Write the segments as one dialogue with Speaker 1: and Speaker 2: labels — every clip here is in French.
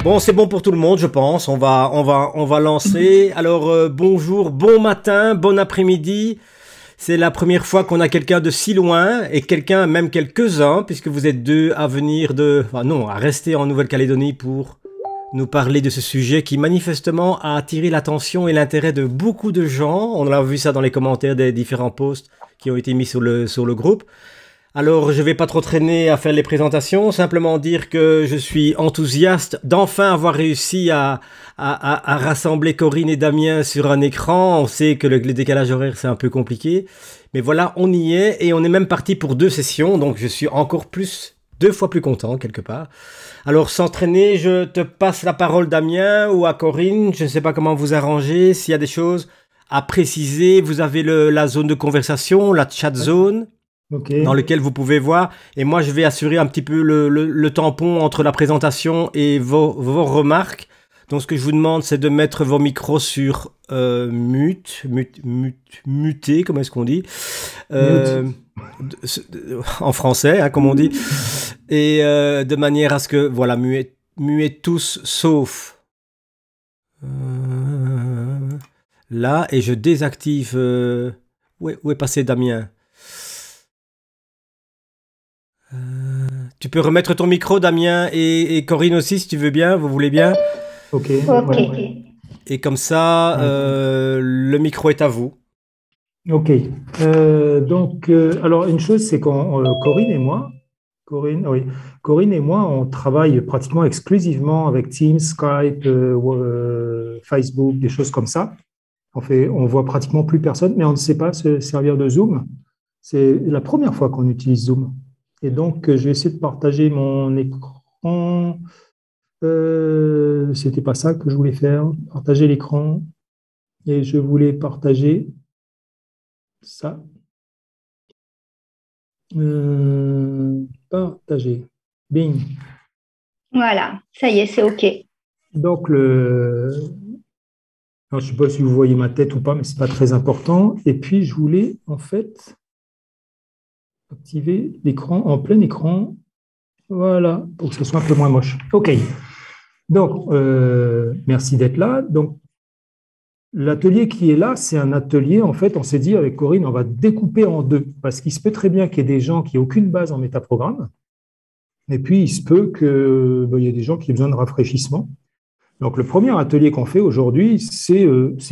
Speaker 1: Bon, c'est bon pour tout le monde, je pense. On va lancer. Alors, bonjour, bon matin, bon après-midi. C'est la première fois qu'on a quelqu'un de si loin et quelqu'un, même quelques-uns, puisque vous êtes deux à venir enfin non, à rester en Nouvelle-Calédonie pour nous parler de ce sujet qui manifestement a attiré l'attention et l'intérêt de beaucoup de gens. On a vu ça dans les commentaires des différents posts qui ont été mis sur le groupe. Alors, je vais pas trop traîner à faire les présentations, simplement dire que je suis enthousiaste d'enfin avoir réussi à rassembler Corinne et Damien sur un écran. On sait que le décalage horaire, c'est un peu compliqué. Mais voilà, on y est et on est même parti pour 2 sessions. Donc, je suis encore deux fois plus content, quelque part. Alors, sans traîner, je te passe la parole, Damien, ou à Corinne. Je ne sais pas comment vous arranger. S'il y a des choses à préciser, vous avez la zone de conversation, la chat zone.
Speaker 2: Ok.
Speaker 1: Dans lequel vous pouvez voir. Et moi, je vais assurer un petit peu le tampon entre la présentation et vos remarques. Donc, ce que je vous demande, c'est de mettre vos micros sur muté, comment est-ce qu'on dit
Speaker 2: Mute.
Speaker 1: en français, hein, comme on dit. Et de manière à ce que, voilà, muet tous, sauf là. Et je désactive... où est passé Damien? Tu peux remettre ton micro, Damien, et Corinne aussi, si tu veux bien, vous voulez bien.
Speaker 2: Ok.
Speaker 3: Ok.
Speaker 2: Ouais.
Speaker 1: Et comme ça, le micro est à vous.
Speaker 2: Ok. Alors une chose, c'est qu'on Corinne et moi, oui, Corinne et moi, on travaille pratiquement exclusivement avec Teams, Skype, Facebook, des choses comme ça. On voit pratiquement plus personne, mais on ne sait pas se servir de Zoom. C'est la première fois qu'on utilise Zoom. Et donc, je vais essayer de partager mon écran. C'était pas ça que je voulais faire, partager l'écran. Et je voulais partager ça. Partager. Bing.
Speaker 3: Voilà, ça y est, c'est OK.
Speaker 2: Donc, alors, je ne sais pas si vous voyez ma tête ou pas, mais ce n'est pas très important. Et puis, je voulais en fait activer l'écran en plein écran. Voilà, pour que ce soit un peu moins moche. OK. Donc, merci d'être là. Donc, l'atelier qui est là, c'est un atelier, en fait, on s'est dit avec Corinne, on va découper en deux, parce qu'il se peut très bien qu'il y ait des gens qui n'ont aucune base en métaprogramme, et puis il se peut qu'il y ait des gens qui aient besoin de rafraîchissement. Donc, le premier atelier qu'on fait aujourd'hui, c'est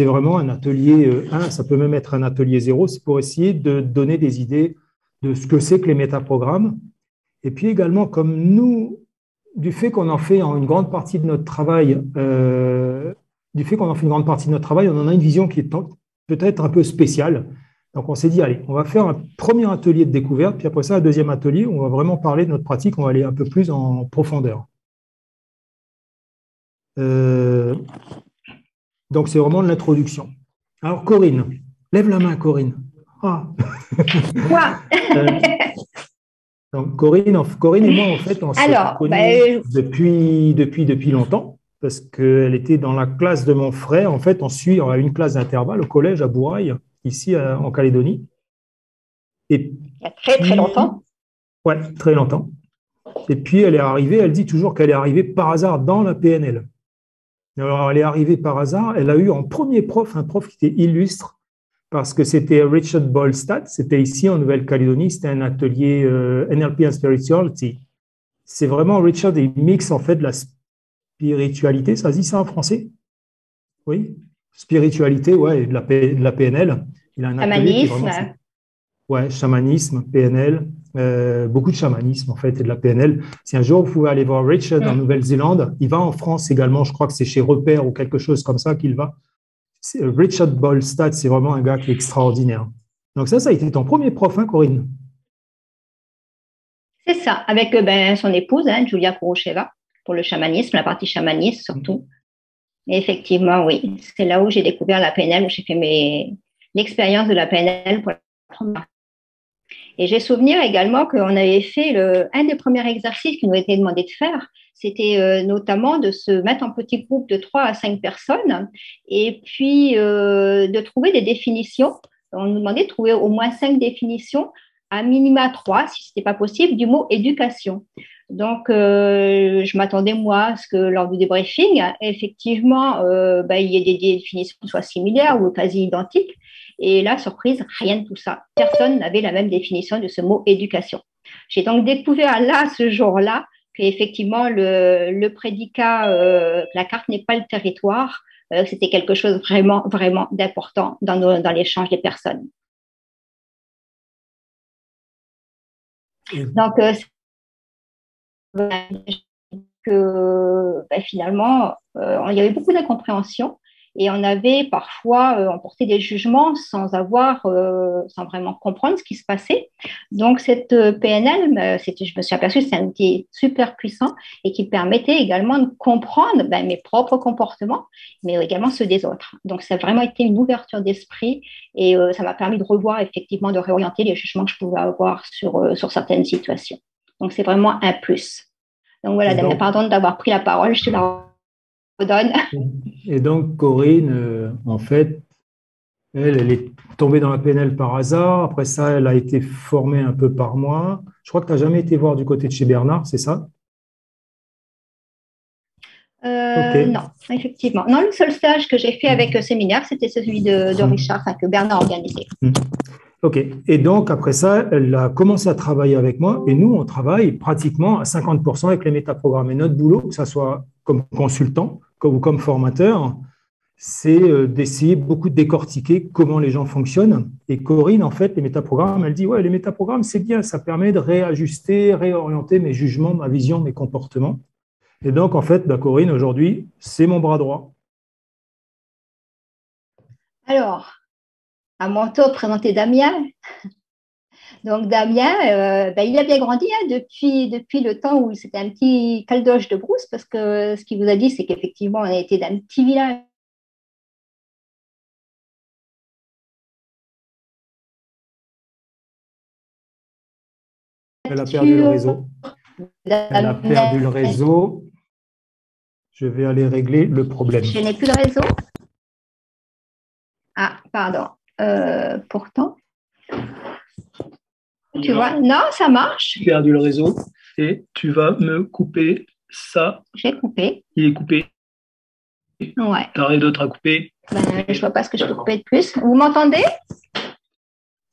Speaker 2: vraiment un atelier 1, ça peut même être un atelier 0, c'est pour essayer de donner des idées de ce que c'est que les métaprogrammes. Et puis également, comme nous, du fait qu'on en fait une grande partie de notre travail, on en a une vision qui est peut-être un peu spéciale. Donc, on s'est dit, allez, on va faire un premier atelier de découverte, puis après ça, un deuxième atelier où on va vraiment parler de notre pratique, on va aller un peu plus en profondeur. Donc, c'est vraiment de l'introduction. Alors, Corinne, lève la main, Corinne. Ah.
Speaker 3: Quoi?
Speaker 2: Donc, Corinne et moi, en fait, on s'est
Speaker 3: Alors,
Speaker 2: connus depuis longtemps, parce qu'elle était dans la classe de mon frère. En fait, on a une classe d'intervalle au collège à Bourail, ici en Calédonie. Et
Speaker 3: il y a très, très
Speaker 2: puis,
Speaker 3: longtemps.
Speaker 2: ouais, très longtemps. Et puis, elle dit toujours qu'elle est arrivée par hasard dans la PNL. Alors, elle est arrivée par hasard. Elle a eu en premier prof un prof qui était illustre parce que c'était Richard Bolstad. C'était ici en Nouvelle-Calédonie. C'était un atelier NLP and Spirituality. C'est vraiment Richard, il mixe en fait de la spiritualité. Ça se dit ça en français? Oui. Spiritualité, ouais, et de la PNL. Il a un atelier qui est vraiment.
Speaker 3: Chamanisme.
Speaker 2: Ouais, chamanisme, PNL, beaucoup de chamanisme en fait et de la PNL. Si un jour vous pouvez aller voir Richard en Nouvelle-Zélande, il va en France également, je crois que c'est chez Repère ou quelque chose comme ça qu'il va. Richard Bolstad, c'est vraiment un gars qui est extraordinaire. Donc ça a été ton premier prof, hein, Corinne?
Speaker 3: C'est ça, avec son épouse, Julia Kurosheva, pour le chamanisme, la partie chamanisme surtout. Et effectivement, oui, c'est là où j'ai découvert la PNL, où j'ai fait l'expérience de la PNL pour la première fois. Et j'ai souvenir également qu'on avait fait un des premiers exercices qui nous était demandé de faire, c'était notamment de se mettre en petit groupe de 3 à 5 personnes et puis de trouver des définitions. On nous demandait de trouver au moins 5 définitions, à minima 3, si ce n'était pas possible, du mot éducation. Donc, je m'attendais, moi, à ce que lors du débriefing, effectivement, il y ait des définitions qui soient similaires ou quasi identiques. Et là, surprise, rien de tout ça. Personne n'avait la même définition de ce mot éducation. J'ai donc découvert là, ce jour-là, qu'effectivement, le prédicat, la carte n'est pas le territoire, c'était quelque chose vraiment, vraiment d'important dans l'échange des personnes. Donc, que finalement, il y avait beaucoup d'incompréhension et on avait parfois emporté des jugements sans vraiment comprendre ce qui se passait. Donc, cette PNL, je me suis aperçue que c'est un outil super puissant et qui permettait également de comprendre mes propres comportements, mais également ceux des autres. Donc, ça a vraiment été une ouverture d'esprit et ça m'a permis de revoir, effectivement, de réorienter les jugements que je pouvais avoir sur certaines situations. Donc, c'est vraiment un plus. Donc voilà, Damien, pardon d'avoir pris la parole, je te la redonne.
Speaker 2: Et donc, Corinne, en fait, elle est tombée dans la PNL par hasard. Après ça, elle a été formée un peu par moi. Je crois que tu n'as jamais été voir du côté de chez Bernard, c'est ça? Ok.
Speaker 3: Non, effectivement. Non, le seul stage que j'ai fait avec Séminaire, c'était celui de Richard, que Bernard organisait.
Speaker 2: Ok. Et donc, après ça, elle a commencé à travailler avec moi. Et nous, on travaille pratiquement à 50% avec les métaprogrammes. Et notre boulot, que ce soit comme consultant ou comme formateur, c'est d'essayer beaucoup de décortiquer comment les gens fonctionnent. Et Corinne, en fait, les métaprogrammes, elle dit, ouais, les métaprogrammes, c'est bien, ça permet de réajuster, réorienter mes jugements, ma vision, mes comportements. Et donc, en fait, Corinne, aujourd'hui, c'est mon bras droit.
Speaker 3: Alors, à mon tour de présenter Damien. Donc, Damien, il a bien grandi depuis le temps où c'était un petit caldoche de brousse, parce que ce qu'il vous a dit, c'est qu'effectivement, on a été d'un petit village.
Speaker 2: Elle a perdu le réseau. Elle a perdu le réseau. Je vais aller régler le problème.
Speaker 3: Je n'ai plus de réseau. Ah, pardon. Pourtant, tu vois, non, ça marche.
Speaker 4: J'ai perdu le réseau et tu vas me couper ça.
Speaker 3: J'ai coupé.
Speaker 4: Il est coupé.
Speaker 3: Ouais.
Speaker 4: T'as d'autres à couper.
Speaker 3: Je ne vois pas ce que je peux couper de plus. Vous m'entendez?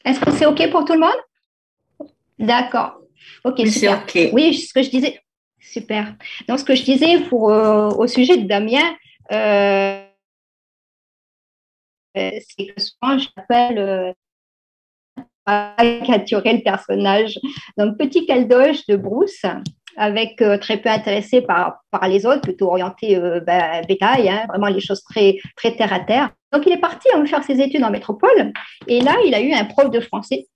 Speaker 3: Est-ce que c'est OK pour tout le monde? D'accord. OK,
Speaker 5: oui,
Speaker 3: super.
Speaker 5: Okay.
Speaker 3: Oui, ce que je disais. Super. Donc, ce que je disais au sujet de Damien, c'est que souvent, j'appelle caricaturer le personnage. Donc, petit caldoche de brousse, avec très peu intéressé par les autres, plutôt orienté bétail, vraiment les choses très, très terre à terre. Donc, il est parti faire ses études en métropole. Et là, il a eu un prof de français.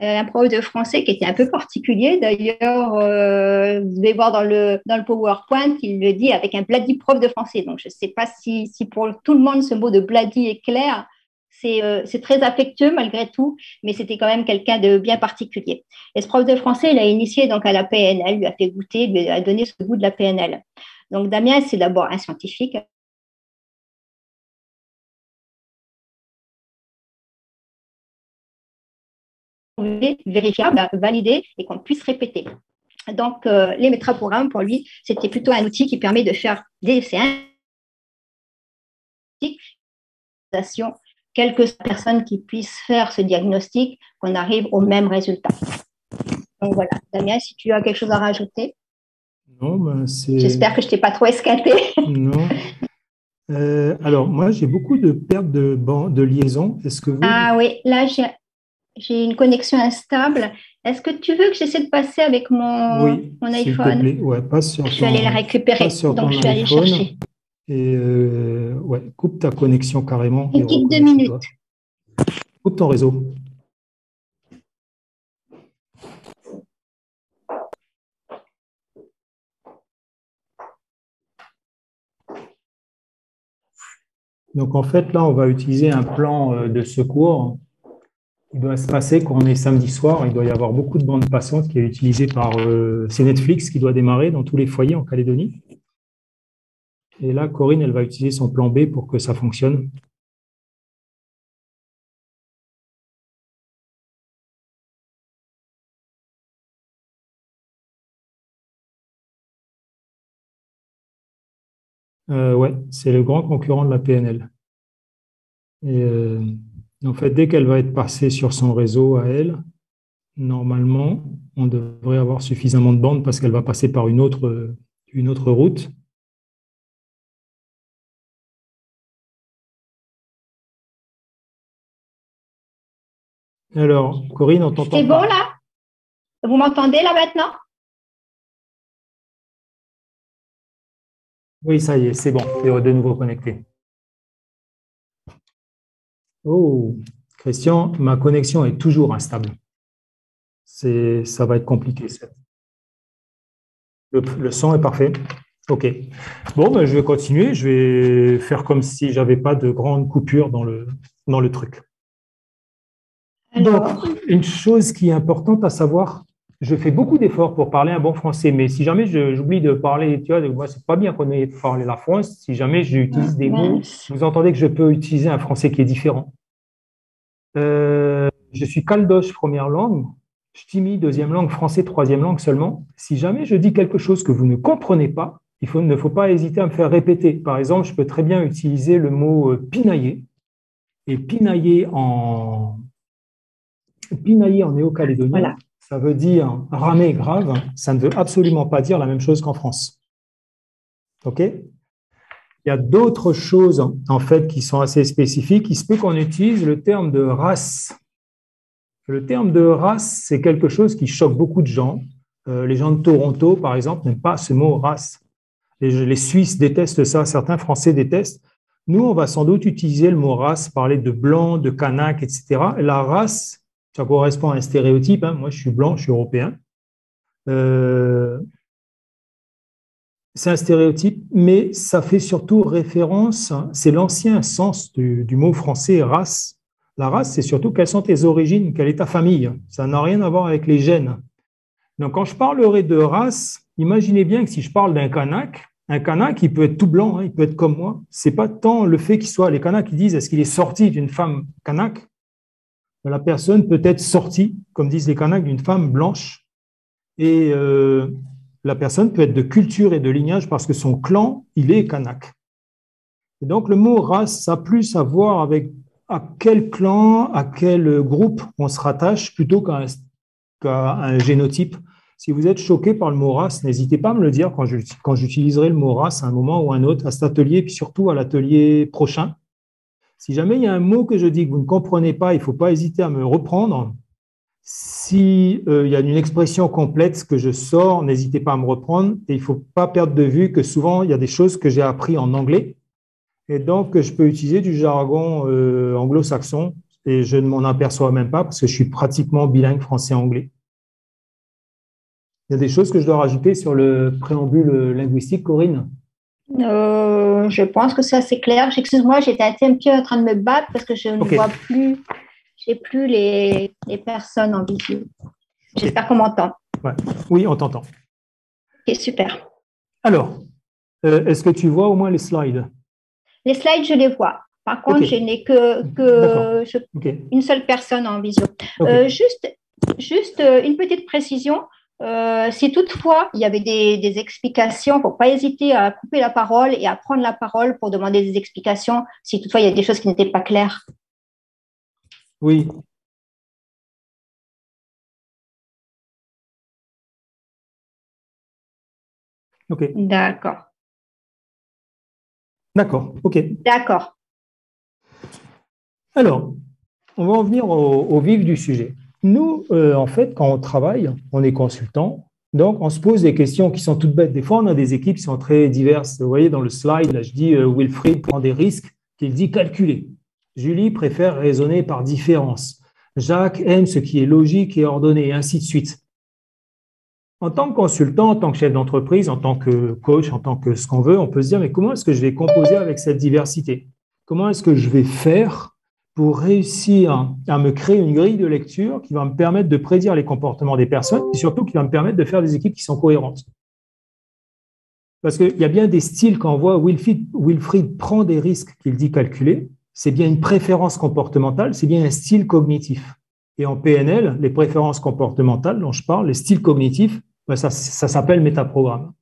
Speaker 3: Un prof de français qui était un peu particulier. D'ailleurs, vous devez voir dans le PowerPoint, il le dit avec un bladi prof de français. Donc, je ne sais pas si pour tout le monde, ce mot de bladi est clair. C'est très affectueux malgré tout, mais c'était quand même quelqu'un de bien particulier. Et ce prof de français, il a initié donc à la PNL, lui a fait goûter, lui a donné ce goût de la PNL. Donc, Damien, c'est d'abord un scientifique. Vérifiable, validé et qu'on puisse répéter. Donc, les métaprogrammes, pour lui, c'était plutôt un outil qui permet de faire des quelques personnes qui puissent faire ce diagnostic, qu'on arrive au même résultat. Donc voilà, Damien, si tu as quelque chose à rajouter.
Speaker 2: Non,
Speaker 3: j'espère que je ne t'ai pas trop escaté.
Speaker 2: Non. Alors, moi, j'ai beaucoup de pertes de liaison. Est-ce que vous...
Speaker 3: Ah oui, là, j'ai une connexion instable. Est-ce que tu veux que j'essaie de passer avec mon iPhone?
Speaker 2: S'il te plaît. Ouais, passe sur
Speaker 3: je vais aller la récupérer. Donc, je vais aller chercher.
Speaker 2: Et coupe ta connexion carrément.
Speaker 3: Une petite 2 minutes.
Speaker 2: Coupe ton réseau. Donc, en fait, là, on va utiliser un plan de secours. Il doit se passer quand on est samedi soir. Il doit y avoir beaucoup de bandes passantes qui est utilisée par... c'est Netflix qui doit démarrer dans tous les foyers en Calédonie. Et là, Corinne, elle va utiliser son plan B pour que ça fonctionne. Ouais, c'est le grand concurrent de la PNL. Et en fait, dès qu'elle va être passée sur son réseau à elle, normalement, on devrait avoir suffisamment de bandes parce qu'elle va passer par une autre route. Alors, Corinne, on t'entend
Speaker 3: C'est bon
Speaker 2: pas.
Speaker 3: là? Vous m'entendez là maintenant?
Speaker 2: Oui, ça y est, c'est bon, tu es de nouveau connecté. Oh, Christian, ma connexion est toujours instable. Ça va être compliqué. Le son est parfait. OK. Bon, ben, je vais continuer. Je vais faire comme si j'avais pas de grande coupure dans le truc. Donc,
Speaker 3: Alors,
Speaker 2: une chose qui est importante à savoir, je fais beaucoup d'efforts pour parler un bon français, mais si jamais j'oublie de parler, tu vois, moi, c'est pas bien qu'on ait parlé la France. Si jamais j'utilise des mots,
Speaker 3: mince.
Speaker 2: vous entendez que je peux utiliser un français qui est différent. Je suis caldoche première langue, ch'timi deuxième langue, français troisième langue seulement. Si jamais je dis quelque chose que vous ne comprenez pas, ne faut pas hésiter à me faire répéter. Par exemple, je peux très bien utiliser le mot pinailler. Et pinailler en néo-calédonien,
Speaker 3: Voilà.
Speaker 2: ça veut dire ramer grave. Ça ne veut absolument pas dire la même chose qu'en France. OK? Il y a d'autres choses, en fait, qui sont assez spécifiques. Il se peut qu'on utilise le terme de race. Le terme de race, c'est quelque chose qui choque beaucoup de gens. Les gens de Toronto, par exemple, n'aiment pas ce mot race. Les Suisses détestent ça, certains Français détestent. Nous, on va sans doute utiliser le mot race, parler de blanc, de kanak, etc. La race, ça correspond à un stéréotype. Moi, je suis blanc, je suis européen. C'est un stéréotype, mais ça fait surtout référence, c'est l'ancien sens du mot français race. La race, c'est surtout quelles sont tes origines, quelle est ta famille. Ça n'a rien à voir avec les gènes. Donc, quand je parlerai de race, imaginez bien que si je parle d'un Kanak, un Kanak, il peut être tout blanc, il peut être comme moi. C'est pas tant le fait qu'il soit, les Kanaks qui disent, est-ce qu'il est sorti d'une femme Kanak? La personne peut être sortie, comme disent les Kanaks, d'une femme blanche. Et la personne peut être de culture et de lignage parce que son clan, il est Kanak. Et donc, le mot race, ça a plus à voir avec à quel clan, à quel groupe on se rattache plutôt qu'à un génotype. Si vous êtes choqué par le mot race, n'hésitez pas à me le dire quand j'utiliserai le mot race à un moment ou à un autre, à cet atelier, puis surtout à l'atelier prochain. Si jamais il y a un mot que je dis que vous ne comprenez pas, il ne faut pas hésiter à me reprendre. Si il y a une expression complète que je sors, n'hésitez pas à me reprendre. Et il ne faut pas perdre de vue que souvent, il y a des choses que j'ai appris en anglais. Et donc, je peux utiliser du jargon anglo-saxon et je ne m'en aperçois même pas parce que je suis pratiquement bilingue français-anglais. Il y a des choses que je dois rajouter sur le préambule linguistique, Corinne?
Speaker 3: Je pense que c'est assez clair. Excuse-moi, j'étais un petit peu en train de me battre parce que je ne vois plus, j'ai plus les personnes en visio. J'espère qu'on m'entend.
Speaker 2: Ouais. Oui, on t'entend.
Speaker 3: Ok, super.
Speaker 2: Alors, est-ce que tu vois au moins les slides?
Speaker 3: Les slides, je les vois. Par contre, je n'ai que une seule personne en visio. Juste une petite précision. Si toutefois il y avait des explications, il ne faut pas hésiter à couper la parole et à prendre la parole pour demander des explications si toutefois il y a des choses qui n'étaient pas claires.
Speaker 2: Oui. OK.
Speaker 3: D'accord.
Speaker 2: D'accord, OK.
Speaker 3: D'accord.
Speaker 2: Alors, on va en venir au vif du sujet. Nous, en fait, quand on travaille, on est consultant, donc on se pose des questions qui sont toutes bêtes. Des fois, on a des équipes qui sont très diverses. Vous voyez, dans le slide, là, je dis Wilfried prend des risques qu'il dit calculer. Julie préfère raisonner par différence. Jacques aime ce qui est logique et ordonné, et ainsi de suite. En tant que consultant, en tant que chef d'entreprise, en tant que coach, en tant que ce qu'on veut, on peut se dire, mais comment est-ce que je vais composer avec cette diversité? Comment est-ce que je vais faire pour réussir à me créer une grille de lecture qui va me permettre de prédire les comportements des personnes et surtout qui va me permettre de faire des équipes qui sont cohérentes? Parce qu'il y a bien des styles, quand on voit Wilfried prend des risques qu'il dit calculer, c'est bien une préférence comportementale, c'est bien un style cognitif. Et en PNL, les préférences comportementales dont je parle, les styles cognitifs, ça s'appelle métaprogramme.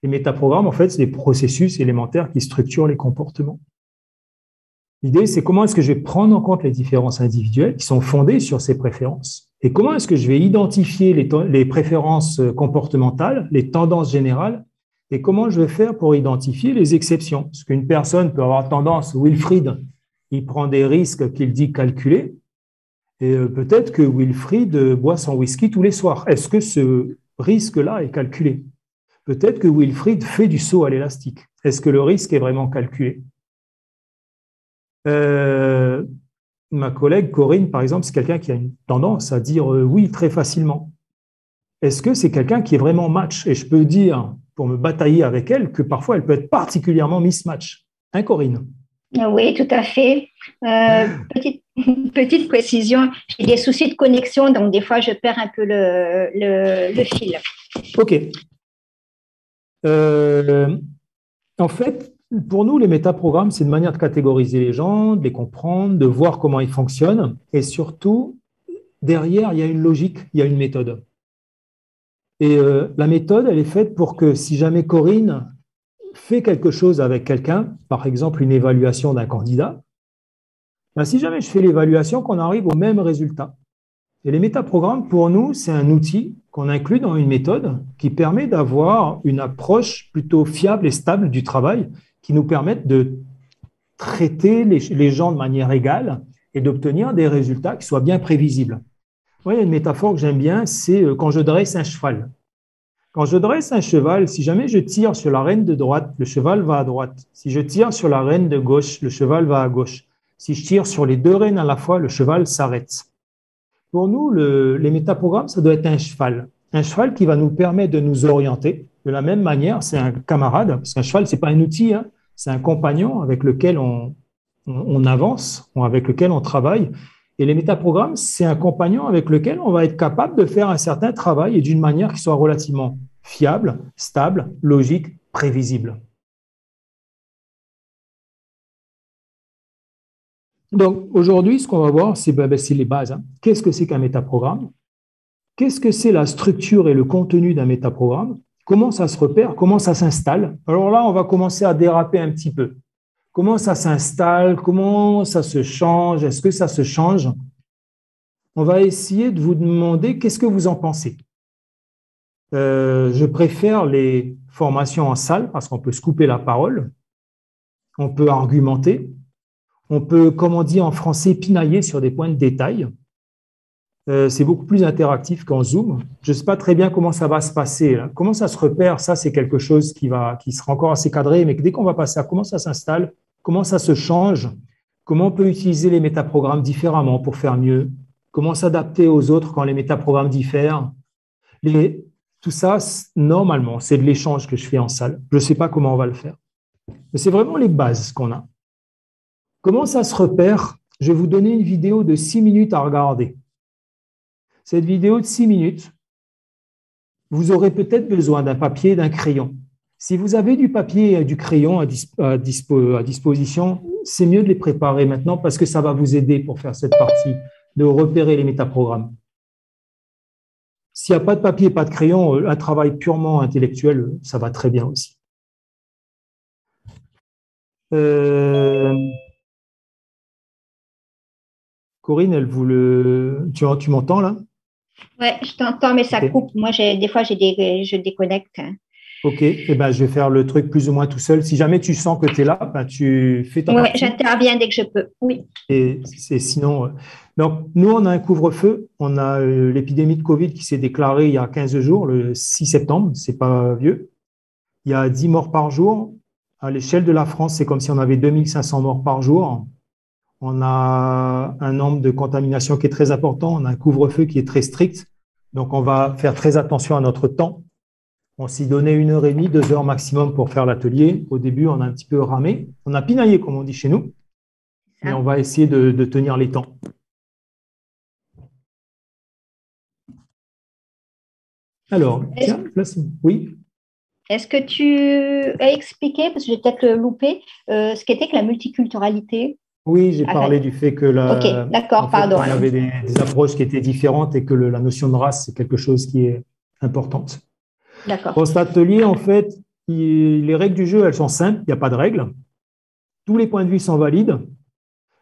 Speaker 2: Les métaprogrammes, en fait, c'est des processus élémentaires qui structurent les comportements. L'idée, c'est comment est-ce que je vais prendre en compte les différences individuelles qui sont fondées sur ces préférences et comment est-ce que je vais identifier les préférences comportementales, les tendances générales et comment je vais faire pour identifier les exceptions. Parce qu'une personne peut avoir tendance, Wilfried, il prend des risques qu'il dit calculés et peut-être que Wilfried boit son whisky tous les soirs. Est-ce que ce risque-là est calculé? Peut-être que Wilfried fait du saut à l'élastique. Est-ce que le risque est vraiment calculé? Ma collègue Corinne, par exemple, c'est quelqu'un qui a une tendance à dire oui très facilement. Est-ce que c'est quelqu'un qui est vraiment match? Et je peux dire, pour me batailler avec elle, que parfois elle peut être particulièrement mismatch. Hein, Corinne?
Speaker 3: Oui, tout à fait. Petite précision, j'ai des soucis de connexion, donc des fois je perds un peu le fil.
Speaker 2: Ok. En fait, pour nous, les métaprogrammes, c'est une manière de catégoriser les gens, de les comprendre, de voir comment ils fonctionnent. Et surtout, derrière, il y a une logique, il y a une méthode. Et la méthode, elle est faite pour que si jamais Corinne fait quelque chose avec quelqu'un, par exemple une évaluation d'un candidat, ben si jamais je fais l'évaluation, qu'on arrive au même résultat. Et les métaprogrammes, pour nous, c'est un outil qu'on inclut dans une méthode qui permet d'avoir une approche plutôt fiable et stable du travail, qui nous permettent de traiter les gens de manière égale et d'obtenir des résultats qui soient bien prévisibles. Moi, il y a une métaphore que j'aime bien, c'est quand je dresse un cheval. Quand je dresse un cheval, si jamais je tire sur la rêne de droite, le cheval va à droite. Si je tire sur la rêne de gauche, le cheval va à gauche. Si je tire sur les deux rênes à la fois, le cheval s'arrête. Pour nous, les métaprogrammes, ça doit être un cheval. Un cheval qui va nous permettre de nous orienter. De la même manière, c'est un camarade, parce qu'un cheval, ce n'est pas un outil, hein, c'est un compagnon avec lequel on avance, avec lequel on travaille. Et les métaprogrammes, c'est un compagnon avec lequel on va être capable de faire un certain travail et d'une manière qui soit relativement fiable, stable, logique, prévisible. Donc, aujourd'hui, ce qu'on va voir, c'est les bases. Hein. Qu'est-ce que c'est qu'un métaprogramme? Qu'est-ce que c'est la structure et le contenu d'un métaprogramme? Comment ça se repère? Comment ça s'installe? Alors là, on va commencer à déraper un petit peu. Comment ça s'installe? Comment ça se change? Est-ce que ça se change? On va essayer de vous demander qu'est-ce que vous en pensez. Je préfère les formations en salle parce qu'on peut se couper la parole, on peut argumenter, on peut, comme on dit en français, pinailler sur des points de détail. C'est beaucoup plus interactif qu'en Zoom. Je ne sais pas très bien comment ça va se passer. Là. Comment ça se repère? Ça, c'est quelque chose qui sera encore assez cadré, mais dès qu'on va passer à comment ça s'installe, comment ça se change, comment on peut utiliser les métaprogrammes différemment pour faire mieux, comment s'adapter aux autres quand les métaprogrammes diffèrent. Tout ça, normalement, c'est de l'échange que je fais en salle. Je ne sais pas comment on va le faire. Mais c'est vraiment les bases qu'on a. Comment ça se repère? Je vais vous donner une vidéo de 6 minutes à regarder. Cette vidéo de 6 minutes, vous aurez peut-être besoin d'un papier et d'un crayon. Si vous avez du papier et du crayon à disposition, c'est mieux de les préparer maintenant parce que ça va vous aider pour faire cette partie, de repérer les métaprogrammes. S'il n'y a pas de papier et pas de crayon, un travail purement intellectuel, ça va très bien aussi. Corinne, tu m'entends là?
Speaker 3: Oui, je t'entends, mais ça coupe. Moi, des fois, je déconnecte.
Speaker 2: Ok, eh ben, je vais faire le truc plus ou moins tout seul. Si jamais tu sens que tu es là, ben, tu fais ta partie.
Speaker 3: Oui, j'interviens dès que je peux, oui.
Speaker 2: Et sinon, donc, nous, on a un couvre-feu. On a l'épidémie de Covid qui s'est déclarée il y a 15 jours, le 6 septembre, c'est pas vieux. Il y a 10 morts par jour. À l'échelle de la France, c'est comme si on avait 2500 morts par jour. On a un nombre de contaminations qui est très important. On a un couvre-feu qui est très strict. Donc, on va faire très attention à notre temps. On s'y donnait 1h30, 2 heures maximum pour faire l'atelier. Au début, on a un petit peu ramé. On a pinaillé, comme on dit chez nous. Mais on va essayer de tenir les temps. Alors, tiens, là, oui.
Speaker 3: Est-ce que tu as expliqué, parce que j'ai peut-être loupé, ce qu'était que la multiculturalité?
Speaker 2: Oui, j'ai parlé du fait que
Speaker 3: Ok, d'accord, pardon.
Speaker 2: On avait des approches qui étaient différentes et que la notion de race, c'est quelque chose qui est importante.
Speaker 3: D'accord.
Speaker 2: Pour cet atelier, en fait, Les règles du jeu, elles sont simples, il n'y a pas de règles. Tous les points de vue sont valides.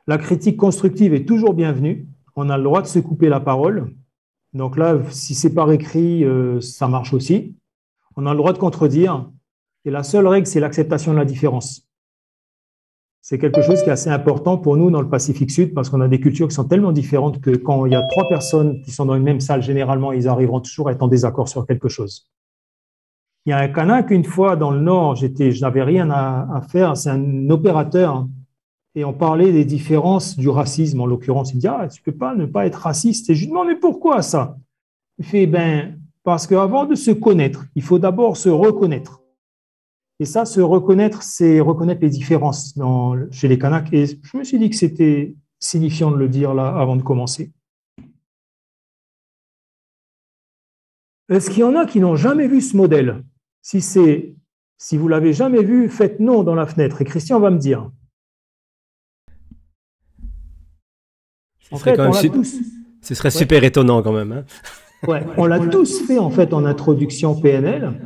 Speaker 2: La critique constructive est toujours bienvenue. On a le droit de se couper la parole. Donc là, si c'est par écrit, ça marche aussi. On a le droit de contredire. Et la seule règle, c'est l'acceptation de la différence. C'est quelque chose qui est assez important pour nous dans le Pacifique Sud parce qu'on a des cultures qui sont tellement différentes que quand il y a 3 personnes qui sont dans une même salle, généralement, ils arriveront toujours à être en désaccord sur quelque chose. Il y a un Kanak, une fois dans le Nord, je n'avais rien à faire, c'est un opérateur, et on parlait des différences du racisme, en l'occurrence. Il dit, tu ne peux pas ne pas être raciste. Et je lui demande, mais pourquoi ça? Il fait, parce qu'avant de se connaître, il faut d'abord se reconnaître. Et ça, se reconnaître, c'est reconnaître les différences chez les Kanaks. Et je me suis dit que c'était signifiant de le dire là avant de commencer. Est-ce qu'il y en a qui n'ont jamais vu ce modèle? Si vous l'avez jamais vu, faites non dans la fenêtre. Et Christian va me dire.
Speaker 1: En fait, ce serait super étonnant quand même. Hein.
Speaker 2: Ouais, on l'a tous fait en fait en introduction PNL.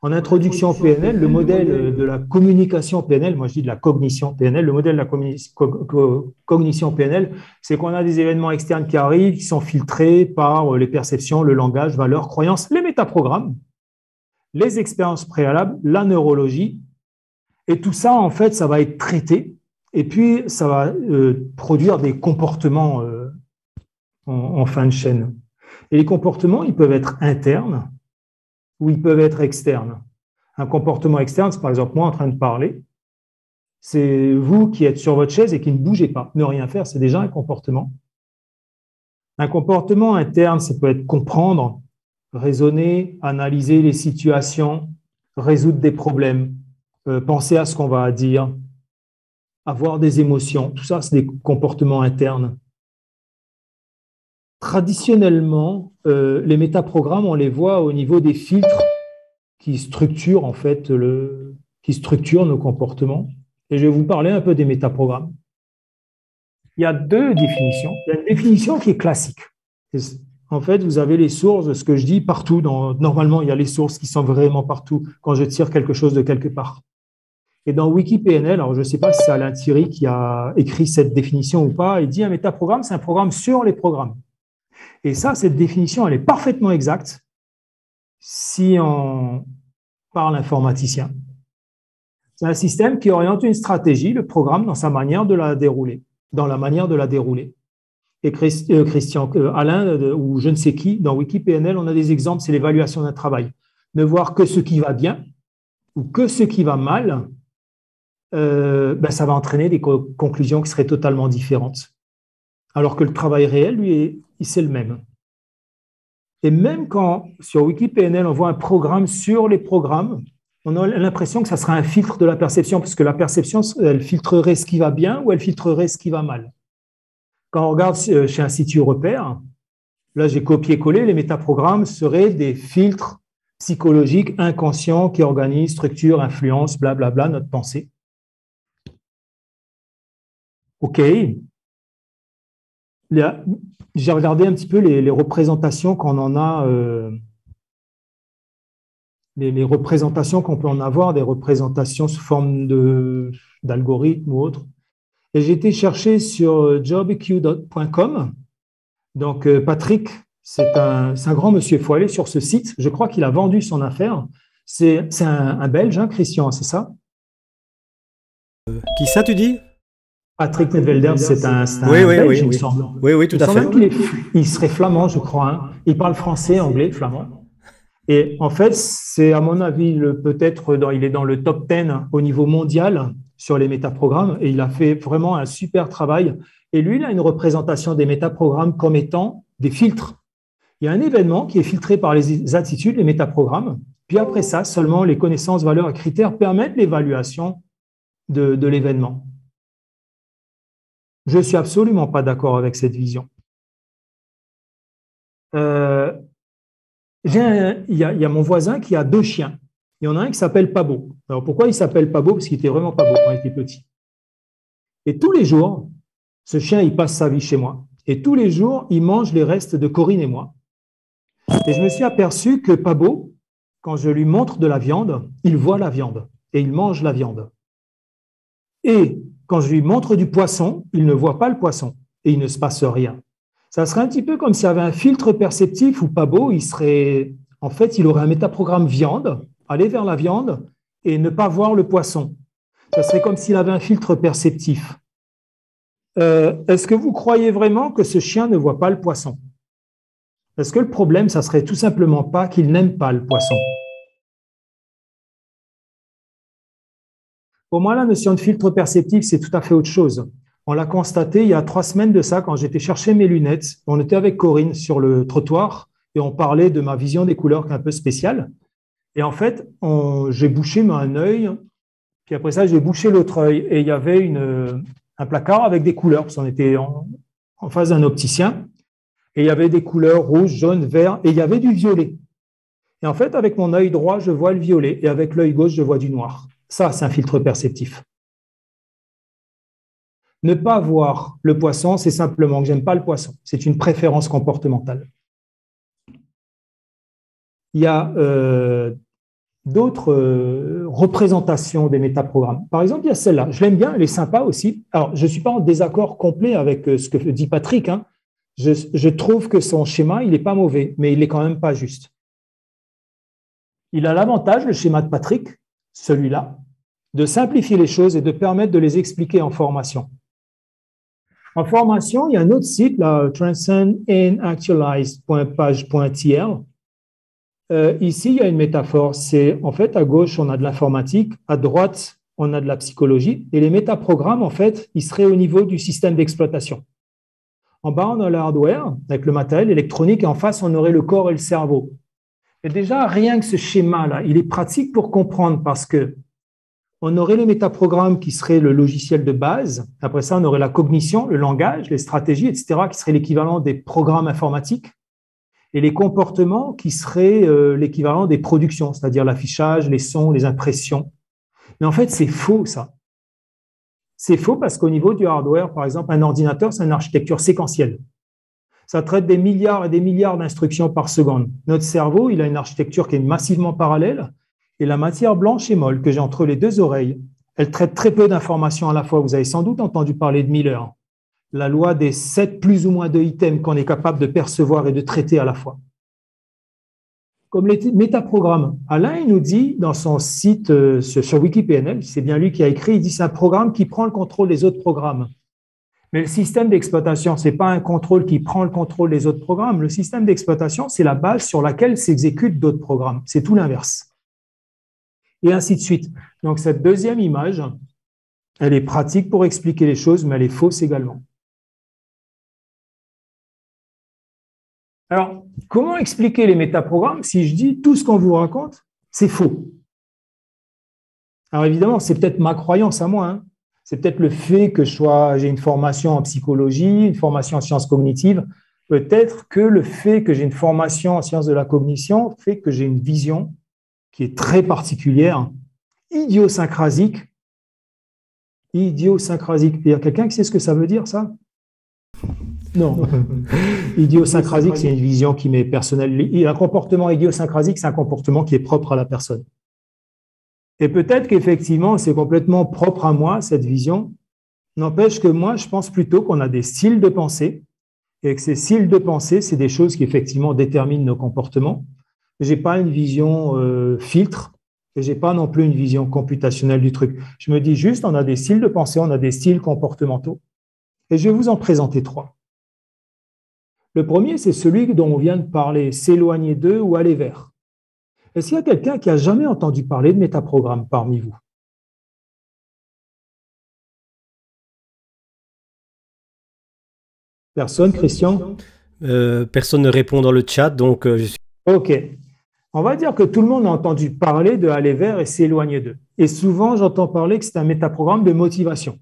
Speaker 2: En introduction PNL, le modèle de la communication PNL, moi je dis de la cognition PNL, le modèle de la cognition PNL, c'est qu'on a des événements externes qui arrivent, qui sont filtrés par les perceptions, le langage, valeurs, croyances, les métaprogrammes, les expériences préalables, la neurologie. Et tout ça, en fait, ça va être traité et puis ça va produire des comportements en fin de chaîne. Et les comportements, ils peuvent être internes ou ils peuvent être externes. Un comportement externe, c'est par exemple moi en train de parler. C'est vous qui êtes sur votre chaise et qui ne bougez pas. Ne rien faire, c'est déjà un comportement. Un comportement interne, ça peut être comprendre, raisonner, analyser les situations, résoudre des problèmes, penser à ce qu'on va dire, avoir des émotions. Tout ça, c'est des comportements internes. Traditionnellement, les métaprogrammes, on les voit au niveau des filtres qui structurent en fait qui structurent nos comportements. Et je vais vous parler un peu des métaprogrammes. Il y a 2 définitions. Il y a une définition qui est classique. En fait, vous avez les sources de ce que je dis partout. Normalement, il y a les sources qui sont vraiment partout quand je tire quelque chose de quelque part. Et dans Wikipédia, alors je ne sais pas si c'est Alain Thierry qui a écrit cette définition ou pas, il dit un métaprogramme, c'est un programme sur les programmes. Et ça, cette définition, elle est parfaitement exacte si on parle informaticien. C'est un système qui oriente une stratégie, le programme, dans sa manière de la dérouler, Et Christian, Alain, ou je ne sais qui, dans Wikipédia, on a des exemples, c'est l'évaluation d'un travail. Ne voir que ce qui va bien ou que ce qui va mal, ça va entraîner des conclusions qui seraient totalement différentes. Alors que le travail réel, lui, c'est le même. Et même quand, sur Wikipédia, on voit un programme sur les programmes, on a l'impression que ça sera un filtre de la perception, parce que la perception, elle filtrerait ce qui va bien ou elle filtrerait ce qui va mal. Quand on regarde chez Institut Repère, là, j'ai copié-collé, les métaprogrammes seraient des filtres psychologiques inconscients qui organisent, structurent, influencent, blablabla, notre pensée. OK. J'ai regardé un petit peu les représentations qu'on en a, les représentations qu'on peut en avoir, des représentations sous forme d'algorithmes ou autres. Et j'ai été chercher sur jobeq.com. Donc, Patrick, c'est un grand monsieur. Il faut aller sur ce site. Je crois qu'il a vendu son affaire. C'est un Belge, hein, Christian, c'est ça?
Speaker 1: Qui ça, tu dis?
Speaker 2: Patrick Nedvelder, c'est un Belge, il me semble.
Speaker 1: Oui, tout à fait.
Speaker 2: Il serait flamand, je crois. Hein. Il parle français, anglais, flamand. Et en fait, c'est à mon avis, peut-être, il est dans le top 10 au niveau mondial sur les métaprogrammes et il a fait vraiment un super travail. Et lui, il a une représentation des métaprogrammes comme étant des filtres. Il y a un événement qui est filtré par les attitudes, les métaprogrammes. Puis après ça, seulement les connaissances, valeurs et critères permettent l'évaluation de l'événement. Je ne suis absolument pas d'accord avec cette vision. Il y a mon voisin qui a 2 chiens. Il y en a un qui s'appelle Pabo. Alors, pourquoi il s'appelle Pabo? Parce qu'il était vraiment pas beau quand il était petit. Et tous les jours, ce chien, il passe sa vie chez moi. Et tous les jours, il mange les restes de Corinne et moi. Et je me suis aperçu que Pabo, quand je lui montre de la viande, il voit la viande et il mange la viande. Et quand je lui montre du poisson, il ne voit pas le poisson et il ne se passe rien. Ça serait un petit peu comme s'il y avait un filtre perceptif ou pas beau, en fait, il aurait un métaprogramme viande, aller vers la viande et ne pas voir le poisson. Ça serait comme s'il avait un filtre perceptif. Est-ce que vous croyez vraiment que ce chien ne voit pas le poisson? Est-ce que le problème, ça serait tout simplement pas qu'il n'aime pas le poisson? Pour moi, la notion de filtre perceptif, c'est tout à fait autre chose. On l'a constaté il y a 3 semaines de ça, quand j'étais chercher mes lunettes. On était avec Corinne sur le trottoir et on parlait de ma vision des couleurs qui est un peu spéciale. Et en fait, j'ai bouché un œil, puis après ça, j'ai bouché l'autre œil. Et il y avait un placard avec des couleurs, parce qu'on était en face d'un opticien. Et il y avait des couleurs rouge, jaune, vert, et il y avait du violet. Et en fait, avec mon œil droit, je vois le violet, et avec l'œil gauche, je vois du noir. Ça, c'est un filtre perceptif. Ne pas voir le poisson, c'est simplement que j'aime pas le poisson. C'est une préférence comportementale. Il y a d'autres représentations des métaprogrammes. Par exemple, il y a celle-là. Je l'aime bien, elle est sympa aussi. Alors, je ne suis pas en désaccord complet avec ce que dit Patrick. Hein. Je trouve que son schéma, il n'est pas mauvais, mais il n'est quand même pas juste. Il a l'avantage, le schéma de Patrick, celui-là, de simplifier les choses et de permettre de les expliquer en formation. En formation, il y a un autre site, là, transcendandactualize.page.tl. Ici, il y a une métaphore. C'est en fait, à gauche, on a de l'informatique, à droite, on a de la psychologie. Et les métaprogrammes, en fait, ils seraient au niveau du système d'exploitation. En bas, on a le hardware, avec le matériel électronique, et en face, on aurait le corps et le cerveau. Et déjà, rien que ce schéma-là, il est pratique pour comprendre parce que on aurait les métaprogrammes qui seraient le logiciel de base. Après ça, on aurait la cognition, le langage, les stratégies, etc., qui seraient l'équivalent des programmes informatiques. Et les comportements qui seraient l'équivalent des productions, c'est-à-dire l'affichage, les sons, les impressions. Mais en fait, c'est faux, ça. C'est faux parce qu'au niveau du hardware, par exemple, un ordinateur, c'est une architecture séquentielle. Ça traite des milliards et des milliards d'instructions par seconde. Notre cerveau, il a une architecture qui est massivement parallèle. Et la matière blanche et molle que j'ai entre les deux oreilles, elle traite très peu d'informations à la fois. Vous avez sans doute entendu parler de Miller, la loi des 7 plus ou moins de items qu'on est capable de percevoir et de traiter à la fois. Comme les métaprogrammes. Alain, il nous dit dans son site sur WikiPNL, c'est bien lui qui a écrit, il dit c'est un programme qui prend le contrôle des autres programmes. Mais le système d'exploitation, ce n'est pas un contrôle qui prend le contrôle des autres programmes. Le système d'exploitation, c'est la base sur laquelle s'exécutent d'autres programmes. C'est tout l'inverse. Et ainsi de suite. Donc, cette deuxième image, elle est pratique pour expliquer les choses, mais elle est fausse également. Alors, comment expliquer les métaprogrammes si je dis tout ce qu'on vous raconte, c'est faux? Alors, évidemment, c'est peut-être ma croyance à moi. Hein. C'est peut-être le fait que j'ai une formation en psychologie, une formation en sciences cognitives. Peut-être que le fait que j'ai une formation en sciences de la cognition fait que j'ai une vision qui est très particulière, idiosyncrasique. Idiosyncrasique. Il y a quelqu'un qui sait ce que ça veut dire, ça? Non. Idiosyncrasique, c'est une vision qui m'est personnelle. Un comportement idiosyncrasique, c'est un comportement qui est propre à la personne. Et peut-être qu'effectivement, c'est complètement propre à moi, cette vision. N'empêche que moi, je pense plutôt qu'on a des styles de pensée, et que ces styles de pensée, c'est des choses qui effectivement déterminent nos comportements. Je n'ai pas une vision filtre, et je n'ai pas non plus une vision computationnelle du truc. Je me dis juste, on a des styles de pensée, on a des styles comportementaux. Et je vais vous en présenter 3. Le premier, c'est celui dont on vient de parler, s'éloigner d'eux ou aller vers. Est-ce qu'il y a quelqu'un qui a jamais entendu parler de métaprogramme parmi vous? Personne, Christian?
Speaker 1: Personne ne répond dans le chat, donc je suis...
Speaker 2: Ok. On va dire que tout le monde a entendu parler de aller vers et s'éloigner d'eux. Et souvent, j'entends parler que c'est un métaprogramme de motivation.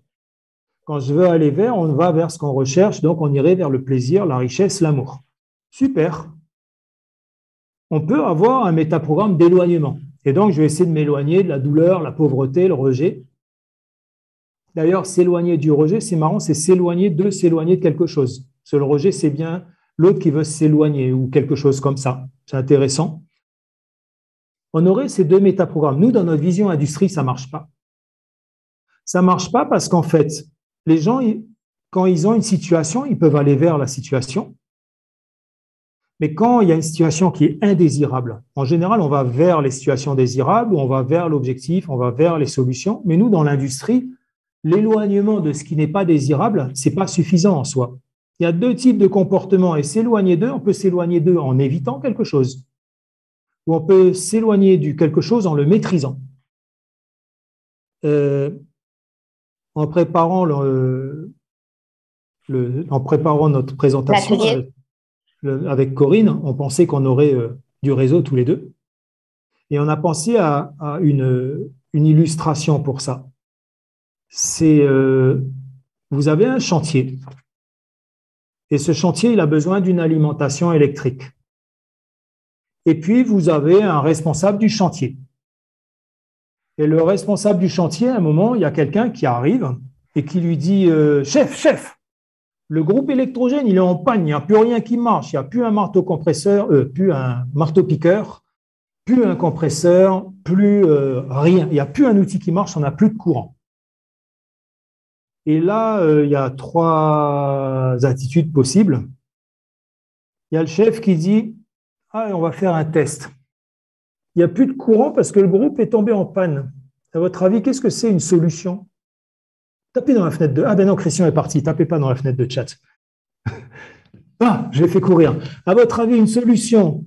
Speaker 2: Quand je veux aller vers, on va vers ce qu'on recherche, donc on irait vers le plaisir, la richesse, l'amour. Super. On peut avoir un métaprogramme d'éloignement. Et donc, je vais essayer de m'éloigner de la douleur, la pauvreté, le rejet. D'ailleurs, s'éloigner du rejet, c'est marrant, c'est s'éloigner de quelque chose. Parce que le rejet, c'est bien l'autre qui veut s'éloigner ou quelque chose comme ça. C'est intéressant. on aurait ces deux métaprogrammes. Nous, dans notre vision industrie, ça ne marche pas. Ça ne marche pas parce qu'en fait, les gens, quand ils ont une situation, ils peuvent aller vers la situation. Mais quand il y a une situation qui est indésirable, en général, on va vers les situations désirables, on va vers l'objectif, on va vers les solutions. Mais nous, dans l'industrie, l'éloignement de ce qui n'est pas désirable, ce n'est pas suffisant en soi. Il y a deux types de comportements et s'éloigner d'eux, on peut s'éloigner d'eux en évitant quelque chose ou on peut s'éloigner du quelque chose en le maîtrisant. En préparant notre présentation avec Corinne, on pensait qu'on aurait du réseau tous les deux. Et on a pensé à une illustration pour ça. C'est, vous avez un chantier. Et ce chantier, il a besoin d'une alimentation électrique. Et puis, vous avez un responsable du chantier. Et le responsable du chantier, à un moment, il y a quelqu'un qui arrive et qui lui dit « Chef, le groupe électrogène, il est en panne, il n'y a plus rien qui marche, il n'y a plus un marteau-compresseur, plus un marteau-piqueur, plus un compresseur, plus rien. Il n'y a plus un outil qui marche, on n'a plus de courant. » Et là, il y a trois attitudes possibles. Il y a le chef qui dit « Ah, on va faire un test. Il n'y a plus de courant parce que le groupe est tombé en panne. À votre avis, qu'est-ce que c'est une solution ?» Tapez dans la fenêtre de… Ah ben non, Christian est parti. Tapez pas dans la fenêtre de chat. Ah, je l'ai fait courir. À votre avis, une solution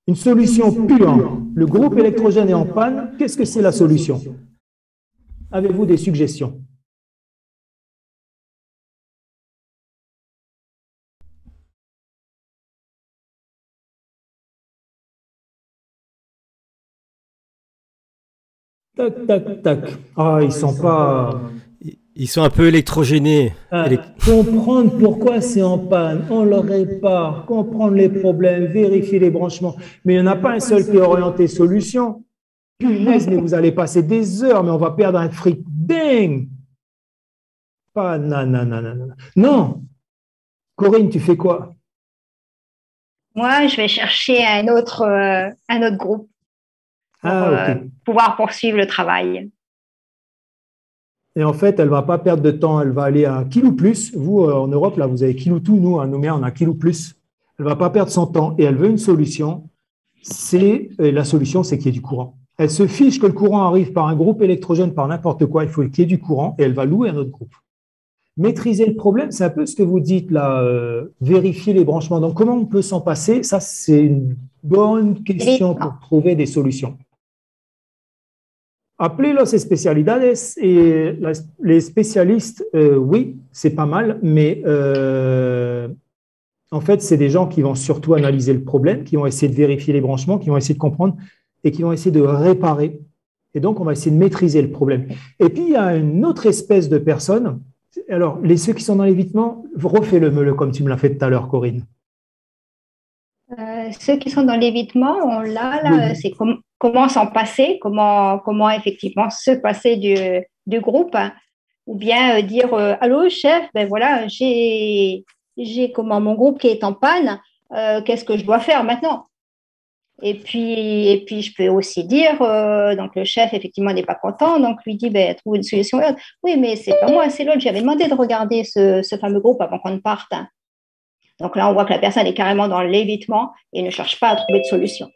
Speaker 2: pure. Le groupe électrogène est en panne. Qu'est-ce que c'est la solution? Avez-vous des suggestions? Tac, tac, tac. Ah, ils sont pas…
Speaker 1: Ils sont un peu électrogénés.
Speaker 2: Comprendre pourquoi c'est en panne, on le répare, comprendre les problèmes, vérifier les branchements. Mais il n'y en a pas un seul qui est orienté solution. Punaise, mais vous allez passer des heures, mais on va perdre un fric. Bang! Pas non. Non! Corinne, tu fais quoi?
Speaker 3: Moi, je vais chercher un autre groupe pour pouvoir poursuivre le travail.
Speaker 2: Et en fait, elle ne va pas perdre de temps, elle va aller à kilo plus. Vous, en Europe, là, vous avez kilo tout. Nous, à Nouméa, on a kilo plus. Elle ne va pas perdre son temps et elle veut une solution. La solution, c'est qu'il y ait du courant. Elle se fiche que le courant arrive par un groupe électrogène, par n'importe quoi. Il faut qu'il y ait du courant et elle va louer un autre groupe. Maîtriser le problème, c'est un peu ce que vous dites là, vérifier les branchements. Donc, comment on peut s'en passer? Ça, c'est une bonne question pour trouver des solutions. Appelez los especialidades et les spécialistes, oui, c'est pas mal, mais en fait, c'est des gens qui vont surtout analyser le problème, qui vont essayer de vérifier les branchements, qui vont essayer de comprendre et qui vont essayer de réparer. Et donc, on va essayer de maîtriser le problème. Et puis, il y a une autre espèce de personnes. Alors, ceux qui sont dans l'évitement, refais-le comme tu me l'as fait tout à l'heure, Corinne.
Speaker 3: Ceux qui sont dans l'évitement, oui. C'est comment s'en passer, comment effectivement se passer du groupe, hein, ou bien dire allô chef, ben voilà, j'ai mon groupe qui est en panne, qu'est-ce que je dois faire maintenant? Et puis je peux aussi dire donc le chef effectivement n'est pas content, donc lui dit ben trouve une solution. Oui, mais c'est pas moi, c'est l'autre. J'avais demandé de regarder ce fameux groupe avant qu'on ne parte. Hein. Donc là, on voit que la personne est carrément dans l'évitement et ne cherche pas à trouver de solution,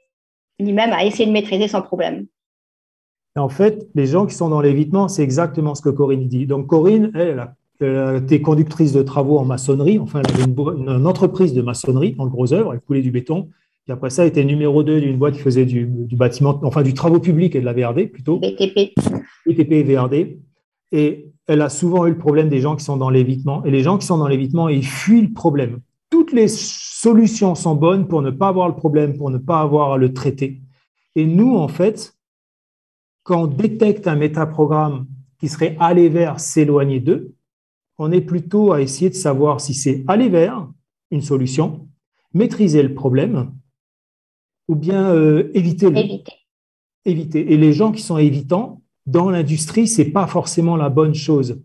Speaker 3: ni même à essayer de maîtriser son problème.
Speaker 2: Et en fait, les gens qui sont dans l'évitement, c'est exactement ce que Corinne dit. Donc Corinne, elle était conductrice de travaux en maçonnerie. Enfin, elle avait une entreprise de maçonnerie dans le gros œuvre. Elle coulait du béton. Et après ça, elle était numéro 2 d'une boîte qui faisait du bâtiment, enfin du travaux publics et de la VRD plutôt.
Speaker 3: BTP.
Speaker 2: BTP et VRD. Et elle a souvent eu le problème des gens qui sont dans l'évitement. Et les gens qui sont dans l'évitement, ils fuient le problème. Toutes les solutions sont bonnes pour ne pas avoir le problème, pour ne pas avoir à le traiter. Et nous, en fait, quand on détecte un métaprogramme qui serait aller vers s'éloigner d'eux, on est plutôt à essayer de savoir si c'est aller vers une solution, maîtriser le problème, ou bien éviter. Et les gens qui sont évitants, dans l'industrie, ce n'est pas forcément la bonne chose.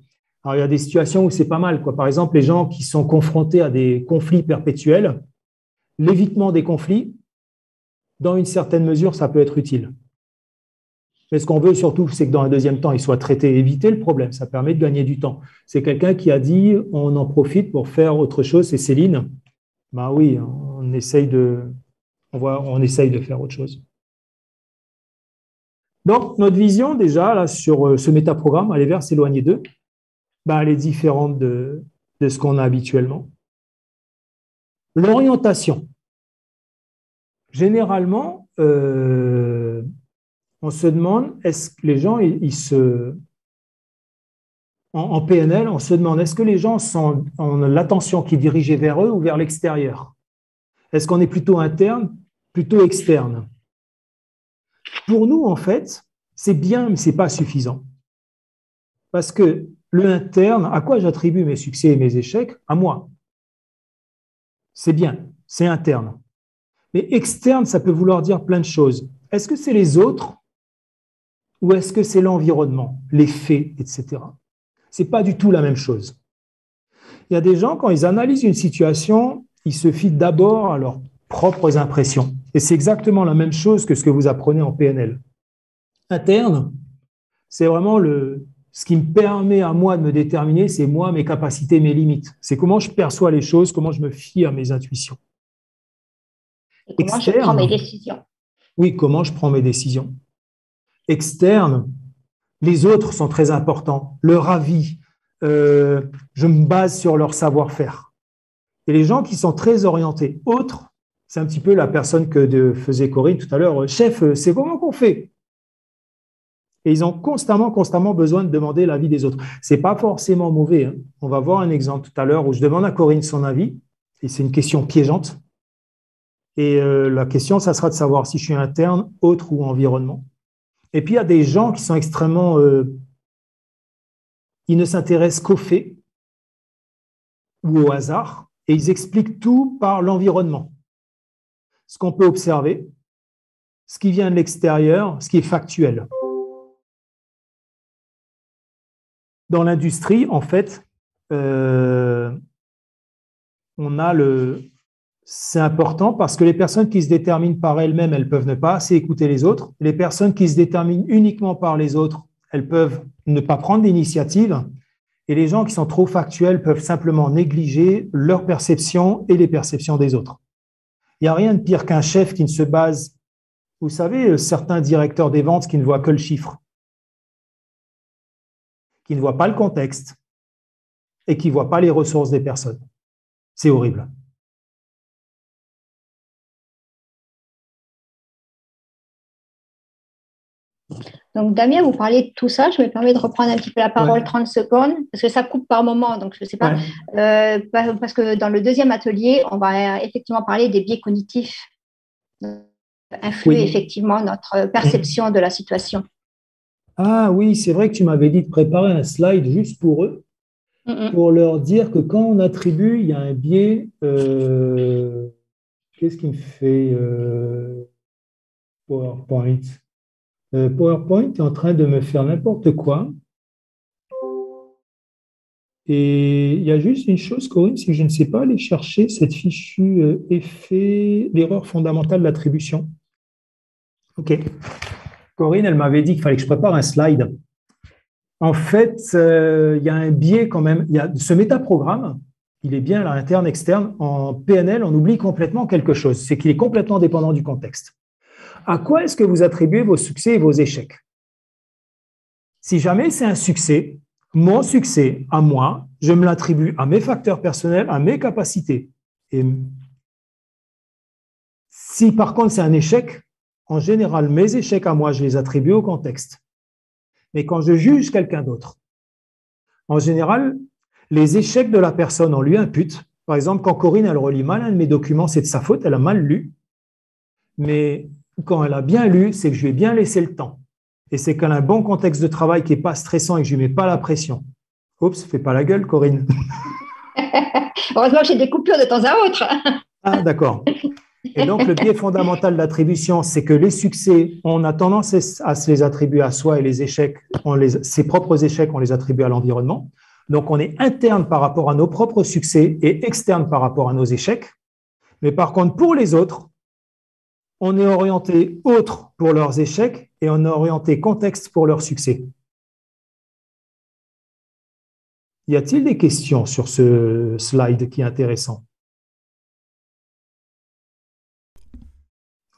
Speaker 2: Alors, il y a des situations où c'est pas mal, quoi. Par exemple, les gens qui sont confrontés à des conflits perpétuels, l'évitement des conflits, dans une certaine mesure, ça peut être utile. Mais ce qu'on veut surtout, c'est que dans un deuxième temps, il soit traité et éviter le problème. Ça permet de gagner du temps. C'est quelqu'un qui a dit on en profite pour faire autre chose. C'est Céline. Ben oui, on essaye de faire autre chose. Donc, notre vision déjà là, sur ce métaprogramme, aller vers s'éloigner d'eux, ben, elle est différente de ce qu'on a habituellement. L'orientation. Généralement, on se demande, est-ce que les gens, en PNL, on se demande, est-ce que les gens ont l'attention qui est dirigée vers eux ou vers l'extérieur? Est-ce qu'on est plutôt interne, plutôt externe? Pour nous, en fait, c'est bien, mais ce n'est pas suffisant. Parce que le interne, à quoi j'attribue mes succès et mes échecs? À moi. C'est bien, c'est interne. Mais externe, ça peut vouloir dire plein de choses. Est-ce que c'est les autres ou est-ce que c'est l'environnement, les faits, etc. Ce n'est pas du tout la même chose. Il y a des gens, quand ils analysent une situation, ils se fient d'abord à leurs propres impressions. Et c'est exactement la même chose que ce que vous apprenez en PNL. Interne, c'est vraiment ce qui me permet à moi de me déterminer, c'est moi, mes capacités, mes limites. C'est comment je perçois les choses, comment je me fie à mes intuitions.
Speaker 3: Et comment je prends mes décisions.
Speaker 2: Oui, comment je prends mes décisions. Externe, les autres sont très importants. Leur avis, je me base sur leur savoir-faire. Et les gens qui sont très orientés autres, c'est un petit peu la personne que faisait Corinne tout à l'heure. Chef, c'est comment qu'on fait? Et ils ont constamment besoin de demander l'avis des autres. Ce n'est pas forcément mauvais. Hein. On va voir un exemple tout à l'heure où je demande à Corinne son avis. Et c'est une question piégeante. Et la question, ça sera de savoir si je suis interne, autre ou environnement. Et puis, il y a des gens qui sont extrêmement… ils ne s'intéressent qu'aux faits ou au hasard, et ils expliquent tout par l'environnement. Ce qu'on peut observer, ce qui vient de l'extérieur, ce qui est factuel. Dans l'industrie, en fait, c'est important parce que les personnes qui se déterminent par elles-mêmes, elles peuvent ne pas assez écouter les autres. Les personnes qui se déterminent uniquement par les autres, elles peuvent ne pas prendre d'initiative. Et les gens qui sont trop factuels peuvent simplement négliger leurs perceptions et les perceptions des autres. Il n'y a rien de pire qu'un chef qui ne se base… Vous savez, certains directeurs des ventes qui ne voient que le chiffre, qui ne voient pas le contexte et qui ne voient pas les ressources des personnes. C'est horrible.
Speaker 3: Donc, Damien, vous parlez de tout ça. Je me permets de reprendre un petit peu la parole 30 secondes, parce que ça coupe par moment, donc je ne sais pas. Parce que dans le deuxième atelier, on va effectivement parler des biais cognitifs, influer effectivement notre perception de la situation.
Speaker 2: Ah oui, c'est vrai que tu m'avais dit de préparer un slide juste pour eux, pour leur dire que quand on attribue, il y a un biais… qu'est-ce qui me fait PowerPoint? PowerPoint est en train de me faire n'importe quoi. Et il y a juste une chose, Corinne, c'est que je ne sais pas aller chercher cette fichue effet, l'erreur fondamentale d'attribution. OK. Corinne, elle m'avait dit qu'il fallait que je prépare un slide. En fait, il y a un biais quand même. Il y a ce métaprogramme, il est bien à l'interne, externe. En PNL, on oublie complètement quelque chose, c'est qu'il est complètement dépendant du contexte. À quoi est-ce que vous attribuez vos succès et vos échecs? Si jamais c'est un succès, mon succès à moi, je me l'attribue à mes facteurs personnels, à mes capacités. Et si par contre c'est un échec, en général, mes échecs à moi, je les attribue au contexte. Mais quand je juge quelqu'un d'autre, en général, les échecs de la personne, on lui impute. Par exemple, quand Corinne, elle relit mal un de mes documents, c'est de sa faute, elle a mal lu. Mais quand elle a bien lu, c'est que je lui ai bien laissé le temps. Et c'est qu'elle a un bon contexte de travail qui n'est pas stressant et que je ne lui mets pas la pression. Oups, fais pas la gueule, Corinne.
Speaker 3: Heureusement que j'ai des coupures de temps à autre.
Speaker 2: Ah, d'accord. Et donc, le biais fondamental d'attribution, c'est que les succès, on a tendance à se les attribuer à soi et les échecs, ses propres échecs, on les attribue à l'environnement. Donc, on est interne par rapport à nos propres succès et externe par rapport à nos échecs. Mais par contre, pour les autres, on est orienté autre pour leurs échecs et on est orienté contexte pour leur succès. Y a-t-il des questions sur ce slide qui est intéressant?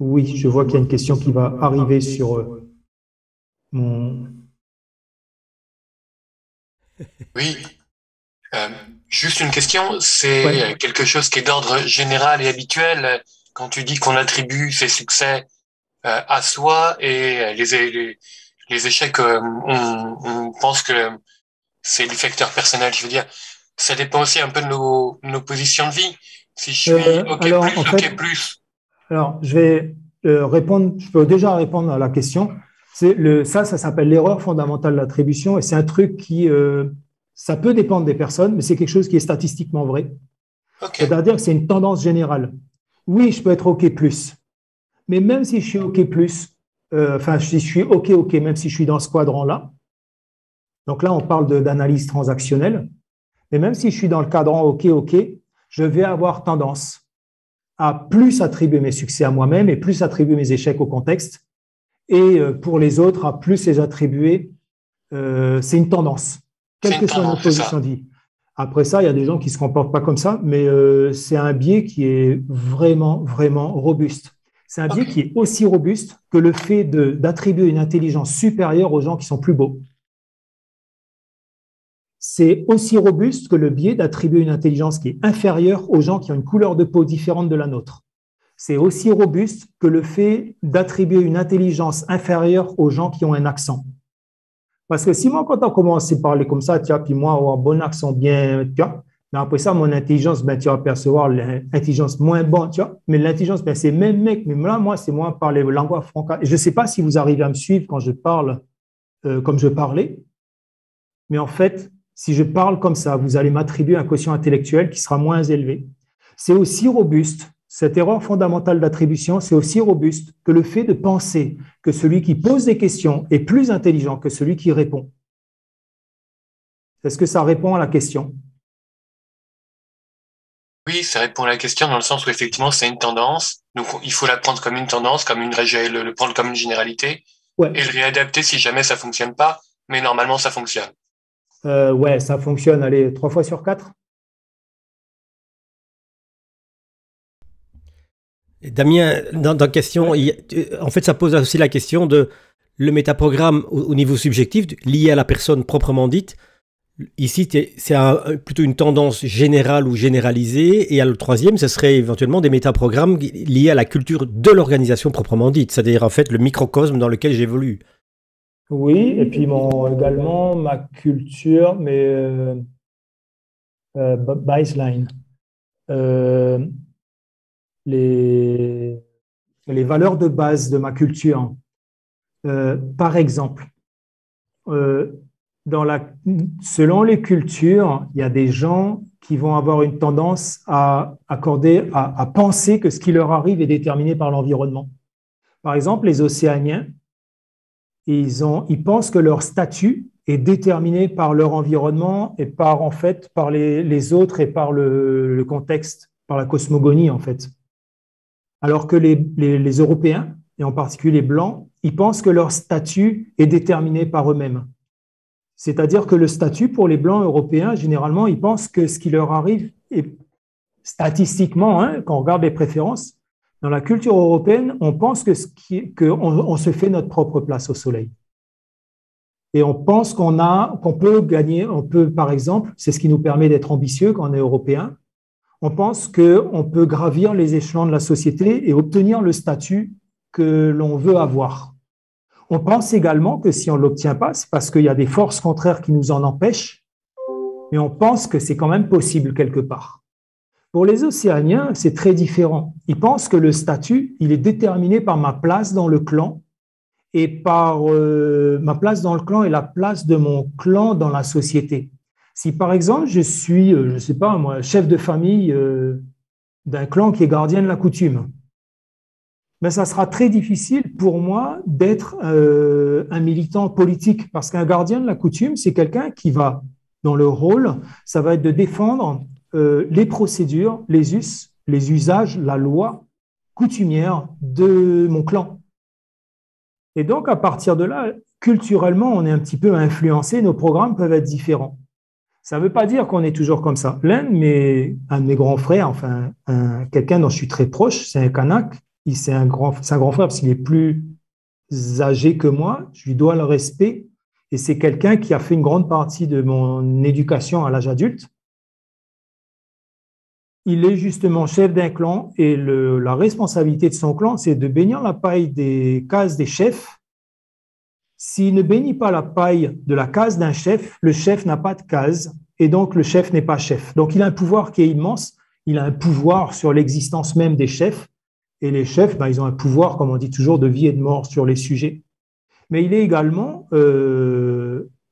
Speaker 2: Oui, je vois qu'il y a une question qui va arriver sur mon...
Speaker 5: Oui, juste une question, c'est quelque chose qui est d'ordre général et habituel quand tu dis qu'on attribue ses succès à soi et les échecs, on pense que c'est des facteurs personnels. Je veux dire, ça dépend aussi un peu de nos positions de vie. Si je suis OK
Speaker 2: alors,
Speaker 5: plus,
Speaker 2: en fait,
Speaker 5: OK plus.
Speaker 2: Alors, je vais répondre, je peux déjà répondre à la question. Ça s'appelle l'erreur fondamentale d'attribution et c'est un truc qui, ça peut dépendre des personnes, mais c'est quelque chose qui est statistiquement vrai.
Speaker 5: Okay.
Speaker 2: C'est-à-dire que c'est une tendance générale. Oui, je peux être OK+, mais même si je suis OK+, si je suis OK, même si je suis dans ce quadrant-là, donc là, on parle d'analyse transactionnelle, mais même si je suis dans le cadran OK, je vais avoir tendance à plus attribuer mes succès à moi-même et plus attribuer mes échecs au contexte. Et pour les autres, à plus les attribuer, c'est une tendance, quelle que soit notre position de vie. Après ça, il y a des gens qui ne se comportent pas comme ça, mais c'est un biais qui est vraiment, vraiment robuste. C'est un biais qui est aussi robuste que le fait d'attribuer une intelligence supérieure aux gens qui sont plus beaux. C'est aussi robuste que le biais d'attribuer une intelligence qui est inférieure aux gens qui ont une couleur de peau différente de la nôtre. C'est aussi robuste que le fait d'attribuer une intelligence inférieure aux gens qui ont un accent. Parce que si moi, quand on commence à parler comme ça, puis moi, avoir un bon accent bien, mais après ça, mon intelligence, tu vas percevoir l'intelligence moins bonne, mais l'intelligence, c'est même mec, mais là, moi, c'est moi par les langues francales. Je ne sais pas si vous arrivez à me suivre quand je parle comme je parlais, mais en fait, si je parle comme ça, vous allez m'attribuer un quotient intellectuel qui sera moins élevé. C'est aussi robuste, cette erreur fondamentale d'attribution, c'est aussi robuste que le fait de penser que celui qui pose des questions est plus intelligent que celui qui répond. Est-ce que ça répond à la question?
Speaker 5: Oui, ça répond à la question dans le sens où effectivement c'est une tendance. Donc il faut la prendre comme une tendance, le prendre comme une généralité et le réadapter si jamais ça ne fonctionne pas. Mais normalement, ça fonctionne.
Speaker 2: Ouais, ça fonctionne, allez, 3 fois sur 4.
Speaker 1: Damien, dans la question, en fait, ça pose aussi la question de le métaprogramme au niveau subjectif, lié à la personne proprement dite. Ici, c'est plutôt une tendance générale ou généralisée. Et le troisième, ce serait éventuellement des métaprogrammes liés à la culture de l'organisation proprement dite, c'est-à-dire en fait le microcosme dans lequel j'évolue.
Speaker 2: Oui, et puis également ma culture, mais baseline. Les valeurs de base de ma culture. Par exemple, selon les cultures, il y a des gens qui vont avoir une tendance à penser que ce qui leur arrive est déterminé par l'environnement. Par exemple, les Océaniens, ils pensent que leur statut est déterminé par leur environnement et par les autres et par le contexte, par la cosmogonie en fait. Alors que les Européens, et en particulier les Blancs, ils pensent que leur statut est déterminé par eux-mêmes. C'est-à-dire que le statut pour les Blancs européens, généralement, ils pensent que ce qui leur arrive est statistiquement, quand on regarde les préférences, dans la culture européenne, on pense qu'on se fait notre propre place au soleil. Et on pense qu'on peut gagner, par exemple, c'est ce qui nous permet d'être ambitieux quand on est européen, on pense qu'on peut gravir les échelons de la société et obtenir le statut que l'on veut avoir. On pense également que si on ne l'obtient pas, c'est parce qu'il y a des forces contraires qui nous en empêchent, mais on pense que c'est quand même possible quelque part. Pour les Océaniens, c'est très différent. Ils pensent que le statut, il est déterminé par ma place dans le clan et par ma place dans le clan et la place de mon clan dans la société. Si par exemple, je suis, je ne sais pas moi, chef de famille d'un clan qui est gardien de la coutume, mais ça sera très difficile pour moi d'être un militant politique parce qu'un gardien de la coutume, c'est quelqu'un qui va, dans le rôle, ça va être de défendre les procédures, les us, les usages, la loi coutumière de mon clan. Et donc, à partir de là, culturellement, on est un petit peu influencé, nos programmes peuvent être différents. Ça ne veut pas dire qu'on est toujours comme ça. Un de mes grands frères, enfin, quelqu'un dont je suis très proche, c'est un Kanak. C'est un grand frère parce qu'il est plus âgé que moi. Je lui dois le respect. Et c'est quelqu'un qui a fait une grande partie de mon éducation à l'âge adulte. Il est justement chef d'un clan et la responsabilité de son clan, c'est de bénir la paille des cases des chefs. S'il ne bénit pas la paille de la case d'un chef, le chef n'a pas de case et donc le chef n'est pas chef. Donc il a un pouvoir qui est immense, il a un pouvoir sur l'existence même des chefs et les chefs, ils ont un pouvoir, comme on dit toujours, de vie et de mort sur les sujets. Mais il est également,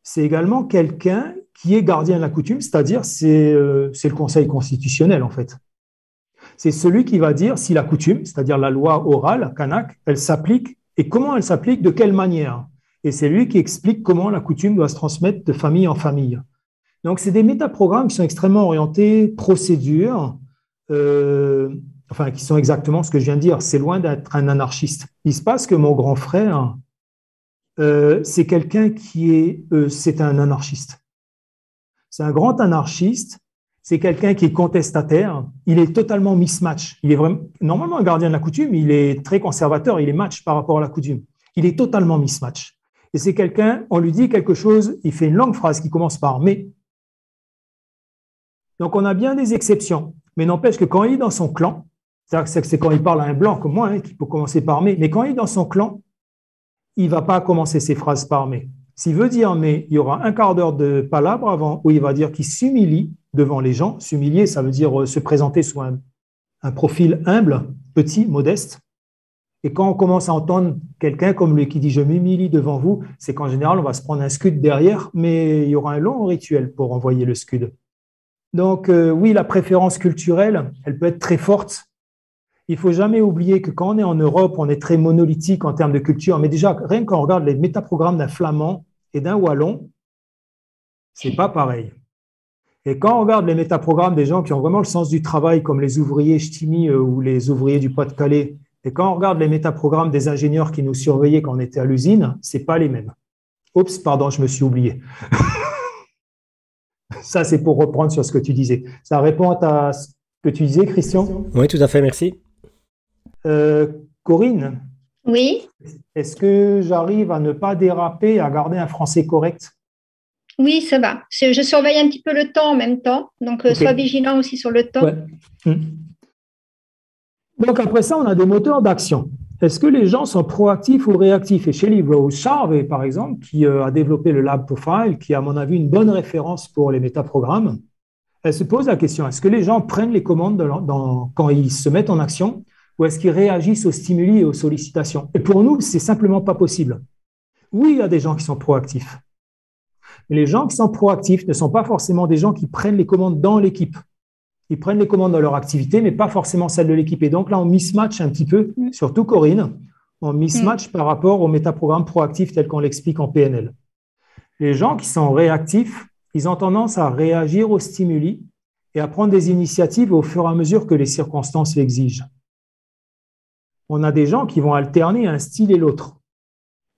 Speaker 2: c'est également quelqu'un qui est gardien de la coutume, c'est-à-dire c'est le Conseil constitutionnel en fait. C'est celui qui va dire si la coutume, c'est-à-dire la loi orale, Kanak, elle s'applique et comment elle s'applique, de quelle manière. Et c'est lui qui explique comment la coutume doit se transmettre de famille en famille. Donc, c'est des métaprogrammes qui sont extrêmement orientés procédure, qui sont exactement ce que je viens de dire. C'est loin d'être un anarchiste. Il se passe que mon grand frère, c'est quelqu'un c'est un anarchiste. C'est un grand anarchiste. C'est quelqu'un qui est contestataire. Il est totalement mismatch. Il est vraiment, normalement, un gardien de la coutume, il est très conservateur. Il est match par rapport à la coutume. Il est totalement mismatch. Et c'est quelqu'un, on lui dit quelque chose, il fait une longue phrase qui commence par « mais ». Donc, on a bien des exceptions. Mais n'empêche que quand il est dans son clan, c'est quand il parle à un blanc comme moi, qui peut commencer par « mais », quand il est dans son clan, il ne va pas commencer ses phrases par « mais ». S'il veut dire « mais », il y aura un quart d'heure de palabres avant où il va dire qu'il s'humilie devant les gens. S'humilier, ça veut dire se présenter sous un profil humble, petit, modeste. Et quand on commence à entendre quelqu'un comme lui qui dit « je m'humilie devant vous », c'est qu'en général, on va se prendre un scud derrière, mais il y aura un long rituel pour envoyer le scud. Donc oui, la préférence culturelle, elle peut être très forte. Il ne faut jamais oublier que quand on est en Europe, on est très monolithique en termes de culture. Mais déjà, rien quand on regarde les métaprogrammes d'un Flamand et d'un Wallon, c'est pas pareil. Et quand on regarde les métaprogrammes des gens qui ont vraiment le sens du travail, comme les ouvriers ch'timi ou les ouvriers du Pas-de-Calais, et quand on regarde les métaprogrammes des ingénieurs qui nous surveillaient quand on était à l'usine, c'est pas les mêmes. Oups, pardon, je me suis oublié. Ça, c'est pour reprendre sur ce que tu disais. Ça répond à ce que tu disais, Christian?
Speaker 1: Oui, tout à fait, merci.
Speaker 2: Corinne?
Speaker 3: Oui.
Speaker 2: Est-ce que j'arrive à ne pas déraper, à garder un français correct?
Speaker 3: Oui, ça va. Je surveille un petit peu le temps en même temps, donc okay. Sois vigilant aussi sur le temps.
Speaker 2: Ouais. Donc après ça, on a des moteurs d'action. Est-ce que les gens sont proactifs ou réactifs? Et Shelley Rose Harvey, par exemple, qui a développé le Lab Profile, qui est à mon avis une bonne référence pour les métaprogrammes, elle se pose la question, est-ce que les gens prennent les commandes quand ils se mettent en action ou est-ce qu'ils réagissent aux stimuli et aux sollicitations? Et pour nous, c'est simplement pas possible. Oui, il y a des gens qui sont proactifs. Mais les gens qui sont proactifs ne sont pas forcément des gens qui prennent les commandes dans l'équipe. Ils prennent les commandes dans leur activité, mais pas forcément celles de l'équipe. Et donc là, on mismatch un petit peu, surtout Corinne, on mismatch par rapport au métaprogramme proactif tel qu'on l'explique en PNL. Les gens qui sont réactifs, ils ont tendance à réagir aux stimuli et à prendre des initiatives au fur et à mesure que les circonstances l'exigent. On a des gens qui vont alterner un style et l'autre.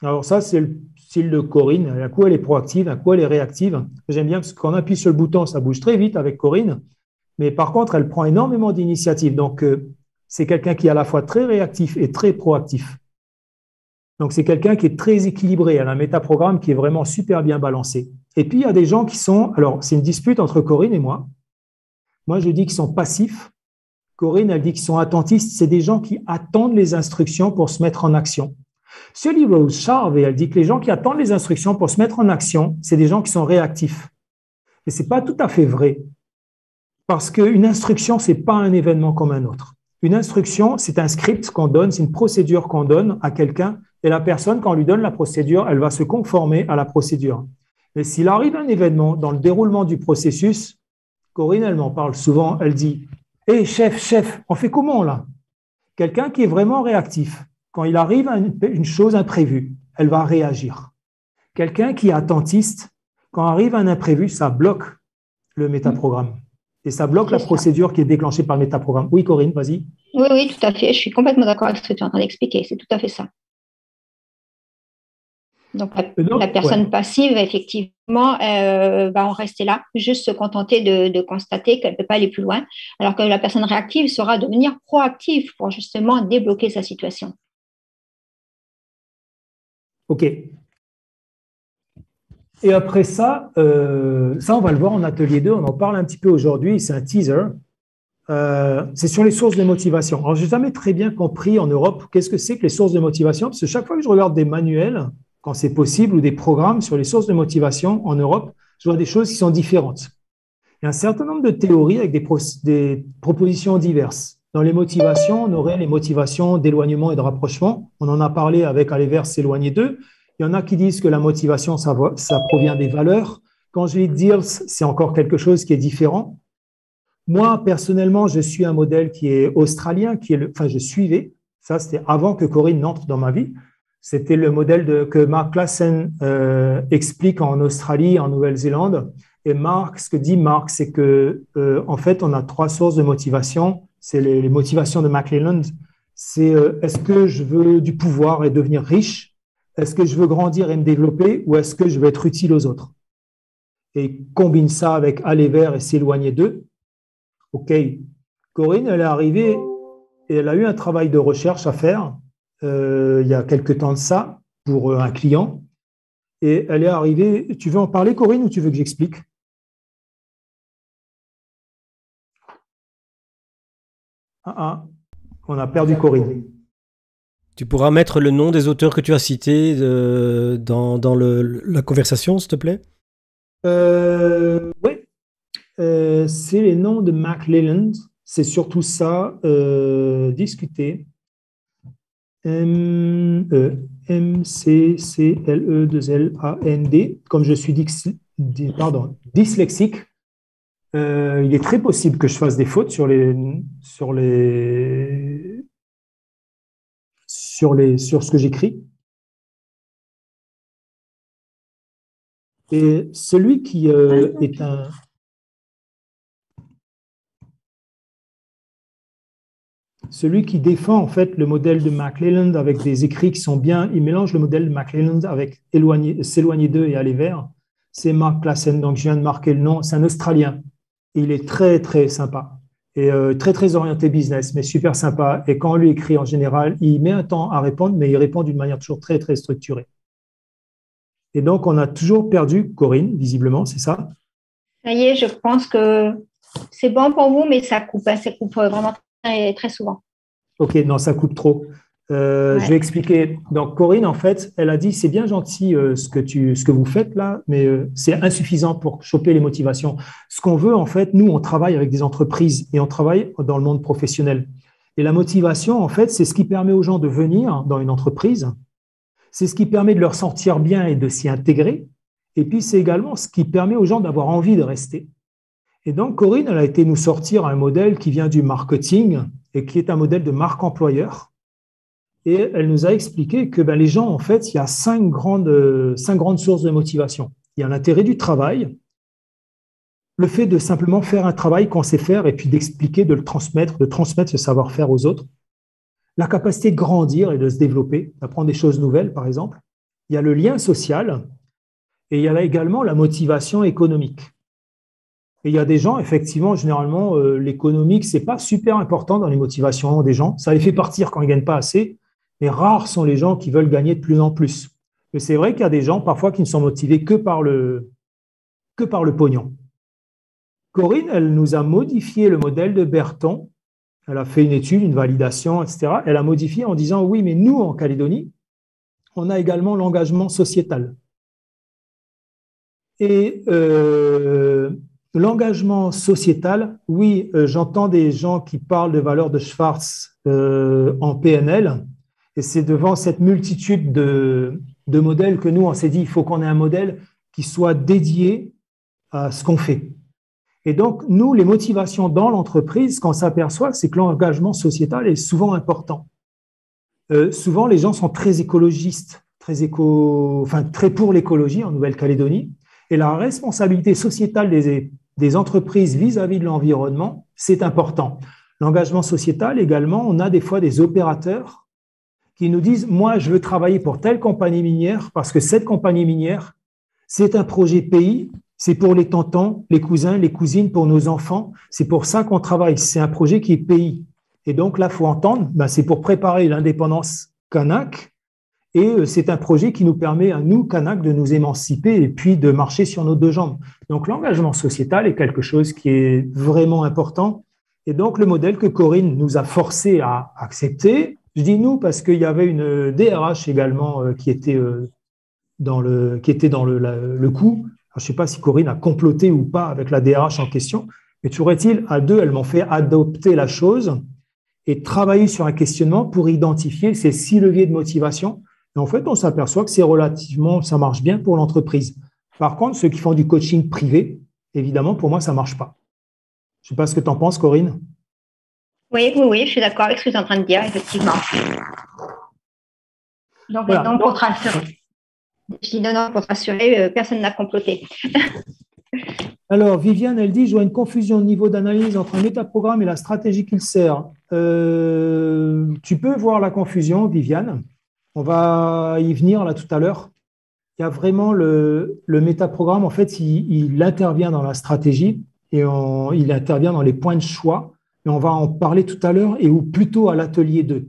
Speaker 2: Alors ça, c'est le style de Corinne. Un coup, elle est proactive, un coup, elle est réactive. J'aime bien parce que quand on appuie sur le bouton, ça bouge très vite avec Corinne. Mais par contre, elle prend énormément d'initiatives. Donc, c'est quelqu'un qui est à la fois très réactif et très proactif. Donc, c'est quelqu'un qui est très équilibré. Elle a un métaprogramme qui est vraiment super bien balancé. Et puis, il y a des gens qui sont… Alors, c'est une dispute entre Corinne et moi. Moi, je dis qu'ils sont passifs. Corinne, elle dit qu'ils sont attentistes. C'est des gens qui attendent les instructions pour se mettre en action. Shelley Rose Harvey, elle dit que les gens qui attendent les instructions pour se mettre en action, c'est des gens qui sont réactifs. Mais ce n'est pas tout à fait vrai. Parce qu'une instruction, ce n'est pas un événement comme un autre. Une instruction, c'est un script qu'on donne, c'est une procédure qu'on donne à quelqu'un et la personne, quand on lui donne la procédure, elle va se conformer à la procédure. Mais s'il arrive un événement dans le déroulement du processus, Corinne, elle m'en parle souvent, elle dit « Hé, chef, on fait comment là ?» Quelqu'un qui est vraiment réactif, quand il arrive à une chose imprévue, elle va réagir. Quelqu'un qui est attentiste, quand arrive un imprévu, ça bloque le métaprogramme. Et ça bloque la procédure qui est déclenchée par le métaprogramme. Oui, Corinne, vas-y.
Speaker 3: Oui, oui, tout à fait. Je suis complètement d'accord avec ce que tu es en train d'expliquer. C'est tout à fait ça. Donc, la personne passive, effectivement, va en rester là, juste se contenter de constater qu'elle ne peut pas aller plus loin, alors que la personne réactive saura devenir proactive pour justement débloquer sa situation.
Speaker 2: OK. Et après ça, on va le voir en atelier 2, on en parle un petit peu aujourd'hui, c'est un teaser. C'est sur les sources de motivation. Alors, je n'ai jamais très bien compris en Europe qu'est-ce que c'est que les sources de motivation, parce que chaque fois que je regarde des manuels, quand c'est possible, ou des programmes sur les sources de motivation en Europe, je vois des choses qui sont différentes. Il y a un certain nombre de théories avec des propositions diverses. Dans les motivations, on aurait les motivations d'éloignement et de rapprochement. On en a parlé avec Aller vers s'éloigner d'eux. Il y en a qui disent que la motivation, ça provient des valeurs. Quand je dis deals, c'est encore quelque chose qui est différent. Moi, personnellement, je suis un modèle qui est australien, je suivais, ça c'était avant que Corinne n'entre dans ma vie, c'était le modèle que Mark Klassen explique en Australie, en Nouvelle-Zélande. Et ce que dit Mark, c'est que en fait, on a 3 sources de motivation. C'est les motivations de McClelland. C'est est-ce que je veux du pouvoir et devenir riche? Est-ce que je veux grandir et me développer? Ou est-ce que je veux être utile aux autres? Et il combine ça avec aller vers et s'éloigner d'eux. OK. Corinne, elle est arrivée et elle a eu un travail de recherche à faire il y a quelque temps de ça pour un client. Et elle est arrivée. Tu veux en parler, Corinne, ou tu veux que j'explique? On a perdu Corinne.
Speaker 1: Tu pourras mettre le nom des auteurs que tu as cités dans la conversation, s'il te plaît?
Speaker 2: Oui. C'est les noms de McClelland. C'est surtout ça, discuter. M-C-C-L-E-2-L-A-N-D. Comme je suis dyslexique, il est très possible que je fasse des fautes sur ce que j'écris. Et celui qui est un... Celui qui défend en fait le modèle de McClelland avec des écrits qui sont bien, il mélange le modèle de McClelland avec s'éloigner d'eux et aller vers, c'est Mark Klassen. Donc je viens de marquer le nom, c'est un Australien. Il est très très sympa et très très orienté business, mais super sympa. Et quand on lui écrit en général, il met un temps à répondre, mais il répond d'une manière toujours très très structurée. Et donc on a toujours perdu Corinne, visiblement, c'est ça?
Speaker 3: Ça y est, je pense que c'est bon pour vous, mais ça coupe vraiment très, très souvent.
Speaker 2: OK, non, ça coupe trop. Ouais. Je vais expliquer. Donc, Corinne, en fait, elle a dit, c'est bien gentil ce que vous faites là, mais c'est insuffisant pour choper les motivations. Ce qu'on veut, en fait, nous, on travaille avec des entreprises et on travaille dans le monde professionnel. Et la motivation, en fait, c'est ce qui permet aux gens de venir dans une entreprise. C'est ce qui permet de leur sentir bien et de s'y intégrer. Et puis, c'est également ce qui permet aux gens d'avoir envie de rester. Et donc, Corinne, elle a été nous sortir un modèle qui vient du marketing et qui est un modèle de marque employeur. Et elle nous a expliqué que les gens, en fait, il y a 5 grandes sources de motivation. Il y a l'intérêt du travail, le fait de simplement faire un travail qu'on sait faire et puis d'expliquer, de transmettre ce savoir-faire aux autres. La capacité de grandir et de se développer, d'apprendre des choses nouvelles, par exemple. Il y a le lien social et il y a là également la motivation économique. Et il y a des gens, effectivement, généralement, l'économique, c'est pas super important dans les motivations des gens. Ça les fait partir quand ils gagnent pas assez, mais rares sont les gens qui veulent gagner de plus en plus. Mais c'est vrai qu'il y a des gens, parfois, qui ne sont motivés que par le pognon. Corinne, elle nous a modifié le modèle de Berton. Elle a fait une étude, une validation, etc. Elle a modifié en disant, oui, mais nous, en Calédonie, on a également l'engagement sociétal. Et l'engagement sociétal, oui, j'entends des gens qui parlent de valeurs de Schwartz en PNL, et c'est devant cette multitude de modèles que nous, on s'est dit, il faut qu'on ait un modèle qui soit dédié à ce qu'on fait. Et donc, nous, les motivations dans l'entreprise, ce qu'on s'aperçoit, c'est que l'engagement sociétal est souvent important. Souvent, les gens sont très écologistes, très pour l'écologie en Nouvelle-Calédonie, et la responsabilité sociétale des entreprises vis-à-vis de l'environnement, c'est important. L'engagement sociétal également, on a des fois des opérateurs qui nous disent « Moi, je veux travailler pour telle compagnie minière parce que cette compagnie minière, c'est un projet pays, c'est pour les tontons, les cousins, les cousines, pour nos enfants. C'est pour ça qu'on travaille. C'est un projet qui est pays. » Et donc là, il faut entendre, c'est pour préparer l'indépendance kanak. Et c'est un projet qui nous permet à nous, Kanak, de nous émanciper et puis de marcher sur nos deux jambes. Donc l'engagement sociétal est quelque chose qui est vraiment important. Et donc le modèle que Corinne nous a forcé à accepter, je dis nous parce qu'il y avait une DRH également qui était dans le coup. Alors, je ne sais pas si Corinne a comploté ou pas avec la DRH en question, mais toujours est-il, à deux, elles m'ont fait adopter la chose et travailler sur un questionnement pour identifier ces 6 leviers de motivation. Et en fait, on s'aperçoit que ça marche bien pour l'entreprise. Par contre, ceux qui font du coaching privé, évidemment, pour moi, ça ne marche pas. Je ne sais pas ce que tu en penses, Corinne.
Speaker 3: Oui, je suis d'accord avec ce que tu es en train de dire, effectivement. Donc, voilà. Non, pour te rassurer, je dis non, pour te rassurer, personne n'a comploté.
Speaker 2: Alors, Viviane, elle dit « Je vois une confusion au niveau d'analyse entre un métaprogramme et la stratégie qu'il sert. » Tu peux voir la confusion, Viviane. On va y venir là tout à l'heure. Il y a vraiment le métaprogramme, en fait, il intervient dans la stratégie et il intervient dans les points de choix. Et on va en parler tout à l'heure ou plutôt à l'atelier 2.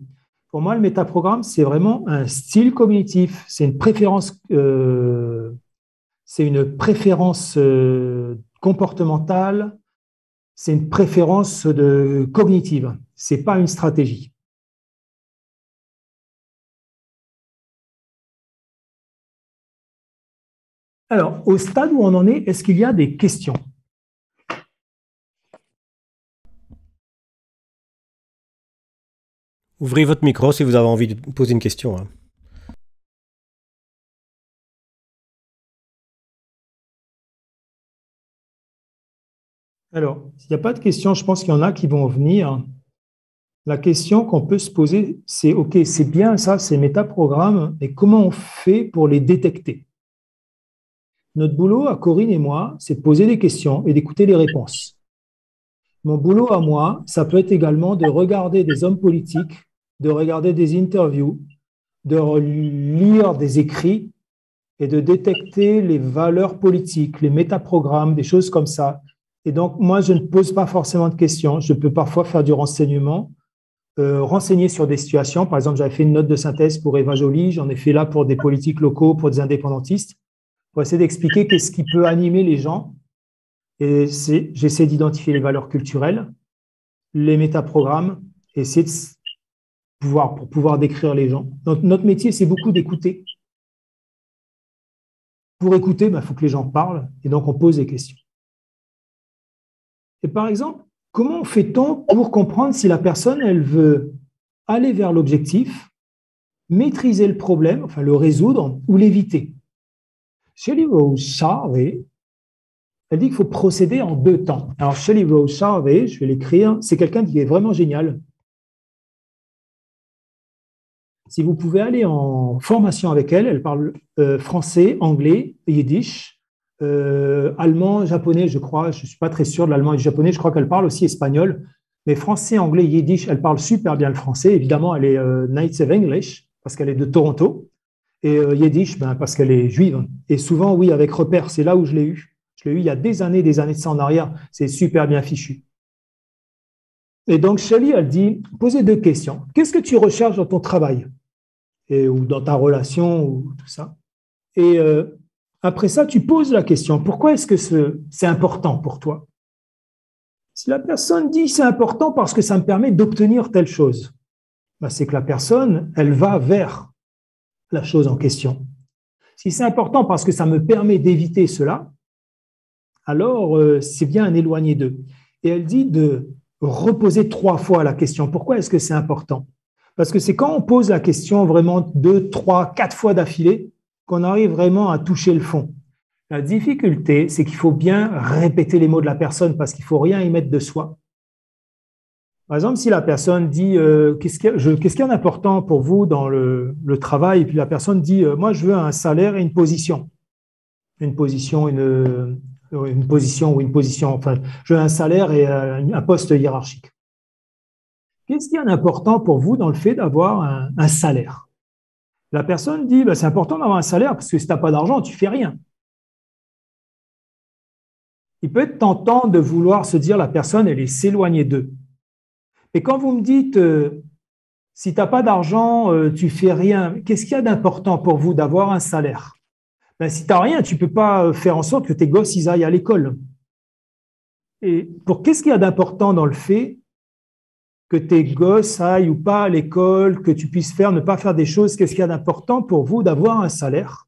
Speaker 2: Pour moi, le métaprogramme, c'est vraiment un style cognitif. C'est une préférence, comportementale, c'est une préférence cognitive. Ce n'est pas une stratégie. Alors, au stade où on en est-ce qu'il y a des questions?
Speaker 1: Ouvrez votre micro si vous avez envie de poser une question.
Speaker 2: Alors, s'il n'y a pas de questions, je pense qu'il y en a qui vont venir. La question qu'on peut se poser, c'est « Ok, c'est bien ça, ces métaprogrammes, mais comment on fait pour les détecter ?» Notre boulot à Corinne et moi, c'est de poser des questions et d'écouter les réponses. Mon boulot à moi, ça peut être également de regarder des hommes politiques, de regarder des interviews, de lire des écrits et de détecter les valeurs politiques, les métaprogrammes, des choses comme ça. Et donc, moi, je ne pose pas forcément de questions. Je peux parfois faire du renseignement, renseigner sur des situations. Par exemple, j'avais fait une note de synthèse pour Eva Joly, j'en ai fait là pour des politiques locaux, pour des indépendantistes, pour essayer d'expliquer qu'est-ce qui peut animer les gens. Et j'essaie d'identifier les valeurs culturelles, les métaprogrammes, et essayer pour pouvoir décrire les gens. Donc, notre métier, c'est beaucoup d'écouter. Pour écouter, il faut que les gens parlent, et donc on pose des questions. Et par exemple, comment fait-on pour comprendre si la personne, elle veut aller vers l'objectif, maîtriser le problème, enfin le résoudre, ou l'éviter? Shelley Rose Harvey, elle dit qu'il faut procéder en 2 temps. Alors, Shelley Rose Harvey, je vais l'écrire, c'est quelqu'un qui est vraiment génial. Si vous pouvez aller en formation avec elle, elle parle français, anglais, yiddish, allemand, japonais, je crois, je ne suis pas très sûr de l'allemand et du japonais, je crois qu'elle parle aussi espagnol, mais français, anglais, yiddish, elle parle super bien le français. Évidemment, elle est native English, parce qu'elle est de Toronto, et yiddish, parce qu'elle est juive. Et souvent, oui, avec repère, c'est là où je l'ai eu. Je l'ai eu il y a des années de ça en arrière, c'est super bien fichu. Et donc, Shelley, elle dit, posez 2 questions. Qu'est-ce que tu recherches dans ton travail ou dans ta relation, ou tout ça? Et après ça, tu poses la question, pourquoi est-ce que c'est important pour toi? Si la personne dit c'est important parce que ça me permet d'obtenir telle chose, c'est que la personne, elle va vers la chose en question. Si c'est important parce que ça me permet d'éviter cela, alors c'est bien un éloigné d'eux. Et elle dit de reposer 3 fois la question, pourquoi est-ce que c'est important? Parce que c'est quand on pose la question vraiment 2, 3, 4 fois d'affilée qu'on arrive vraiment à toucher le fond. La difficulté, c'est qu'il faut bien répéter les mots de la personne parce qu'il ne faut rien y mettre de soi. Par exemple, si la personne dit qu'est-ce qu'il y a d'important pour vous dans le travail, et puis la personne dit moi je veux un salaire et une position. Une position, une position ou une position, enfin, je veux un salaire et un poste hiérarchique. Qu'est-ce qu'il y a d'important pour vous dans le fait d'avoir un salaire? La personne dit, c'est important d'avoir un salaire parce que si tu n'as pas d'argent, tu ne fais rien. Il peut être tentant de vouloir se dire la personne, elle est s'éloigner d'eux. Et quand vous me dites, si tu n'as pas d'argent, tu ne fais rien, qu'est-ce qu'il y a d'important pour vous d'avoir un salaire? Si tu n'as rien, tu ne peux pas faire en sorte que tes gosses ils aillent à l'école. Et qu'est-ce qu'il y a d'important dans le fait que tes gosses aillent ou pas à l'école, que tu puisses faire, ne pas faire des choses, qu'est-ce qu'il y a d'important pour vous d'avoir un salaire?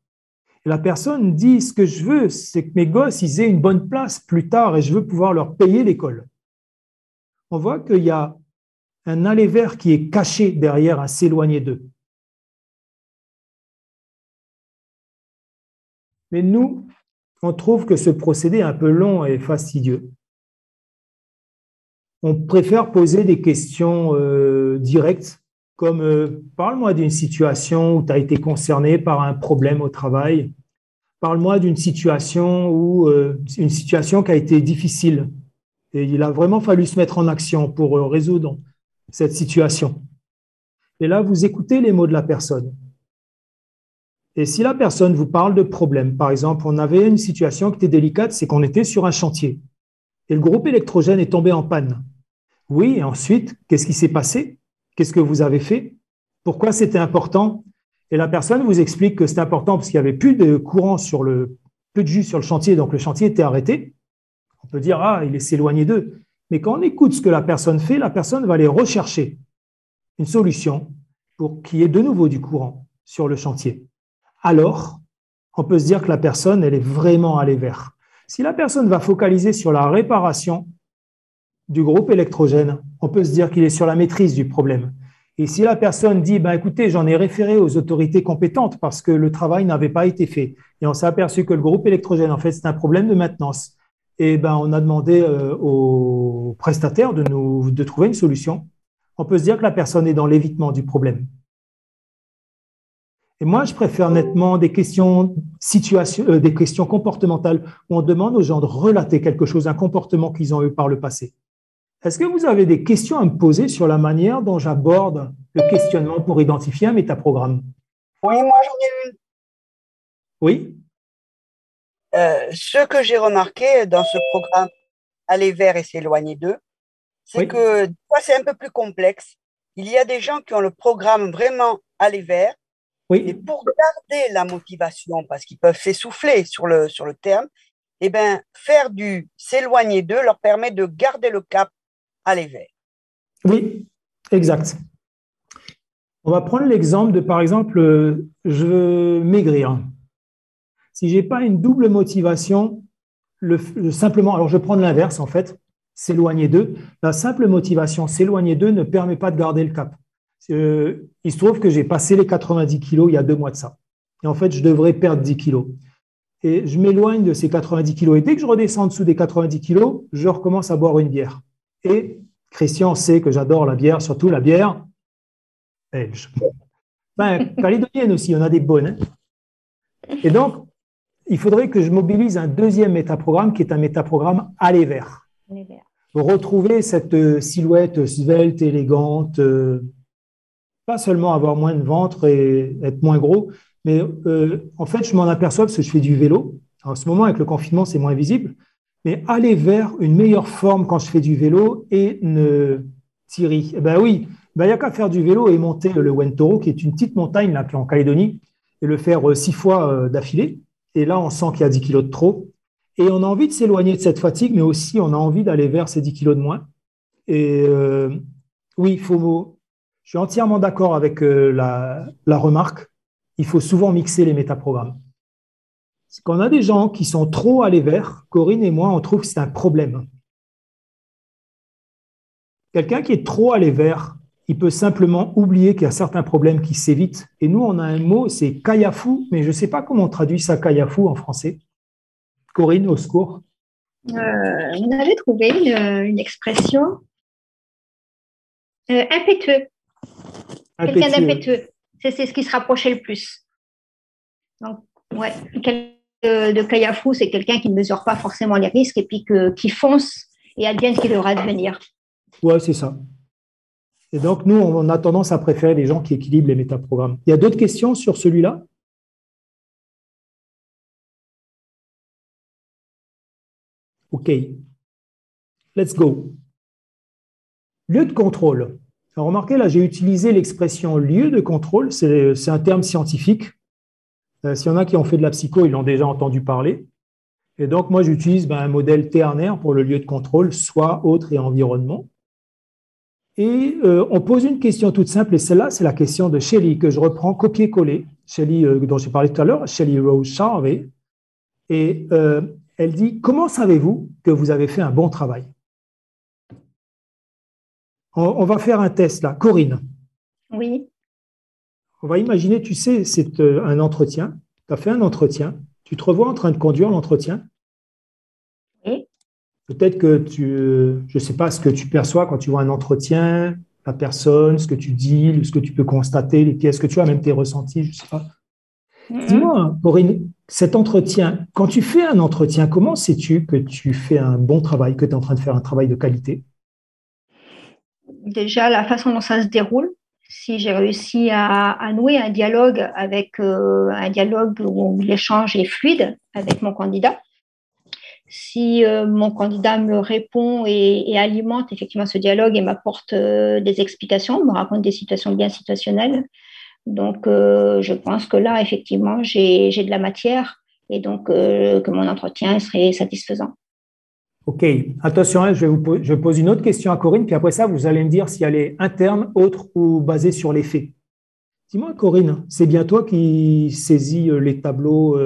Speaker 2: Et la personne dit, ce que je veux, c'est que mes gosses, ils aient une bonne place plus tard et je veux pouvoir leur payer l'école. On voit qu'il y a un aller vers qui est caché derrière un s'éloigner d'eux. Mais nous, on trouve que ce procédé est un peu long et fastidieux. On préfère poser des questions directes, comme parle-moi d'une situation où tu as été concerné par un problème au travail. Parle-moi d'une situation une situation qui a été difficile. Et il a vraiment fallu se mettre en action pour résoudre cette situation. Et là, vous écoutez les mots de la personne. Et si la personne vous parle de problème, par exemple, on avait une situation qui était délicate, c'est qu'on était sur un chantier et le groupe électrogène est tombé en panne. Oui, et ensuite, qu'est-ce qui s'est passé? Qu'est-ce que vous avez fait? Pourquoi c'était important? Et la personne vous explique que c'est important parce qu'il n'y avait plus de courant plus de jus sur le chantier, donc le chantier était arrêté. On peut dire, il est s'éloigné d'eux. Mais quand on écoute ce que la personne fait, la personne va aller rechercher une solution pour qu'il y ait de nouveau du courant sur le chantier. Alors, on peut se dire que la personne, elle est vraiment allée vers. Si la personne va focaliser sur la réparation du groupe électrogène, on peut se dire qu'il est sur la maîtrise du problème. Et si la personne dit, écoutez, j'en ai référé aux autorités compétentes parce que le travail n'avait pas été fait, et on s'est aperçu que le groupe électrogène, en fait, c'est un problème de maintenance, et on a demandé aux prestataires de trouver une solution, on peut se dire que la personne est dans l'évitement du problème. Et moi, je préfère nettement des questions comportementales où on demande aux gens de relater quelque chose, un comportement qu'ils ont eu par le passé. Est-ce que vous avez des questions à me poser sur la manière dont j'aborde le questionnement pour identifier un métaprogramme?
Speaker 6: Oui, moi j'en ai une.
Speaker 2: Oui.
Speaker 6: Ce que j'ai remarqué dans ce programme Aller vers et s'éloigner d'eux, c'est que c'est un peu plus complexe. Il y a des gens qui ont le programme vraiment Aller vers, et pour garder la motivation, parce qu'ils peuvent s'essouffler sur le terme, faire du s'éloigner d'eux leur permet de garder le cap Aller vers.
Speaker 2: Oui, exact. On va prendre l'exemple de, par exemple, je veux maigrir. Si je n'ai pas une double motivation, simplement, alors je vais prendre l'inverse en fait, s'éloigner d'eux. La simple motivation, s'éloigner d'eux, ne permet pas de garder le cap. Il se trouve que j'ai passé les 90 kilos il y a 2 mois de ça. Et en fait, je devrais perdre 10 kilos. Et je m'éloigne de ces 90 kilos. Et dès que je redescends en dessous des 90 kilos, je recommence à boire une bière. Et Christian sait que j'adore la bière, surtout la bière belge. Calédonienne aussi, il y en a des bonnes. Et donc, il faudrait que je mobilise un deuxième métaprogramme qui est un métaprogramme aller vers. Pour retrouver cette silhouette svelte, élégante, pas seulement avoir moins de ventre et être moins gros, mais en fait, je m'en aperçois parce que je fais du vélo. En ce moment, avec le confinement, c'est moins visible. Mais aller vers une meilleure forme quand je fais du vélo et une Thierry. Oui, il n'y a qu'à faire du vélo et monter le Wentoro, qui est une petite montagne là, en Calédonie, et le faire 6 fois d'affilée. Et là, on sent qu'il y a 10 kilos de trop. Et on a envie de s'éloigner de cette fatigue, mais aussi on a envie d'aller vers ces 10 kilos de moins. Et oui, je suis entièrement d'accord avec la remarque. Il faut souvent mixer les métaprogrammes. Quand on a des gens qui sont trop allés vers, Corinne et moi, on trouve que c'est un problème. Quelqu'un qui est trop allé vers, il peut simplement oublier qu'il y a certains problèmes qui s'évitent. Et nous, on a un mot, c'est kayafou, mais je ne sais pas comment on traduit ça, kayafou, en français. Corinne, au secours.
Speaker 3: On avait trouvé une expression impétueux. Quelqu'un d'impétueux. C'est ce qui se rapprochait le plus. Donc, ouais, quelqu'un de Kayafou, c'est quelqu'un qui ne mesure pas forcément les risques et puis qui fonce et advienne ce qui devra advenir.
Speaker 2: Ouais, c'est ça. Et donc, nous, on a tendance à préférer les gens qui équilibrent les métaprogrammes. Il y a d'autres questions sur celui-là? OK. Let's go. Lieu de contrôle. Alors, remarquez, là, j'ai utilisé l'expression lieu de contrôle. C'est un terme scientifique. S'il y en a qui ont fait de la psycho, ils l'ont déjà entendu parler. Et donc, moi, j'utilise un modèle ternaire pour le lieu de contrôle, soi, autre et environnement. Et on pose une question toute simple, et celle-là, c'est la question de Shelley, que je reprends copier-coller. Shelley, dont j'ai parlé tout à l'heure, Shelley Rose Charvet. Et elle dit, comment savez-vous que vous avez fait un bon travail? On va faire un test là. Corinne.
Speaker 3: Oui.
Speaker 2: On va imaginer, tu sais, c'est un entretien. Tu as fait un entretien. Tu te revois en train de conduire l'entretien.
Speaker 3: Oui.
Speaker 2: Peut-être que je ne sais pas ce que tu perçois quand tu vois un entretien, la personne, ce que tu dis, ce que tu peux constater, les pièces que tu as, même tes ressentis, je ne sais pas. Dis-moi, Corinne, cet entretien, quand tu fais un entretien, comment sais-tu que tu fais un bon travail, que tu es en train de faire un travail de qualité?
Speaker 3: Déjà, la façon dont ça se déroule, si j'ai réussi à nouer un dialogue où l'échange est fluide avec mon candidat, si mon candidat me répond et alimente effectivement ce dialogue et m'apporte des explications, me raconte des situations bien situationnelles, donc je pense que là, effectivement, j'ai de la matière et donc que mon entretien serait satisfaisant.
Speaker 2: OK. Attention, je pose une autre question à Corinne, puis après ça, vous allez me dire si elle est interne, autre ou basée sur les faits. Dis-moi, Corinne, c'est bien toi qui saisis les tableaux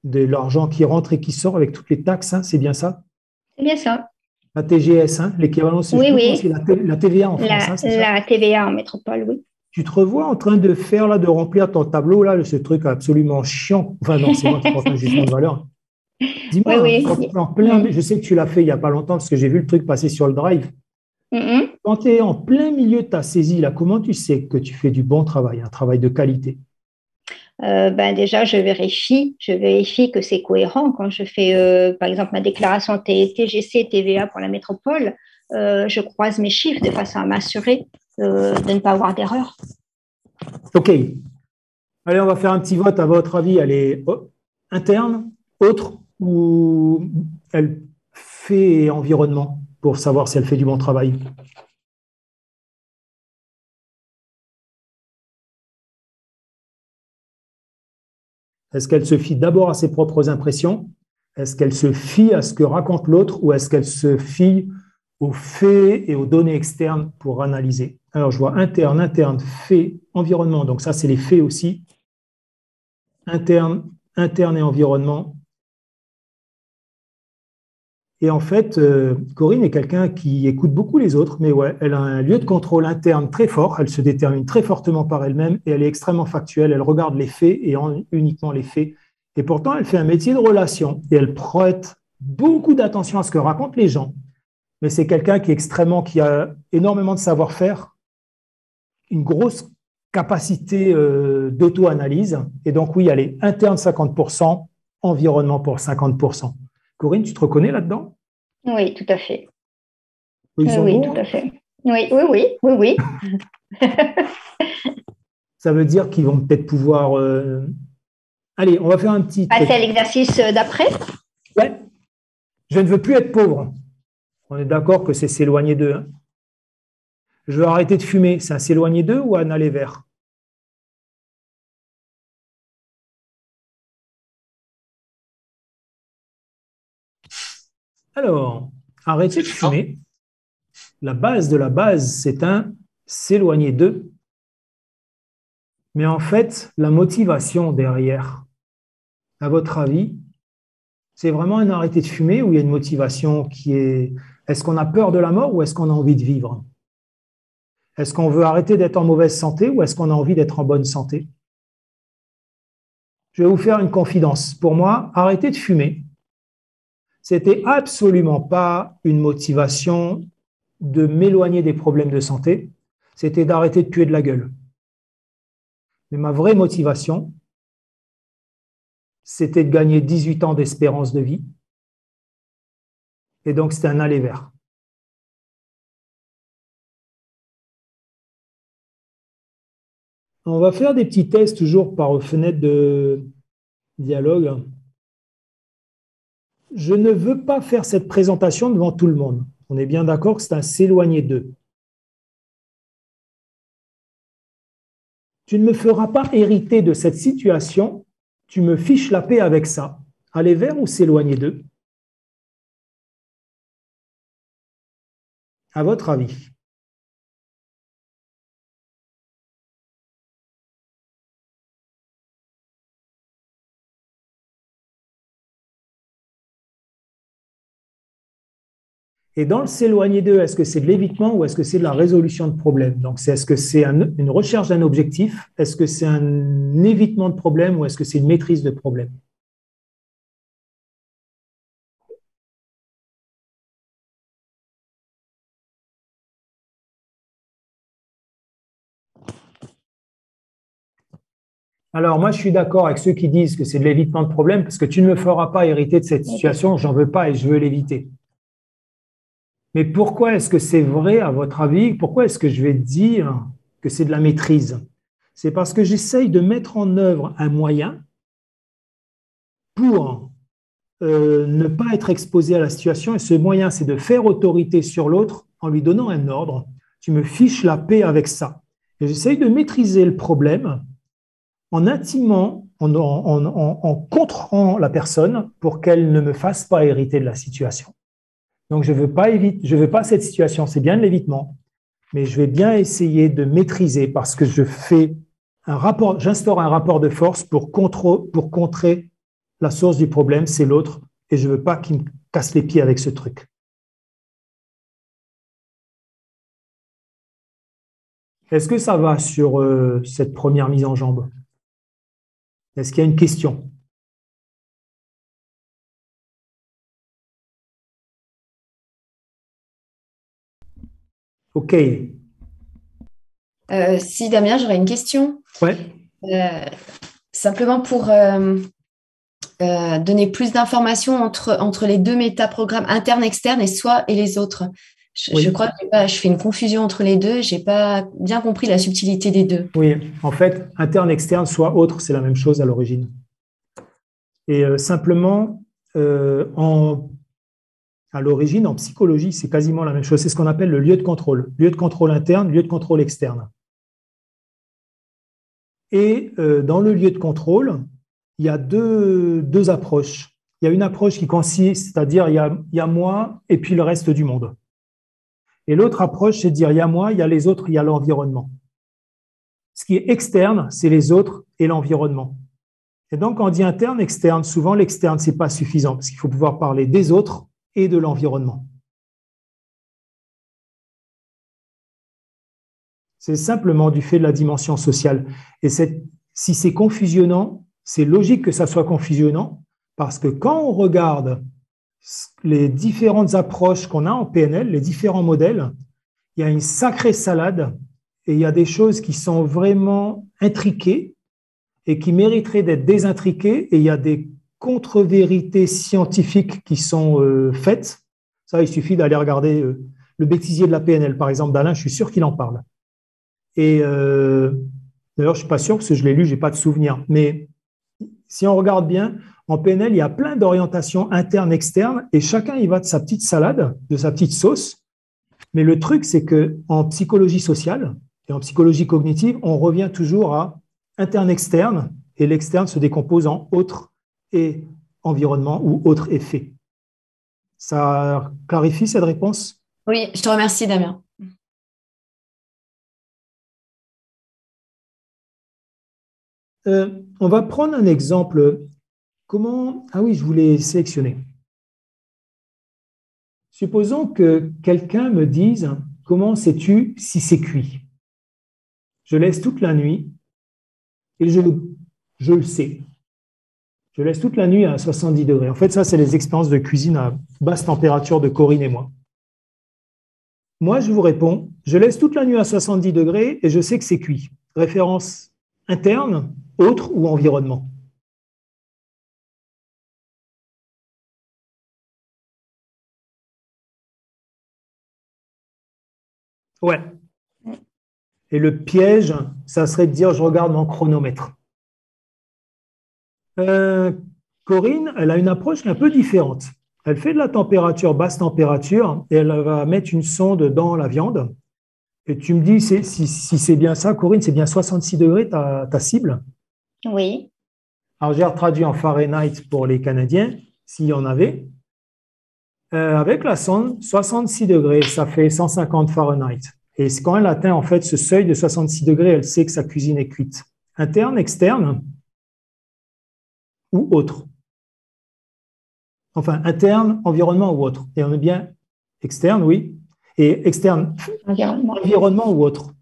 Speaker 2: de l'argent qui rentre et qui sort avec toutes les taxes, hein, c'est bien ça?
Speaker 3: C'est bien ça.
Speaker 2: La TGS, hein, l'équivalent, c'est
Speaker 3: Oui.
Speaker 2: la TVA en France, c'est ça?
Speaker 3: La TVA en métropole, oui.
Speaker 2: Tu te revois en train de de remplir ton tableau, là, ce truc absolument chiant. Enfin, non, c'est moi qui porte un jugement de valeur. Dis-moi,
Speaker 3: Oui.
Speaker 2: je sais que tu l'as fait il n'y a pas longtemps parce que j'ai vu le truc passer sur le drive. Quand tu es en plein milieu de ta saisie, là, comment tu sais que tu fais du bon travail, un travail de qualité?
Speaker 3: Déjà, je vérifie que c'est cohérent. Quand je fais, par exemple, ma déclaration TGC, TVA pour la métropole, je croise mes chiffres de façon à m'assurer de ne pas avoir d'erreur.
Speaker 2: OK. Allez, on va faire un petit vote. À votre avis, elle est interne, autre ou elle fait environnement pour savoir si elle fait du bon travail? Est-ce qu'elle se fie d'abord à ses propres impressions? Est-ce qu'elle se fie à ce que raconte l'autre ou est-ce qu'elle se fie aux faits et aux données externes pour analyser? Alors, je vois interne, fait, environnement. Donc, ça, c'est les faits aussi. Interne et environnement. Et en fait, Corinne est quelqu'un qui écoute beaucoup les autres, mais ouais, elle a un lieu de contrôle interne très fort, elle se détermine très fortement par elle-même et elle est extrêmement factuelle, elle regarde les faits et uniquement les faits. Et pourtant, elle fait un métier de relation et elle prête beaucoup d'attention à ce que racontent les gens. Mais c'est quelqu'un qui a énormément de savoir-faire, une grosse capacité d'auto-analyse. Et donc, oui, elle est interne 50%, environnement pour 50%. Corinne, tu te reconnais là-dedans?
Speaker 3: Oui, tout à fait.
Speaker 2: Ils sont bons,
Speaker 3: tout à fait. Oui.
Speaker 2: Ça veut dire qu'ils vont peut-être pouvoir... Allez, on va faire un petit...
Speaker 3: Passer à l'exercice d'après?
Speaker 2: Ouais. Je ne veux plus être pauvre. On est d'accord que c'est s'éloigner d'eux. Hein. Je veux arrêter de fumer. C'est un s'éloigner d'eux ou un aller vers? Alors, arrêter de fumer. La base de la base, c'est un s'éloigner d'eux. Mais en fait, la motivation derrière, à votre avis, c'est vraiment un arrêter de fumer ou il y a une motivation qui est... Est-ce qu'on a peur de la mort ou est-ce qu'on a envie de vivre? Est-ce qu'on veut arrêter d'être en mauvaise santé ou est-ce qu'on a envie d'être en bonne santé? Je vais vous faire une confidence. Pour moi, arrêter de fumer, c'était absolument pas une motivation de m'éloigner des problèmes de santé, c'était d'arrêter de puer de la gueule. Mais ma vraie motivation, c'était de gagner 18 ans d'espérance de vie. Et donc, c'était un aller vers. On va faire des petits tests toujours par fenêtre de dialogue. Je ne veux pas faire cette présentation devant tout le monde. On est bien d'accord que c'est un s'éloigner d'eux. Tu ne me feras pas hériter de cette situation, tu me fiches la paix avec ça. Aller vers ou s'éloigner d'eux? À votre avis? Et dans le s'éloigner d'eux, est-ce que c'est de l'évitement ou est-ce que c'est de la résolution de problème? Donc, est-ce que c'est une recherche d'un objectif? Est-ce que c'est un évitement de problème ou est-ce que c'est une maîtrise de problème? Alors, moi, je suis d'accord avec ceux qui disent que c'est de l'évitement de problème parce que tu ne me feras pas hériter de cette situation, j'en veux pas et je veux l'éviter. Mais pourquoi est-ce que c'est vrai à votre avis? Pourquoi est-ce que je vais dire que c'est de la maîtrise? C'est parce que j'essaye de mettre en œuvre un moyen pour ne pas être exposé à la situation. Et ce moyen, c'est de faire autorité sur l'autre en lui donnant un ordre. Tu me fiches la paix avec ça. Et j'essaye de maîtriser le problème en intimant, en contrant la personne pour qu'elle ne me fasse pas hériter de la situation. Donc, je veux pas cette situation, c'est bien de l'évitement, mais je vais bien essayer de maîtriser parce que j'instaure un rapport de force pour contrer la source du problème, c'est l'autre, et je veux pas qu'il me casse les pieds avec ce truc. Est-ce que ça va sur cette première mise en jambe? Est-ce qu'il y a une question? OK.
Speaker 7: Si, Damien, j'aurais une question.
Speaker 2: Ouais.
Speaker 7: Simplement pour donner plus d'informations entre les deux métaprogrammes internes, externes et soi et les autres. Je crois que je fais une confusion entre les deux. Je n'ai pas bien compris la subtilité des deux.
Speaker 2: Oui, en fait, interne, externe, soi, autre, c'est la même chose à l'origine. Et simplement, à l'origine, en psychologie, c'est quasiment la même chose. C'est ce qu'on appelle le lieu de contrôle. Lieu de contrôle interne, lieu de contrôle externe. Et dans le lieu de contrôle, il y a deux approches. Il y a une approche qui consiste, c'est-à-dire il y a moi et puis le reste du monde. Et l'autre approche, c'est de dire il y a moi, il y a les autres, il y a l'environnement. Ce qui est externe, c'est les autres et l'environnement. Et donc, quand on dit interne, externe, souvent l'externe, ce n'est pas suffisant parce qu'il faut pouvoir parler des autres et de l'environnement. C'est simplement du fait de la dimension sociale. Et si c'est confusionnant, c'est logique que ça soit confusionnant parce que quand on regarde les différentes approches qu'on a en PNL, les différents modèles, il y a une sacrée salade et il y a des choses qui sont vraiment intriquées et qui mériteraient d'être désintriquées et il y a des contre-vérités scientifiques qui sont faites. Ça, il suffit d'aller regarder le bêtisier de la PNL, par exemple, d'Alain, je suis sûr qu'il en parle. Et d'ailleurs, je ne suis pas sûr parce que je l'ai lu, je n'ai pas de souvenir. Mais si on regarde bien, en PNL, il y a plein d'orientations internes, externes, et chacun y va de sa petite salade, de sa petite sauce. Mais le truc, c'est qu'en psychologie sociale et en psychologie cognitive, on revient toujours à interne, externe, et l'externe se décompose en autre et environnement ou autre effet. Ça clarifie cette réponse?
Speaker 7: Oui, je te remercie, Damien.
Speaker 2: On va prendre un exemple. Ah oui, je voulais sélectionner. Supposons que quelqu'un me dise « Comment sais-tu si c'est cuit ?» Je laisse toute la nuit et je le sais. Je laisse toute la nuit à 70 degrés. En fait, ça, c'est les expériences de cuisine à basse température de Corinne et moi. Moi, je vous réponds, je laisse toute la nuit à 70 degrés et je sais que c'est cuit. Référence interne, autre ou environnement. Ouais. Et le piège, ça serait de dire je regarde mon chronomètre. Corinne, elle a une approche un peu différente. Elle fait de la température, basse température, et elle va mettre une sonde dans la viande. Et tu me dis si c'est bien ça, Corinne, c'est bien 66 degrés ta cible?
Speaker 3: Oui.
Speaker 2: Alors, j'ai traduit en Fahrenheit pour les Canadiens, s'il y en avait. Avec la sonde, 66 degrés, ça fait 150 Fahrenheit. Et quand elle atteint en fait ce seuil de 66 degrés, elle sait que sa cuisine est cuite. Interne, externe ou autre. Enfin, interne, environnement ou autre. Et on est bien externe, oui. Et externe, environnement ou autre.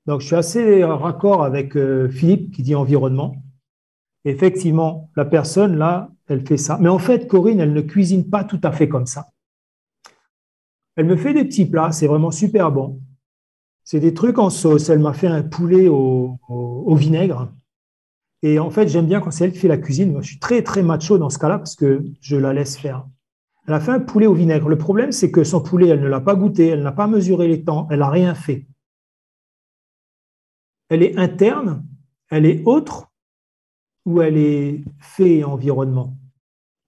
Speaker 2: Donc, je suis assez raccord avec Philippe qui dit environnement. Effectivement, la personne, là, elle fait ça. Mais en fait, Corinne, elle ne cuisine pas tout à fait comme ça. Elle me fait des petits plats, c'est vraiment super bon. C'est des trucs en sauce. Elle m'a fait un poulet au vinaigre. Et en fait, j'aime bien quand c'est elle qui fait la cuisine. Moi, je suis très, très macho dans ce cas-là parce que je la laisse faire. Elle a fait un poulet au vinaigre. Le problème, c'est que son poulet, elle ne l'a pas goûté, elle n'a pas mesuré les temps, elle n'a rien fait. Elle est interne, elle est autre ou elle est fait environnement.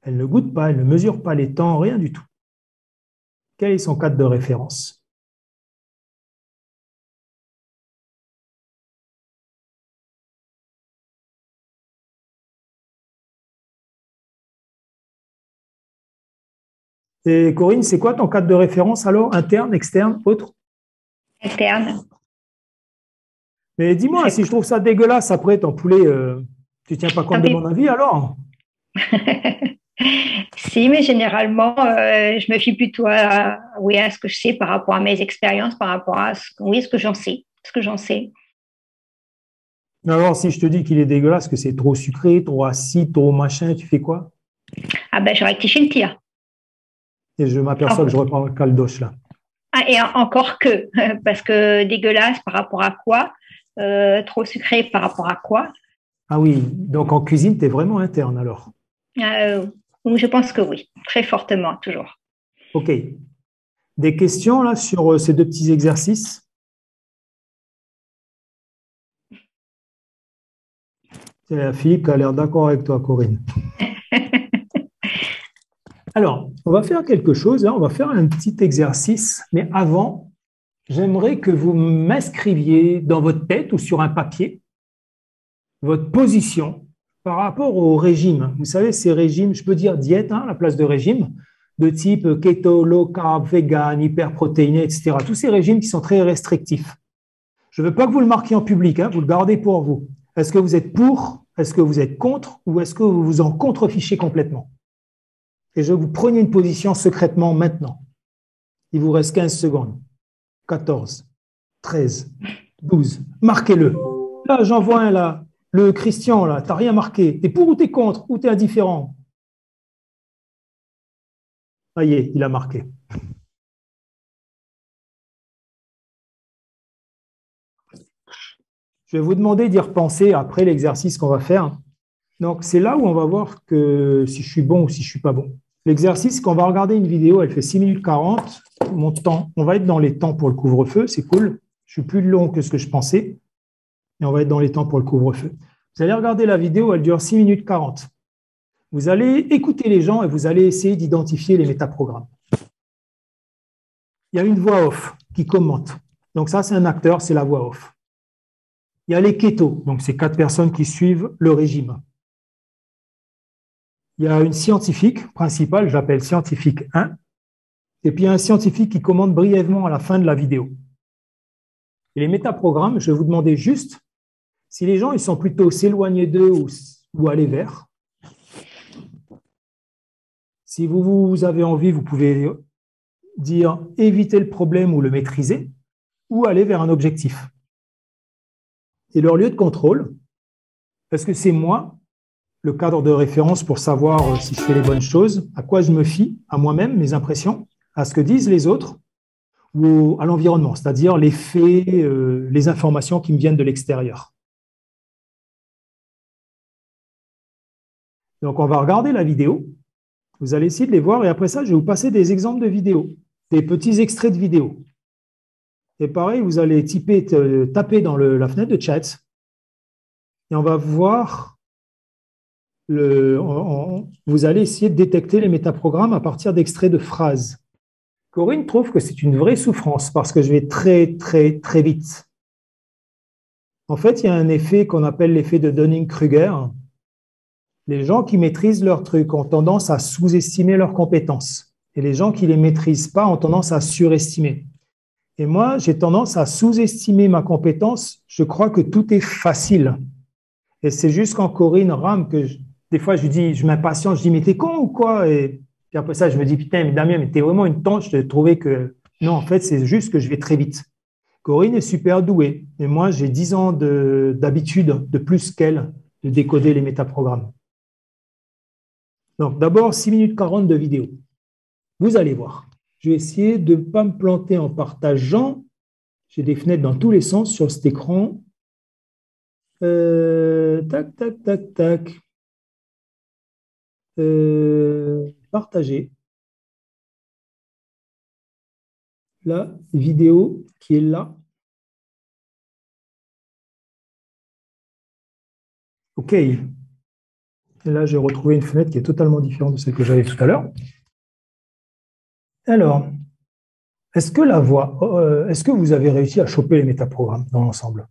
Speaker 2: Elle ne goûte pas, elle ne mesure pas les temps, rien du tout. Quel est son cadre de référence? Et Corinne, c'est quoi ton cadre de référence alors? Interne, externe, autre?
Speaker 3: Interne.
Speaker 2: Mais dis-moi, si je trouve ça dégueulasse après ton poulet, tu ne tiens pas compte de mon avis alors?
Speaker 3: Si, mais généralement, je me fie plutôt oui, à ce que je sais par rapport à mes expériences, par rapport à ce que j'en sais, ce que j'en sais.
Speaker 2: Alors, si je te dis qu'il est dégueulasse, que c'est trop sucré, trop acide, trop machin, tu fais quoi?
Speaker 3: Ah ben, je rectifie le tir.
Speaker 2: Et je m'aperçois que je reprends le caldoche là.
Speaker 3: Ah, et encore que, parce que dégueulasse par rapport à quoi? Trop sucré par rapport à quoi?
Speaker 2: Ah oui, donc en cuisine, tu es vraiment interne alors.
Speaker 3: Je pense que oui, très fortement, toujours.
Speaker 2: OK. Des questions là sur ces deux petits exercices? Philippe a l'air d'accord avec toi, Corinne. Alors, on va faire quelque chose, là, on va faire un petit exercice, mais avant, j'aimerais que vous m'inscriviez dans votre tête ou sur un papier votre position par rapport au régime. Vous savez, ces régimes, je peux dire diète à la place de régime, de type keto, low carb, vegan, hyperprotéiné, etc. Tous ces régimes qui sont très restrictifs. Je ne veux pas que vous le marquiez en public, hein, vous le gardez pour vous. Est-ce que vous êtes pour, est-ce que vous êtes contre ou est-ce que vous vous en contrefichez complètement? Et je vous preniez une position secrètement maintenant. Il vous reste 15 secondes. 14, 13, 12. Marquez-le. Là, j'en vois un là. Le Christian, là, tu n'as rien marqué. Tu es pour ou tu es contre ou tu es indifférent? Ça y est, il a marqué. Je vais vous demander d'y repenser après l'exercice qu'on va faire. Donc, c'est là où on va voir que si je suis bon ou si je ne suis pas bon. L'exercice, quand on va regarder une vidéo, elle fait 6 minutes 40. Mon temps, on va être dans les temps pour le couvre-feu, c'est cool. Je suis plus long que ce que je pensais. Et on va être dans les temps pour le couvre-feu. Vous allez regarder la vidéo, elle dure 6 minutes 40. Vous allez écouter les gens et vous allez essayer d'identifier les métaprogrammes. Il y a une voix off qui commente. Donc ça, c'est un acteur, c'est la voix off. Il y a les kétos, donc c'est 4 personnes qui suivent le régime. Il y a une scientifique principale, je l'appelle scientifique 1, et puis il y a un scientifique qui commente brièvement à la fin de la vidéo. Et les métaprogrammes, je vais vous demander juste si les gens ils sont plutôt s'éloigner d'eux ou aller vers. Si vous avez envie, vous pouvez dire éviter le problème ou le maîtriser, ou aller vers un objectif. Et leur lieu de contrôle, est-ce que c'est moi, le cadre de référence pour savoir si je fais les bonnes choses, à quoi je me fie, à moi-même, mes impressions, à ce que disent les autres, ou à l'environnement, c'est-à-dire les faits, les informations qui me viennent de l'extérieur. Donc, on va regarder la vidéo. Vous allez essayer de les voir et après ça, je vais vous passer des exemples de vidéos. des petits extraits de vidéos. Et pareil, vous allez taper dans la fenêtre de chat et on va voir, vous allez essayer de détecter les métaprogrammes à partir d'extraits de phrases. Corinne trouve que c'est une vraie souffrance parce que je vais très, très, très vite. En fait, il y a un effet qu'on appelle l'effet de Dunning-Kruger. Les gens qui maîtrisent leur truc ont tendance à sous-estimer leurs compétences. Et les gens qui ne les maîtrisent pas ont tendance à surestimer. Et moi, j'ai tendance à sous-estimer ma compétence. Je crois que tout est facile. Et c'est juste quand Corinne rame que des fois, je m'impatiente, je dis, mais t'es con ou quoi? Et puis après ça, je me dis, putain, mais Damien, mais t'es vraiment une tanche de trouver que… Non, en fait, c'est juste que je vais très vite. Corinne est super douée. Et moi, j'ai 10 ans d'habitude de plus qu'elle de décoder les métaprogrammes. Donc, d'abord, 6 minutes 40 de vidéo. Vous allez voir. Je vais essayer de ne pas me planter en partageant. J'ai des fenêtres dans tous les sens sur cet écran. Tac, tac, tac, tac. Partager. La vidéo qui est là. OK. Et là, j'ai retrouvé une fenêtre qui est totalement différente de celle que j'avais tout à l'heure. Alors, est-ce que vous avez réussi à choper les métaprogrammes dans l'ensemble?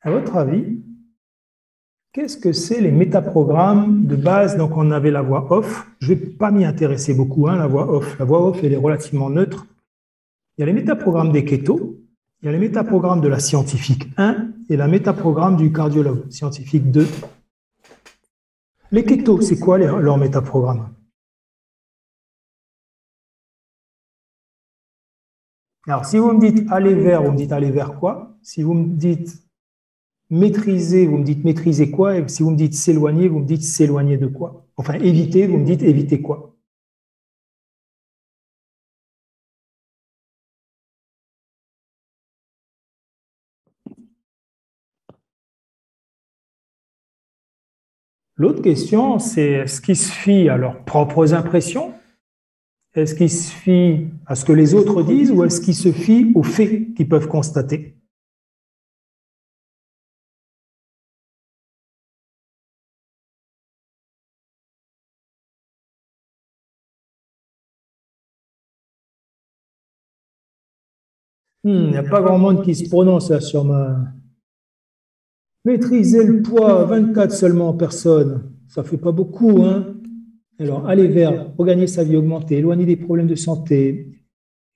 Speaker 2: À votre avis, qu'est-ce que c'est les métaprogrammes de base? Donc, on avait la voix off. Je ne vais pas m'y intéresser beaucoup, la voix off. La voix off, elle est relativement neutre. Il y a les métaprogrammes des ketos, il y a les métaprogrammes de la scientifique 1 et la métaprogramme du cardiologue, scientifique 2. Les ketos, c'est quoi leurs métaprogrammes? Alors, si vous me dites aller vers, vous me dites aller vers quoi? Si vous me dites maîtriser, vous me dites maîtriser quoi? Et si vous me dites s'éloigner, vous me dites s'éloigner de quoi? Enfin, éviter, vous me dites éviter quoi? L'autre question, c'est est-ce qu'ils se fient à leurs propres impressions? Est-ce qu'ils se fient à ce que les autres disent ou est-ce qu'ils se fient aux faits qu'ils peuvent constater? Il n'y a pas grand monde qui se prononce là sur ma… Maîtriser le poids, 24 seulement personnes, ça ne fait pas beaucoup, hein? Alors, aller vers, regagner sa vie, augmenter, éloigner des problèmes de santé,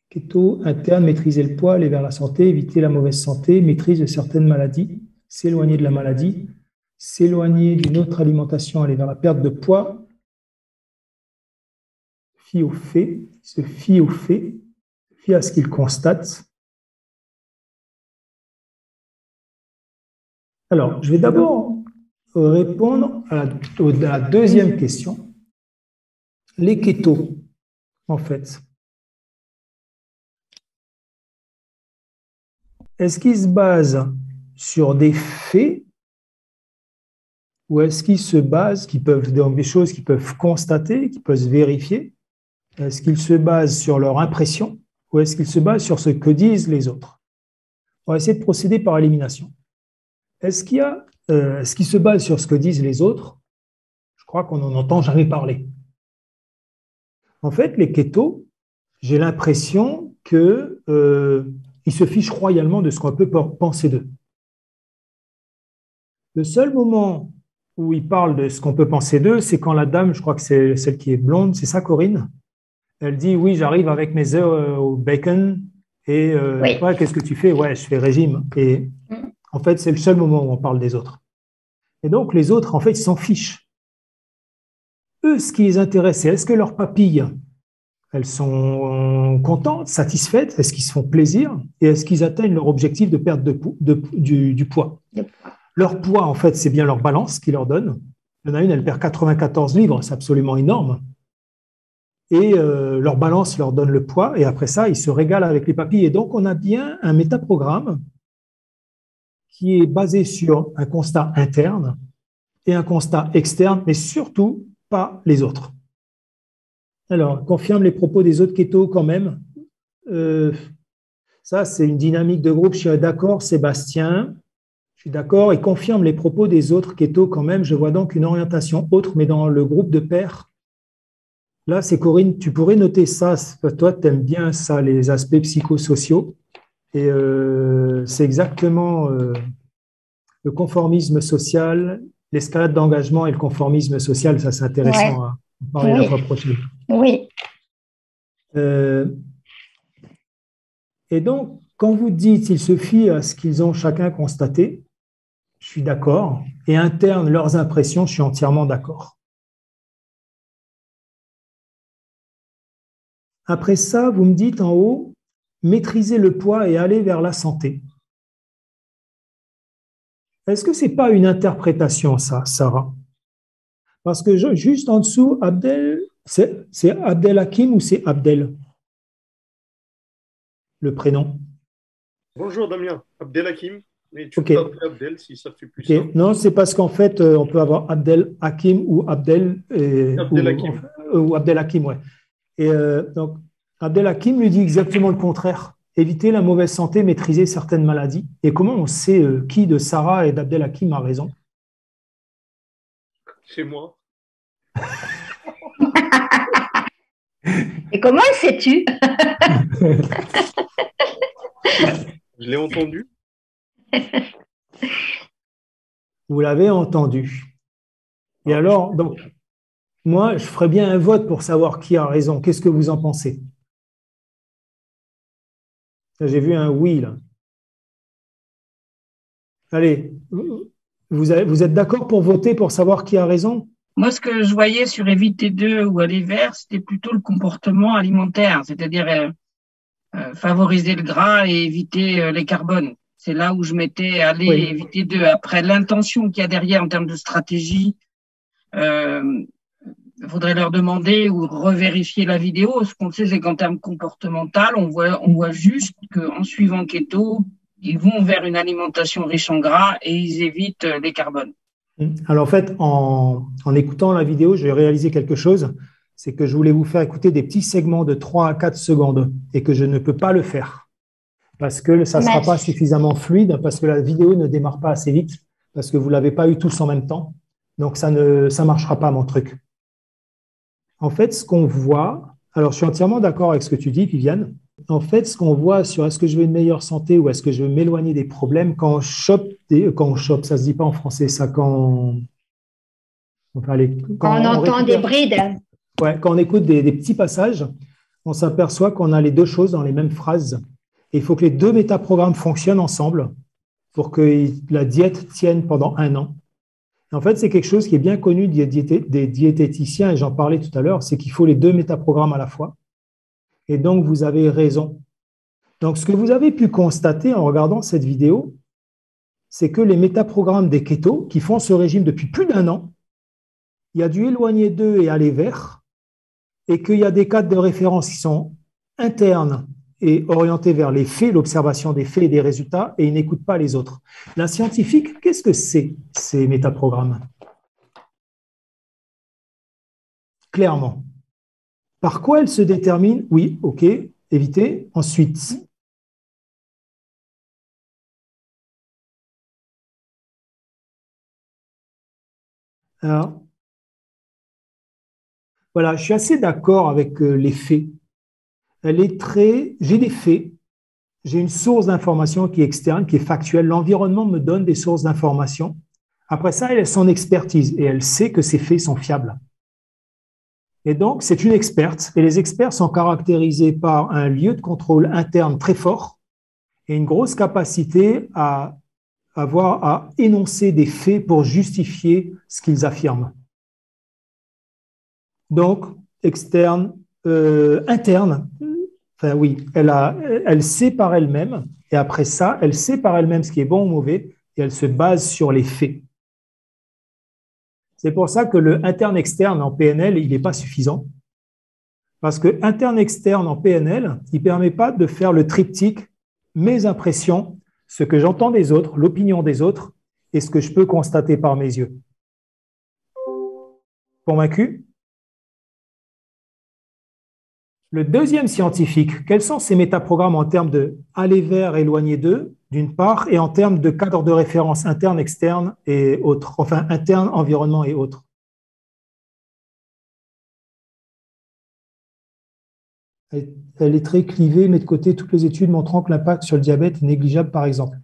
Speaker 2: keto, interne, maîtriser le poids, aller vers la santé, éviter la mauvaise santé, maîtrise de certaines maladies, s'éloigner de la maladie, s'éloigner d'une autre alimentation, aller vers la perte de poids, fie aux faits, se fie aux faits, fie à ce qu'il constate. Alors, je vais d'abord répondre à la deuxième question. Les kétos, en fait, est-ce qu'ils se basent sur des faits ou est-ce qu'ils se basent, dans des choses qu'ils peuvent constater, qu'ils peuvent vérifier? Est-ce qu'ils se basent sur leur impression ou est-ce qu'ils se basent sur ce que disent les autres? On va essayer de procéder par élimination. Est-ce qu'ils se basent sur ce que disent les autres? Je crois qu'on n'en entend jamais parler. En fait, les kétos, j'ai l'impression qu'ils se fichent royalement de ce qu'on peut penser d'eux. Le seul moment où ils parlent de ce qu'on peut penser d'eux, c'est quand la dame, je crois que c'est celle qui est blonde, c'est ça, Corinne? Elle dit, oui, j'arrive avec mes œufs au bacon et
Speaker 3: Oui.
Speaker 2: ouais, qu'est-ce que tu fais? Ouais, je fais régime. Et en fait, c'est le seul moment où on parle des autres. Et donc, les autres, en fait, ils s'en fichent. Eux, ce qui les intéresse, c'est est-ce que leurs papilles, elles sont contentes, satisfaites? Est-ce qu'ils se font plaisir? Et est-ce qu'ils atteignent leur objectif de perte du poids? Leur poids, en fait, c'est bien leur balance qui leur donne. Il y en a une, elle perd 94 livres, c'est absolument énorme. Et leur balance leur donne le poids. Et après ça, ils se régalent avec les papilles. Et donc, on a bien un métaprogramme qui est basé sur un constat interne et un constat externe, mais surtout pas les autres. Alors, confirme les propos des autres kétos quand même. Ça, c'est une dynamique de groupe. Je suis d'accord, Sébastien. Je suis d'accord. Et confirme les propos des autres kétos quand même. Je vois donc une orientation autre, mais dans le groupe de pairs. Là, c'est Corinne. Tu pourrais noter ça. Toi, tu aimes bien ça, les aspects psychosociaux. Et c'est exactement le conformisme social, l'escalade d'engagement et le conformisme social. Ça, c'est intéressant à parler la fois prochaine.
Speaker 3: Oui.
Speaker 2: Et donc, quand vous dites ils se fient à ce qu'ils ont chacun constaté, je suis d'accord. Et interne leurs impressions, je suis entièrement d'accord. Après ça, vous me dites en haut, maîtriser le poids et aller vers la santé. Est-ce que ce n'est pas une interprétation, ça, Sarah? Parce que juste en dessous, Abdel, c'est Abdel Hakim ou c'est Abdel? Le prénom.
Speaker 8: Bonjour Damien, Abdel Hakim. Mais tu peux appeler Abdel si ça fait plus simple.
Speaker 2: Non, c'est parce qu'en fait, on peut avoir Abdel Hakim ou Abdel.
Speaker 8: Abdel Hakim.
Speaker 2: Ou Abdel Hakim, ouais. Et donc, Abdel Hakim lui dit exactement le contraire. Éviter la mauvaise santé, maîtriser certaines maladies. Et comment on sait qui de Sarah et d'Abdel Hakim a raison?
Speaker 8: C'est moi.
Speaker 3: Et comment le sais-tu?
Speaker 8: Je l'ai entendu.
Speaker 2: Vous l'avez entendu. Et alors, donc, moi, je ferais bien un vote pour savoir qui a raison. Qu'est-ce que vous en pensez? J'ai vu un oui, là. Allez, vous êtes d'accord pour voter pour savoir qui a raison?
Speaker 9: Moi, ce que je voyais sur éviter d'eux ou aller vers, c'était plutôt le comportement alimentaire, c'est-à-dire favoriser le gras et éviter les carbones. C'est là où je m'étais allé éviter d'eux. Après, l'intention qu'il y a derrière en termes de stratégie, il faudrait leur demander ou revérifier la vidéo. Ce qu'on sait, c'est qu'en termes comportemental, on voit juste qu'en suivant keto, ils vont vers une alimentation riche en gras et ils évitent les carbones.
Speaker 2: Alors en fait, en écoutant la vidéo, j'ai réalisé quelque chose, c'est que je voulais vous faire écouter des petits segments de 3 à 4 secondes et que je ne peux pas le faire parce que ça ne sera pas suffisamment fluide, parce que la vidéo ne démarre pas assez vite, parce que vous ne l'avez pas eu tous en même temps. Donc ça ne marchera pas, mon truc. En fait, ce qu'on voit, alors je suis entièrement d'accord avec ce que tu dis, Viviane. En fait, ce qu'on voit sur est-ce que je veux une meilleure santé ou est-ce que je veux m'éloigner des problèmes, quand on chope, ça se dit pas en français, ça, quand on
Speaker 3: entend des brides.
Speaker 2: Ouais, quand on écoute des petits passages, on s'aperçoit qu'on a les deux choses dans les mêmes phrases. Et il faut que les deux métaprogrammes fonctionnent ensemble pour que la diète tienne pendant 1 an. Et en fait, c'est quelque chose qui est bien connu des diététiciens, et j'en parlais tout à l'heure, c'est qu'il faut les deux métaprogrammes à la fois. Et donc, vous avez raison. Donc, ce que vous avez pu constater en regardant cette vidéo, c'est que les métaprogrammes des kétos, qui font ce régime depuis plus d'1 an, il y a dû éloigner d'eux et aller vers, et qu'il y a des cadres de référence qui sont internes et orientés vers les faits, l'observation des faits et des résultats, et ils n'écoutent pas les autres. La scientifique, qu'est-ce que c'est, ces métaprogrammes? Clairement. Par quoi elle se détermine? Oui, ok, éviter. Ensuite, alors, voilà, je suis assez d'accord avec les faits. J'ai des faits, j'ai une source d'information qui est externe, qui est factuelle. L'environnement me donne des sources d'information. Après ça, elle a son expertise et elle sait que ces faits sont fiables. Et donc, c'est une experte. Et les experts sont caractérisés par un lieu de contrôle interne très fort et une grosse capacité à énoncer des faits pour justifier ce qu'ils affirment. Donc, externe, interne, enfin oui, elle sait par elle-même, et après ça, elle sait par elle-même ce qui est bon ou mauvais, et elle se base sur les faits. C'est pour ça que le interne-externe en PNL, il n'est pas suffisant. Parce que interne-externe en PNL, il ne permet pas de faire le triptyque, mes impressions, ce que j'entends des autres, l'opinion des autres, et ce que je peux constater par mes yeux. Convaincu? Le deuxième scientifique, quels sont ces métaprogrammes en termes de aller vers, éloigner d'eux, d'une part, et en termes de cadre de référence interne, externe et autres, enfin interne, environnement et autres? Elle est très clivée, met de côté toutes les études montrant que l'impact sur le diabète est négligeable, par exemple.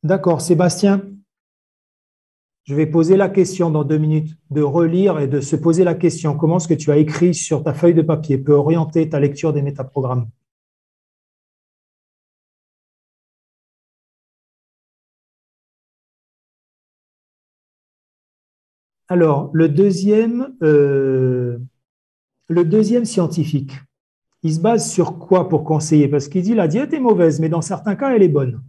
Speaker 2: D'accord, Sébastien, je vais poser la question dans 2 minutes, de relire et de se poser la question. Comment ce que tu as écrit sur ta feuille de papier peut orienter ta lecture des métaprogrammes? Alors, le deuxième scientifique, il se base sur quoi pour conseiller? Parce qu'il dit la diète est mauvaise, mais dans certains cas, elle est bonne.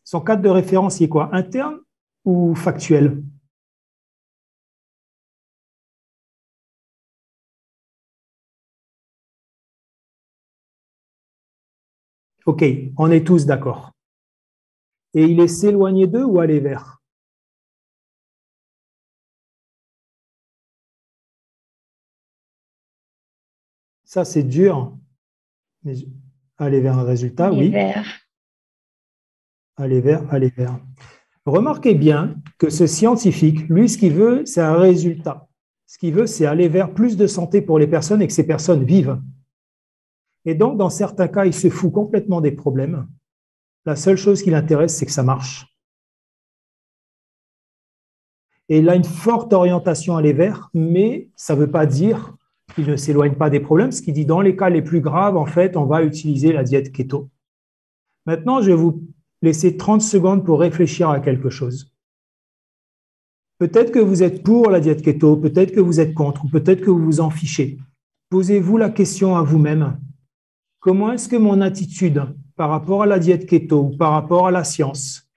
Speaker 2: Son cadre de référence, il est quoi? Interne ou factuel? OK, on est tous d'accord. Et il est s'éloigner d'eux ou aller vers? Ça, c'est dur. Mais aller vers un résultat, oui. Aller vers, aller vers. Remarquez bien que ce scientifique, lui, ce qu'il veut, c'est un résultat. Ce qu'il veut, c'est aller vers plus de santé pour les personnes et que ces personnes vivent. Et donc, dans certains cas, il se fout complètement des problèmes. La seule chose qui l'intéresse, c'est que ça marche. Et il a une forte orientation à aller vers, mais ça ne veut pas dire qu'il ne s'éloigne pas des problèmes. Ce qu'il dit, dans les cas les plus graves, en fait, on va utiliser la diète keto. Maintenant, je vais vous laisser 30 secondes pour réfléchir à quelque chose. Peut-être que vous êtes pour la diète keto, peut-être que vous êtes contre, ou peut-être que vous vous en fichez. Posez-vous la question à vous-même. Comment est-ce que mon attitude par rapport à la diète keto ou par rapport à la science,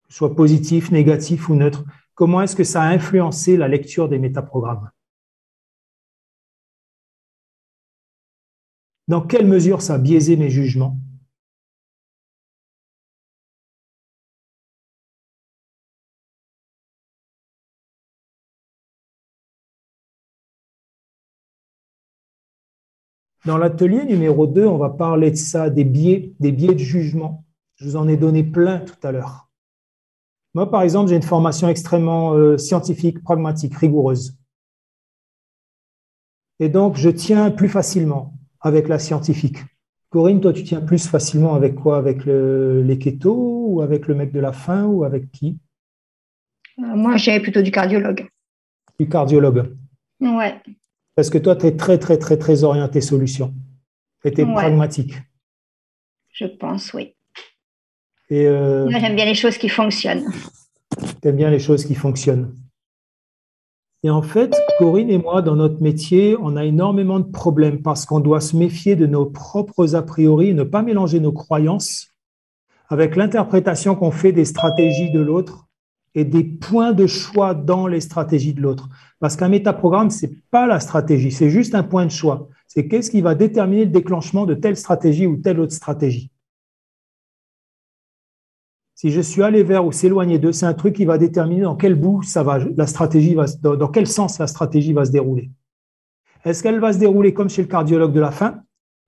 Speaker 2: soit positif, négatif ou neutre, comment est-ce que ça a influencé la lecture des métaprogrammes? Dans quelle mesure ça a biaisé mes jugements? Dans l'atelier numéro 2, on va parler de ça, des biais de jugement. Je vous en ai donné plein tout à l'heure. Moi, par exemple, j'ai une formation extrêmement scientifique, pragmatique, rigoureuse. Et donc, je tiens plus facilement avec la scientifique. Corinne, toi, tu tiens plus facilement avec quoi? Avec les kétos ou avec le mec de la faim ou avec qui?
Speaker 3: Moi, j'ai plutôt du cardiologue.
Speaker 2: Du cardiologue.
Speaker 3: Ouais.
Speaker 2: Parce que toi, tu es très, très, très, très orienté solution. Tu es pragmatique.
Speaker 3: Je pense, oui.
Speaker 2: Et
Speaker 3: moi, j'aime bien les choses qui fonctionnent.
Speaker 2: Tu aimes bien les choses qui fonctionnent. Et en fait, Corinne et moi, dans notre métier, on a énormément de problèmes parce qu'on doit se méfier de nos propres a priori et ne pas mélanger nos croyances avec l'interprétation qu'on fait des stratégies de l'autre et des points de choix dans les stratégies de l'autre. Parce qu'un métaprogramme, ce n'est pas la stratégie, c'est juste un point de choix. C'est qu'est-ce qui va déterminer le déclenchement de telle stratégie ou telle autre stratégie. Si je suis allé vers ou s'éloigner d'eux, c'est un truc qui va déterminer dans quel bout ça va, la stratégie va, dans quel sens la stratégie va se dérouler. Est-ce qu'elle va se dérouler comme chez le cardiologue de la faim?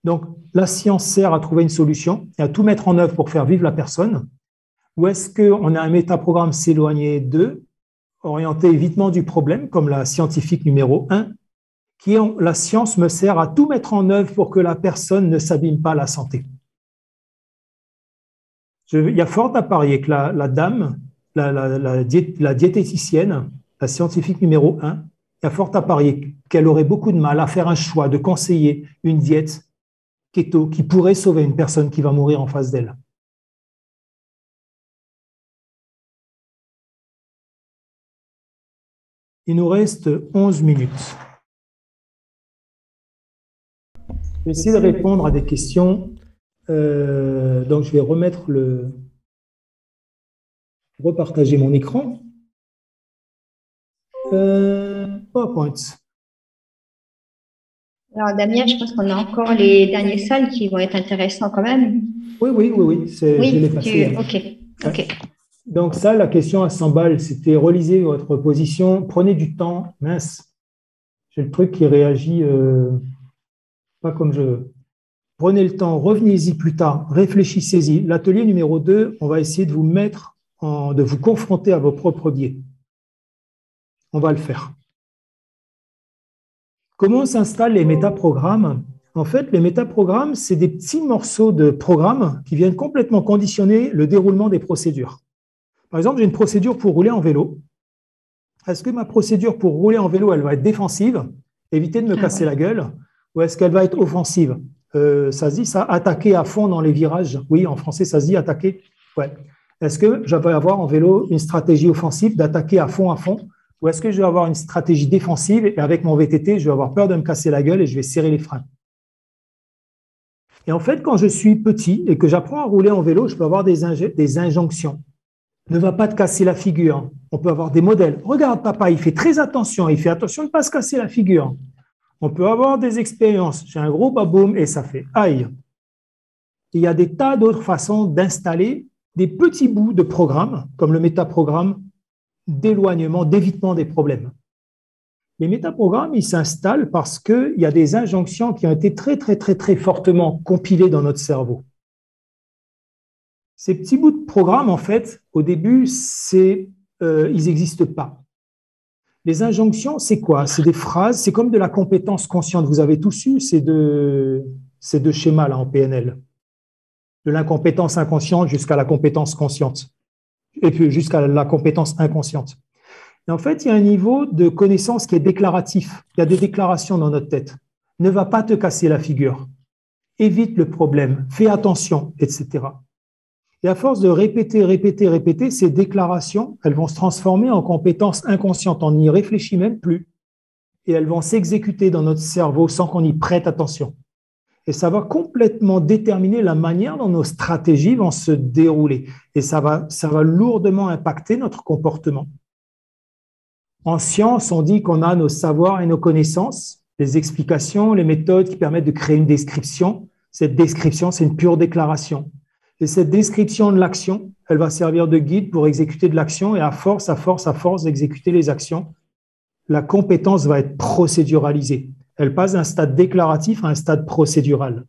Speaker 2: Donc, la science sert à trouver une solution et à tout mettre en œuvre pour faire vivre la personne. Ou est-ce qu'on a un métaprogramme s'éloigner d'eux, orienté évitement du problème, comme la scientifique numéro 1, qui est la science me sert à tout mettre en œuvre pour que la personne ne s'abîme pas la santé. Il y a fort à parier que la dame, la diététicienne, la scientifique numéro 1, il y a fort à parier qu'elle aurait beaucoup de mal à faire un choix de conseiller une diète keto qui pourrait sauver une personne qui va mourir en face d'elle. Il nous reste 11 minutes. Je vais essayer de répondre à des questions. Donc, je vais repartager mon écran. PowerPoint.
Speaker 3: Alors, Damien, je pense qu'on a encore les derniers slides qui vont être intéressants quand même.
Speaker 2: Oui. Je les passé.
Speaker 3: Ok.
Speaker 2: Donc ça, la question à 100 balles, c'était relisez votre position, prenez du temps. Mince, j'ai le truc qui réagit pas comme je veux. Prenez le temps, revenez-y plus tard, réfléchissez-y. L'atelier numéro 2, on va essayer de vous mettre, de vous confronter à vos propres biais. On va le faire. Comment s'installent les métaprogrammes? En fait, les métaprogrammes, c'est des petits morceaux de programmes qui viennent complètement conditionner le déroulement des procédures. Par exemple, j'ai une procédure pour rouler en vélo. Est-ce que ma procédure pour rouler en vélo, elle va être défensive, éviter de me casser la gueule, ou est-ce qu'elle va être offensive? Ça se dit ça, attaquer à fond dans les virages. Oui, en français, ça se dit attaquer. Ouais. Est-ce que je vais avoir en vélo une stratégie offensive d'attaquer à fond, ou est-ce que je vais avoir une stratégie défensive et avec mon VTT, je vais avoir peur de me casser la gueule et je vais serrer les freins? Et en fait, quand je suis petit et que j'apprends à rouler en vélo, je peux avoir des injonctions. Ne va pas te casser la figure. On peut avoir des modèles. Regarde, papa, il fait très attention. Il fait attention de ne pas se casser la figure. On peut avoir des expériences. J'ai un gros baboum et ça fait aïe. Il y a des tas d'autres façons d'installer des petits bouts de programmes, comme le métaprogramme d'éloignement, d'évitement des problèmes. Les métaprogrammes, ils s'installent parce qu'il y a des injonctions qui ont été très fortement compilées dans notre cerveau. Ces petits bouts de programme, en fait, au début, ils n'existent pas. Les injonctions, c'est quoi? C'est des phrases, c'est comme de la compétence consciente. Vous avez tous eu ces deux schémas-là en PNL. De l'incompétence inconsciente jusqu'à la compétence consciente. Et puis jusqu'à la compétence inconsciente. Et en fait, il y a un niveau de connaissance qui est déclaratif. Il y a des déclarations dans notre tête. Ne va pas te casser la figure. Évite le problème. Fais attention, etc. Et à force de répéter, ces déclarations, elles vont se transformer en compétences inconscientes. On n'y réfléchit même plus. Et elles vont s'exécuter dans notre cerveau sans qu'on y prête attention. Et ça va complètement déterminer la manière dont nos stratégies vont se dérouler. Et ça va lourdement impacter notre comportement. En science, on dit qu'on a nos savoirs et nos connaissances, les explications, les méthodes qui permettent de créer une description. Cette description, c'est une pure déclaration. Et cette description de l'action, elle va servir de guide pour exécuter de l'action et à force d'exécuter les actions, la compétence va être procéduralisée. Elle passe d'un stade déclaratif à un stade procédural.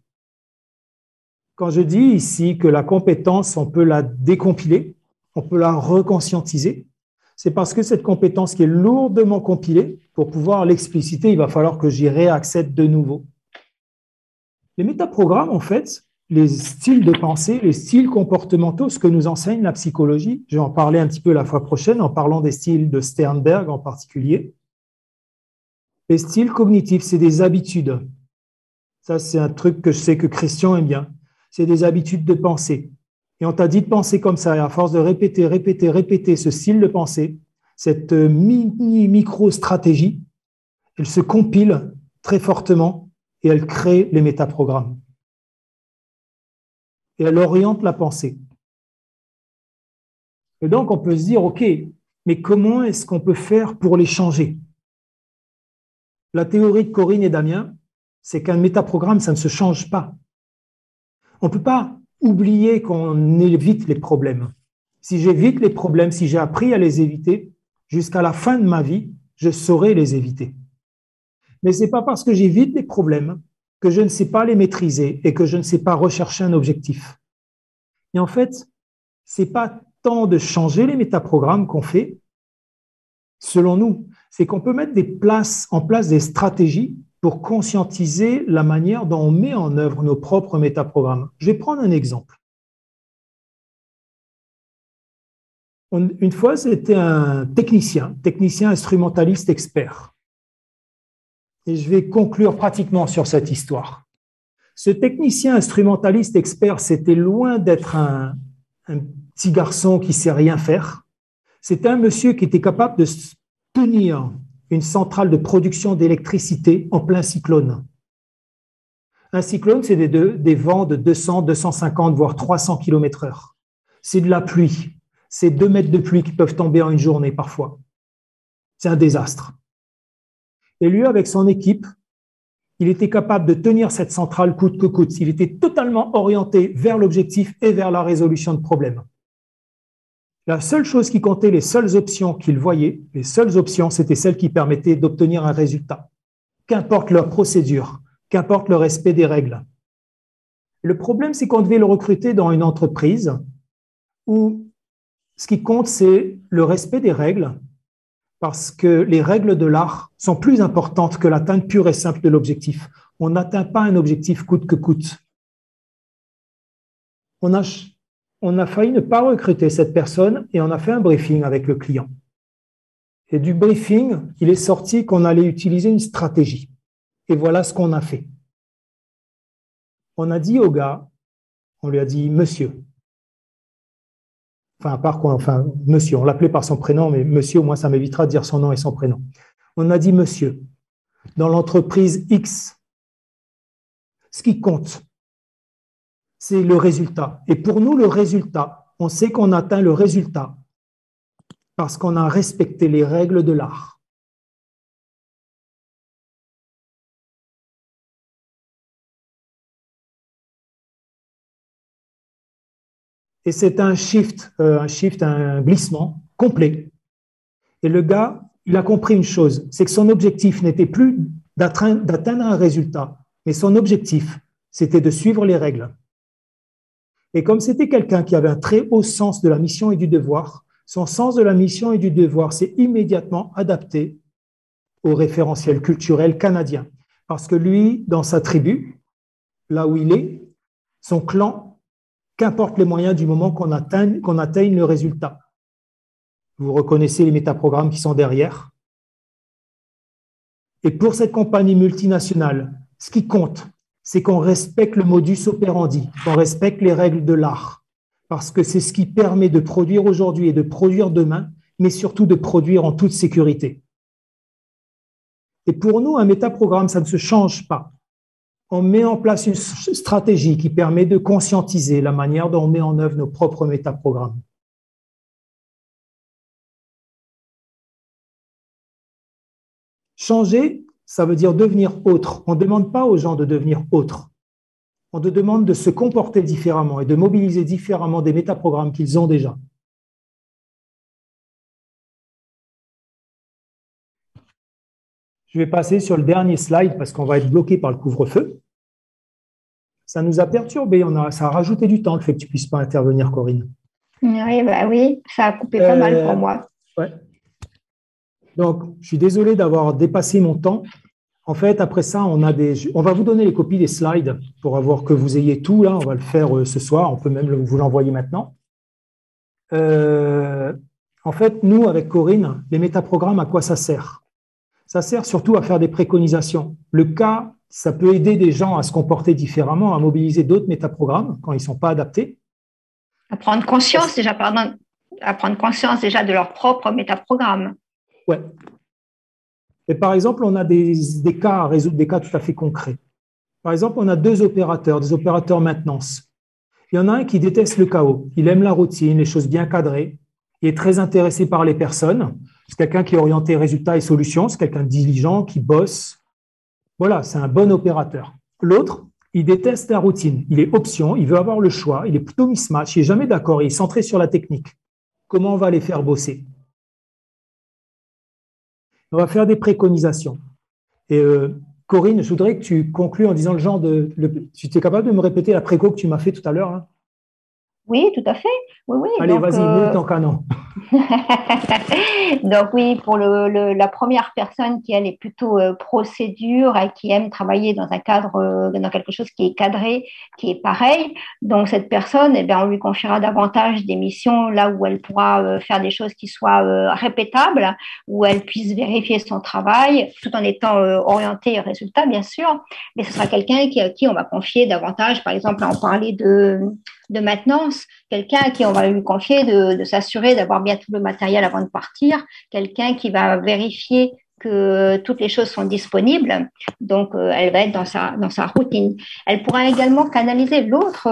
Speaker 2: Quand je dis ici que la compétence, on peut la décompiler, on peut la reconscientiser, c'est parce que cette compétence qui est lourdement compilée, pour pouvoir l'expliciter, il va falloir que j'y réaccède de nouveau. Les métaprogrammes, en fait, les styles de pensée, les styles comportementaux, ce que nous enseigne la psychologie, je vais en parler un petit peu la fois prochaine en parlant des styles de Sternberg en particulier. Les styles cognitifs, c'est des habitudes. Ça, c'est un truc que je sais que Christian aime bien. C'est des habitudes de pensée. Et on t'a dit de penser comme ça, et à force de répéter ce style de pensée, cette micro-stratégie, elle se compile très fortement et elle crée les métaprogrammes. Et elle oriente la pensée. Et donc, on peut se dire, OK, mais comment est-ce qu'on peut faire pour les changer? La théorie de Corinne et Damien, c'est qu'un métaprogramme, ça ne se change pas. On ne peut pas oublier qu'on évite les problèmes. Si j'évite les problèmes, si j'ai appris à les éviter, jusqu'à la fin de ma vie, je saurai les éviter. Mais ce n'est pas parce que j'évite les problèmes que je ne sais pas les maîtriser et que je ne sais pas rechercher un objectif. Et en fait, ce n'est pas tant de changer les métaprogrammes qu'on fait, selon nous, c'est qu'on peut mettre en place des stratégies pour conscientiser la manière dont on met en œuvre nos propres métaprogrammes. Je vais prendre un exemple. Une fois, c'était un technicien instrumentaliste expert. Et je vais conclure pratiquement sur cette histoire. Ce technicien instrumentaliste expert, c'était loin d'être un petit garçon qui ne sait rien faire. C'était un monsieur qui était capable de tenir une centrale de production d'électricité en plein cyclone. Un cyclone, c'est des vents de 200, 250, voire 300 km/h. C'est de la pluie. C'est 2 mètres de pluie qui peuvent tomber en une journée parfois. C'est un désastre. Et lui, avec son équipe, il était capable de tenir cette centrale coûte que coûte. Il était totalement orienté vers l'objectif et vers la résolution de problèmes. La seule chose qui comptait, les seules options qu'il voyait, les seules options, c'était celles qui permettaient d'obtenir un résultat. Qu'importe leur procédure, qu'importe le respect des règles. Le problème, c'est qu'on devait le recruter dans une entreprise où ce qui compte, c'est le respect des règles, parce que les règles de l'art sont plus importantes que l'atteinte pure et simple de l'objectif. On n'atteint pas un objectif coûte que coûte. On a failli ne pas recruter cette personne et on a fait un briefing avec le client. Et du briefing, il est sorti qu'on allait utiliser une stratégie. Et voilà ce qu'on a fait. On a dit au gars, on lui a dit « monsieur ». Monsieur, on l'appelait par son prénom, mais monsieur, au moins, ça m'évitera de dire son nom et son prénom. On a dit « monsieur ». Dans l'entreprise X, ce qui compte, c'est le résultat. Et pour nous, le résultat, on sait qu'on atteint le résultat parce qu'on a respecté les règles de l'art. Et c'est un glissement complet. Et le gars, il a compris une chose, c'est que son objectif n'était plus d'atteindre un résultat, mais son objectif, c'était de suivre les règles. Et comme c'était quelqu'un qui avait un très haut sens de la mission et du devoir, son sens de la mission et du devoir s'est immédiatement adapté au référentiel culturel canadien. Parce que lui, dans sa tribu, là où il est, son clan, qu'importe les moyens du moment qu'on atteigne le résultat. Vous reconnaissez les métaprogrammes qui sont derrière. Et pour cette compagnie multinationale, ce qui compte, c'est qu'on respecte le modus operandi, qu'on respecte les règles de l'art, parce que c'est ce qui permet de produire aujourd'hui et de produire demain, mais surtout de produire en toute sécurité. Et pour nous, un métaprogramme, ça ne se change pas. On met en place une stratégie qui permet de conscientiser la manière dont on met en œuvre nos propres métaprogrammes. Changer, ça veut dire devenir autre. On ne demande pas aux gens de devenir autres. On te demande de se comporter différemment et de mobiliser différemment des métaprogrammes qu'ils ont déjà. Je vais passer sur le dernier slide parce qu'on va être bloqué par le couvre-feu. Ça nous a perturbé, ça a rajouté du temps le fait que tu ne puisses pas intervenir, Corinne.
Speaker 3: Oui, ça a coupé pas mal pour moi.
Speaker 2: Ouais. Donc, je suis désolé d'avoir dépassé mon temps. En fait, après ça, on va vous donner les copies des slides pour avoir que vous ayez tout. Là, on va le faire ce soir. On peut même vous l'envoyer maintenant. En fait, nous, avec Corinne, les métaprogrammes, à quoi ça sert? Ça sert surtout à faire des préconisations. Le cas, ça peut aider des gens à se comporter différemment, à mobiliser d'autres métaprogrammes quand ils ne sont pas adaptés.
Speaker 3: À prendre conscience déjà, de leur propre métaprogramme.
Speaker 2: Ouais. Et par exemple, on a des cas à résoudre, des cas tout à fait concrets. Par exemple, on a des opérateurs maintenance. Il y en a un qui déteste le chaos. Il aime la routine, les choses bien cadrées. Il est très intéressé par les personnes. C'est quelqu'un qui est orienté résultats et solutions. C'est quelqu'un de diligent, qui bosse. Voilà, c'est un bon opérateur. L'autre, il déteste la routine. Il est option, il veut avoir le choix. Il est plutôt mismatch. Il n'est jamais d'accord. Il est centré sur la technique. Comment on va les faire bosser? On va faire des préconisations. Et Corinne, je voudrais que tu conclues en disant tu es capable de me répéter la préco que tu m'as fait tout à l'heure hein?
Speaker 3: Oui, tout à fait. Oui.
Speaker 2: Allez, vas-y, mets ton canon.
Speaker 3: Donc oui, pour la première personne qui elle est plutôt procédure et qui aime travailler dans un cadre, dans quelque chose qui est cadré, qui est pareil. Donc cette personne, on lui confiera davantage des missions là où elle pourra faire des choses qui soient répétables, où elle puisse vérifier son travail, tout en étant orientée résultat, bien sûr. Mais ce sera quelqu'un à qui on va confier davantage, par exemple, on parlait de maintenance, quelqu'un à qui on va lui confier de s'assurer d'avoir bien tout le matériel avant de partir, quelqu'un qui va vérifier que toutes les choses sont disponibles, donc elle va être dans sa routine. Elle pourra également canaliser l'autre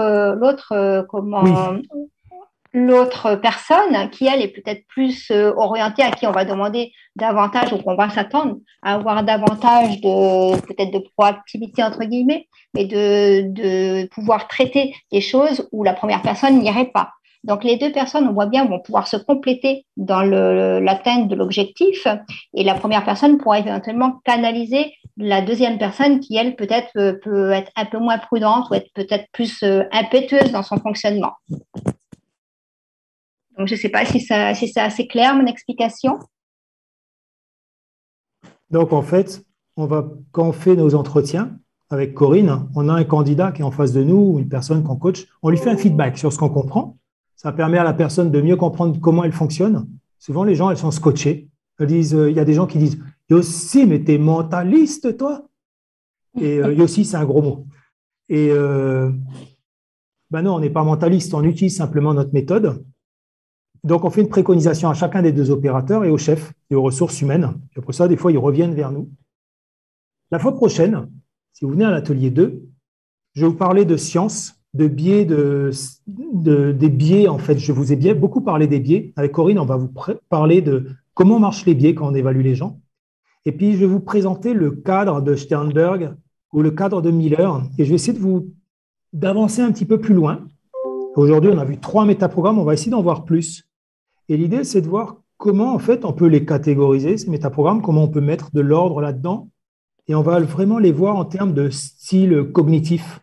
Speaker 3: personne qui, elle, est peut-être plus orientée, à qui on va demander davantage ou qu'on va s'attendre à avoir davantage peut-être de proactivité, entre guillemets, mais de pouvoir traiter des choses où la première personne n'irait pas. Donc, les deux personnes, on voit bien, vont pouvoir se compléter dans l'atteinte de l'objectif. Et la première personne pourra éventuellement canaliser la deuxième personne qui, elle, peut-être peut être un peu moins prudente ou être peut-être plus impétueuse dans son fonctionnement. Donc, je ne sais pas si c'est assez clair, mon explication.
Speaker 2: Donc, en fait, quand on fait nos entretiens avec Corinne, on a un candidat qui est en face de nous, ou une personne qu'on coach, on lui fait un feedback sur ce qu'on comprend. Ça permet à la personne de mieux comprendre comment elle fonctionne. Souvent, les gens, elles sont scotchées. Elles disent, il y a des gens qui disent « Yossi, mais t'es mentaliste, toi ?» Et Yossi, c'est un gros mot. Et ben non, on n'est pas mentaliste, on utilise simplement notre méthode. Donc, on fait une préconisation à chacun des deux opérateurs et au chef et aux ressources humaines. Et après ça, des fois, ils reviennent vers nous. La fois prochaine, si vous venez à l'atelier 2, je vais vous parler de science, de biais, des biais, en fait. Je vous ai beaucoup parlé des biais. Avec Corinne, on va vous parler de comment marchent les biais quand on évalue les gens. Et puis, je vais vous présenter le cadre de Sternberg ou le cadre de Miller. Et je vais essayer d'avancer un petit peu plus loin. Aujourd'hui, on a vu 3 métaprogrammes. On va essayer d'en voir plus. Et l'idée, c'est de voir comment, en fait, on peut les catégoriser, ces métaprogrammes, comment on peut mettre de l'ordre là-dedans. Et on va vraiment les voir en termes de style cognitif.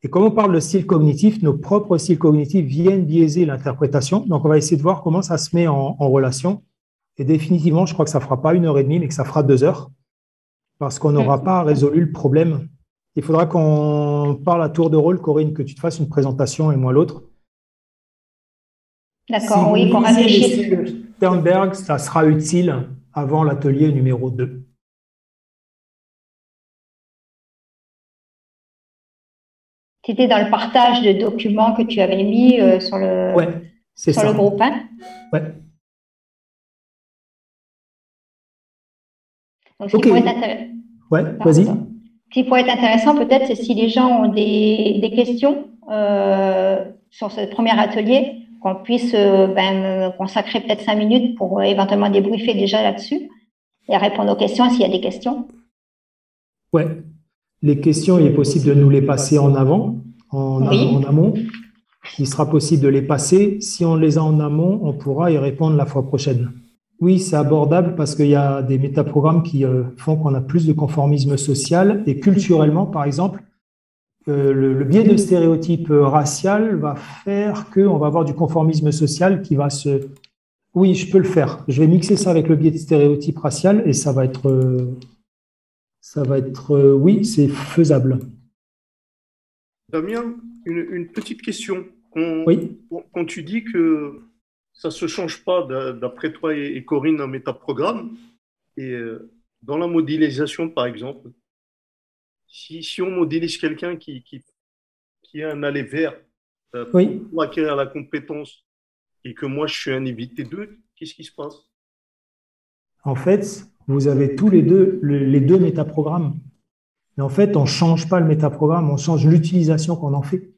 Speaker 2: Et comme on parle de style cognitif, nos propres styles cognitifs viennent biaiser l'interprétation. Donc, on va essayer de voir comment ça se met en relation. Et définitivement, je crois que ça ne fera pas 1h30, mais que ça fera 2 heures. Parce qu'on n'aura pas résolu le problème. Il faudra qu'on parle à tour de rôle, Corinne, que tu te fasses une présentation et moi l'autre.
Speaker 3: D'accord,
Speaker 2: si
Speaker 3: oui, qu'on réfléchisse.
Speaker 2: Sternberg, ça sera utile avant l'atelier numéro 2.
Speaker 3: C'était dans le partage de documents que tu avais mis sur le groupe. Hein?
Speaker 2: Ouais.
Speaker 3: Donc, ce qui pourrait être
Speaker 2: vas-y.
Speaker 3: Ce qui pourrait être intéressant, peut-être, c'est si les gens ont des questions sur ce premier atelier, qu'on puisse consacrer peut-être 5 minutes pour éventuellement débriefer déjà là-dessus et répondre aux questions s'il y a des questions.
Speaker 2: Oui. Les questions, il est possible de nous les passer en avant, en amont. Il sera possible de les passer. Si on les a en amont, on pourra y répondre la fois prochaine. Oui, c'est abordable parce qu'il y a des métaprogrammes qui font qu'on a plus de conformisme social. Et culturellement, par exemple, le biais de stéréotype racial va faire qu'on va avoir du conformisme social qui va se... Oui, je peux le faire. Je vais mixer ça avec le biais de stéréotype racial et ça va être... oui, c'est faisable.
Speaker 8: Damien, une petite question. Quand tu dis que ça ne se change pas, d'après toi et Corinne, un métaprogramme, et dans la modélisation, par exemple, si on modélise quelqu'un qui a un aller vers pour acquérir la compétence et que moi, je suis un évité 2, qu'est-ce qui se passe?
Speaker 2: En fait, vous avez tous les deux métaprogrammes. Mais en fait, on ne change pas le métaprogramme, on change l'utilisation qu'on en fait.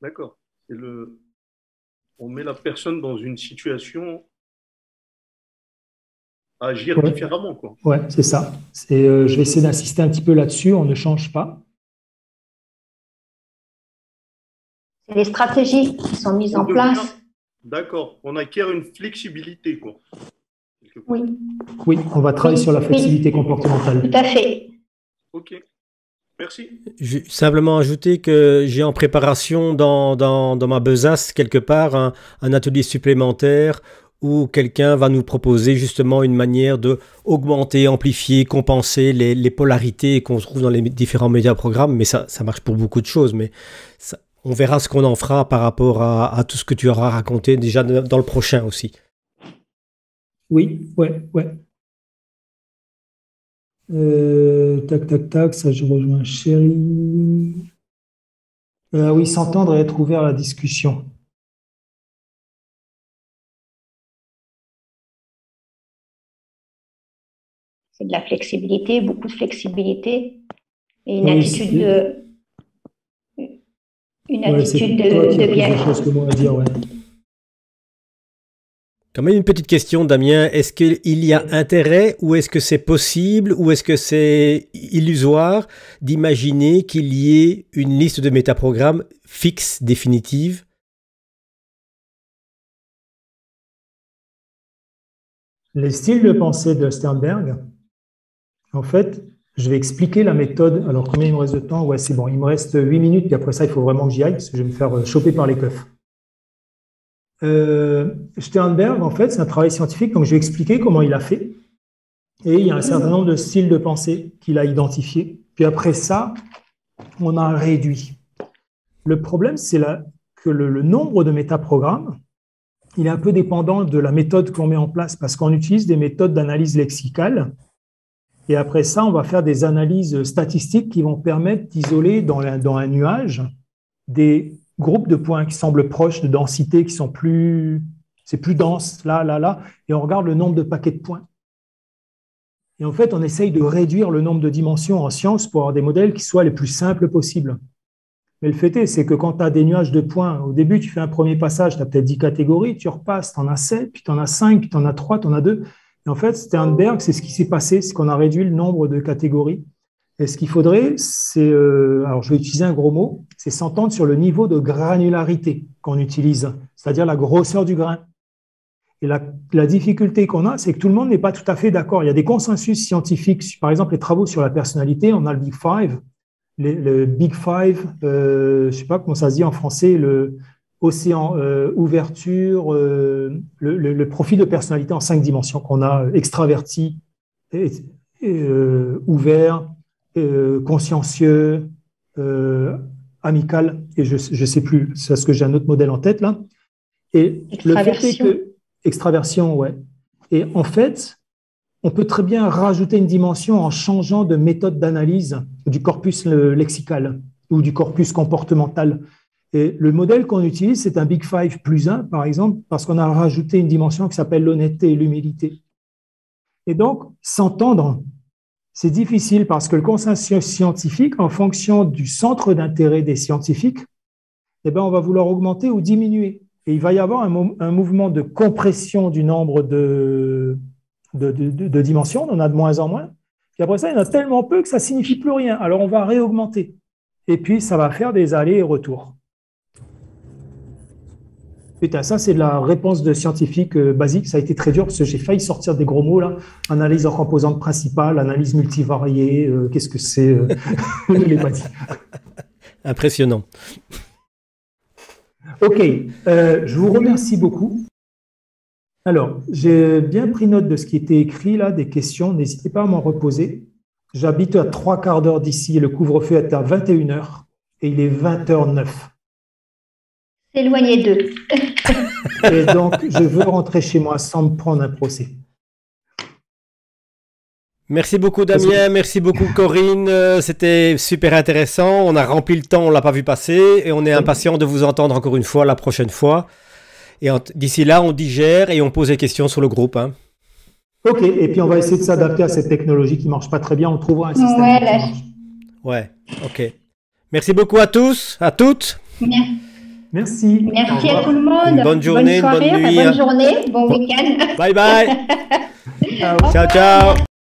Speaker 8: D'accord. On met la personne dans une situation à agir différemment, quoi.
Speaker 2: Ouais, c'est ça. Je vais essayer d'insister un petit peu là-dessus, on ne change pas.
Speaker 3: C'est les stratégies qui sont mises en place.
Speaker 8: D'accord. On acquiert une flexibilité, quoi.
Speaker 3: Oui.
Speaker 2: Oui, on va travailler sur la flexibilité comportementale.
Speaker 3: Tout à fait.
Speaker 8: Ok. Merci.
Speaker 1: Je vais simplement ajouter que j'ai en préparation dans ma besace quelque part un atelier supplémentaire où quelqu'un va nous proposer justement une manière de augmenter, amplifier, compenser les polarités qu'on trouve dans les différents médiaprogrammes. Mais ça marche pour beaucoup de choses. Mais on verra ce qu'on en fera par rapport à tout ce que tu auras raconté déjà dans le prochain aussi.
Speaker 2: Oui, ouais. Tac, ça je rejoins Chéri. Oui, s'entendre et être ouvert à la discussion.
Speaker 3: C'est de la flexibilité, beaucoup de flexibilité et une attitude de bien.
Speaker 2: Chose que moi à dire, ouais.
Speaker 1: Quand même une petite question, Damien. Est-ce qu'il y a intérêt ou est-ce que c'est possible ou est-ce que c'est illusoire d'imaginer qu'il y ait une liste de métaprogrammes fixe, définitive,
Speaker 2: Les styles de pensée de Sternberg, en fait, je vais expliquer la méthode. Alors, combien il me reste de temps? Ouais, c'est bon. Il me reste 8 minutes, puis après ça, il faut vraiment que j'y aille, parce que je vais me faire choper par les keufs. Sternberg, en fait, c'est un travail scientifique, donc je vais expliquer comment il a fait. Et il y a un certain nombre de styles de pensée qu'il a identifiés. Puis après ça, on a réduit. Le problème, c'est que le nombre de métaprogrammes, il est un peu dépendant de la méthode qu'on met en place, parce qu'on utilise des méthodes d'analyse lexicale. Et après ça, on va faire des analyses statistiques qui vont permettre d'isoler dans un nuage des groupes de points qui semblent proches de densité, qui sont c'est plus dense, là, et on regarde le nombre de paquets de points. Et en fait, on essaye de réduire le nombre de dimensions en sciences pour avoir des modèles qui soient les plus simples possibles. Mais le fait est, c'est que quand tu as des nuages de points, au début, tu fais un premier passage, tu as peut-être 10 catégories, tu repasses, tu en as 7, puis tu en as 5, puis tu en as 3, tu en as 2. Et en fait, Sternberg, c'est ce qui s'est passé, c'est qu'on a réduit le nombre de catégories. Et ce qu'il faudrait, c'est, alors je vais utiliser un gros mot, c'est s'entendre sur le niveau de granularité qu'on utilise, c'est-à-dire la grosseur du grain. Et la difficulté qu'on a, c'est que tout le monde n'est pas tout à fait d'accord. Il y a des consensus scientifiques, par exemple les travaux sur la personnalité, on a le Big Five, le Big Five, je ne sais pas comment ça se dit en français, le océan, ouverture, le profil de personnalité en 5 dimensions qu'on a, extraverti, ouvert, consciencieux, amical, et je ne sais plus, c'est parce que j'ai un autre modèle en tête là. Et le fait est que extraversion, ouais. Et en fait, on peut très bien rajouter une dimension en changeant de méthode d'analyse du corpus lexical ou du corpus comportemental. Et le modèle qu'on utilise, c'est un Big Five plus 1, par exemple, parce qu'on a rajouté une dimension qui s'appelle l'honnêteté et l'humilité. Et donc, s'entendre, c'est difficile parce que le consensus scientifique, en fonction du centre d'intérêt des scientifiques, eh ben, on va vouloir augmenter ou diminuer. Et il va y avoir un mouvement de compression du nombre de dimensions, on en a de moins en moins. Puis après ça, il y en a tellement peu que ça ne signifie plus rien. Alors, on va réaugmenter. Et puis, ça va faire des allers et retours. Putain, ça, c'est de la réponse de scientifique basique. Ça a été très dur parce que j'ai failli sortir des gros mots, là. Analyse en composantes principales, analyse multivariée, qu'est-ce que c'est Je ne l'ai pas dit.
Speaker 1: Impressionnant.
Speaker 2: Ok, je vous remercie beaucoup. Alors, j'ai bien pris note de ce qui était écrit là, des questions. N'hésitez pas à m'en reposer. J'habite à 3/4 d'heure d'ici. Le couvre-feu est à 21h et il est 20h09.
Speaker 3: Éloigné d'eux.
Speaker 2: Et donc, je veux rentrer chez moi sans me prendre un procès.
Speaker 1: Merci beaucoup Damien, merci beaucoup Corinne, c'était super intéressant, on a rempli le temps, on ne l'a pas vu passer et on est impatient de vous entendre encore une fois la prochaine fois. Et d'ici là, on digère et on pose des questions sur le groupe. Hein.
Speaker 2: Ok, et puis on va essayer de s'adapter à cette technologie qui ne marche pas très bien, on trouvera un système qui marche.
Speaker 1: Ouais, ok. Merci beaucoup à tous, à toutes.
Speaker 2: Merci.
Speaker 3: Merci à tout le monde.
Speaker 1: Une bonne journée,
Speaker 3: bonne soirée,
Speaker 1: une bonne nuit.
Speaker 3: Bonne journée, bon week-end.
Speaker 1: Bye bye. Ciao, ciao.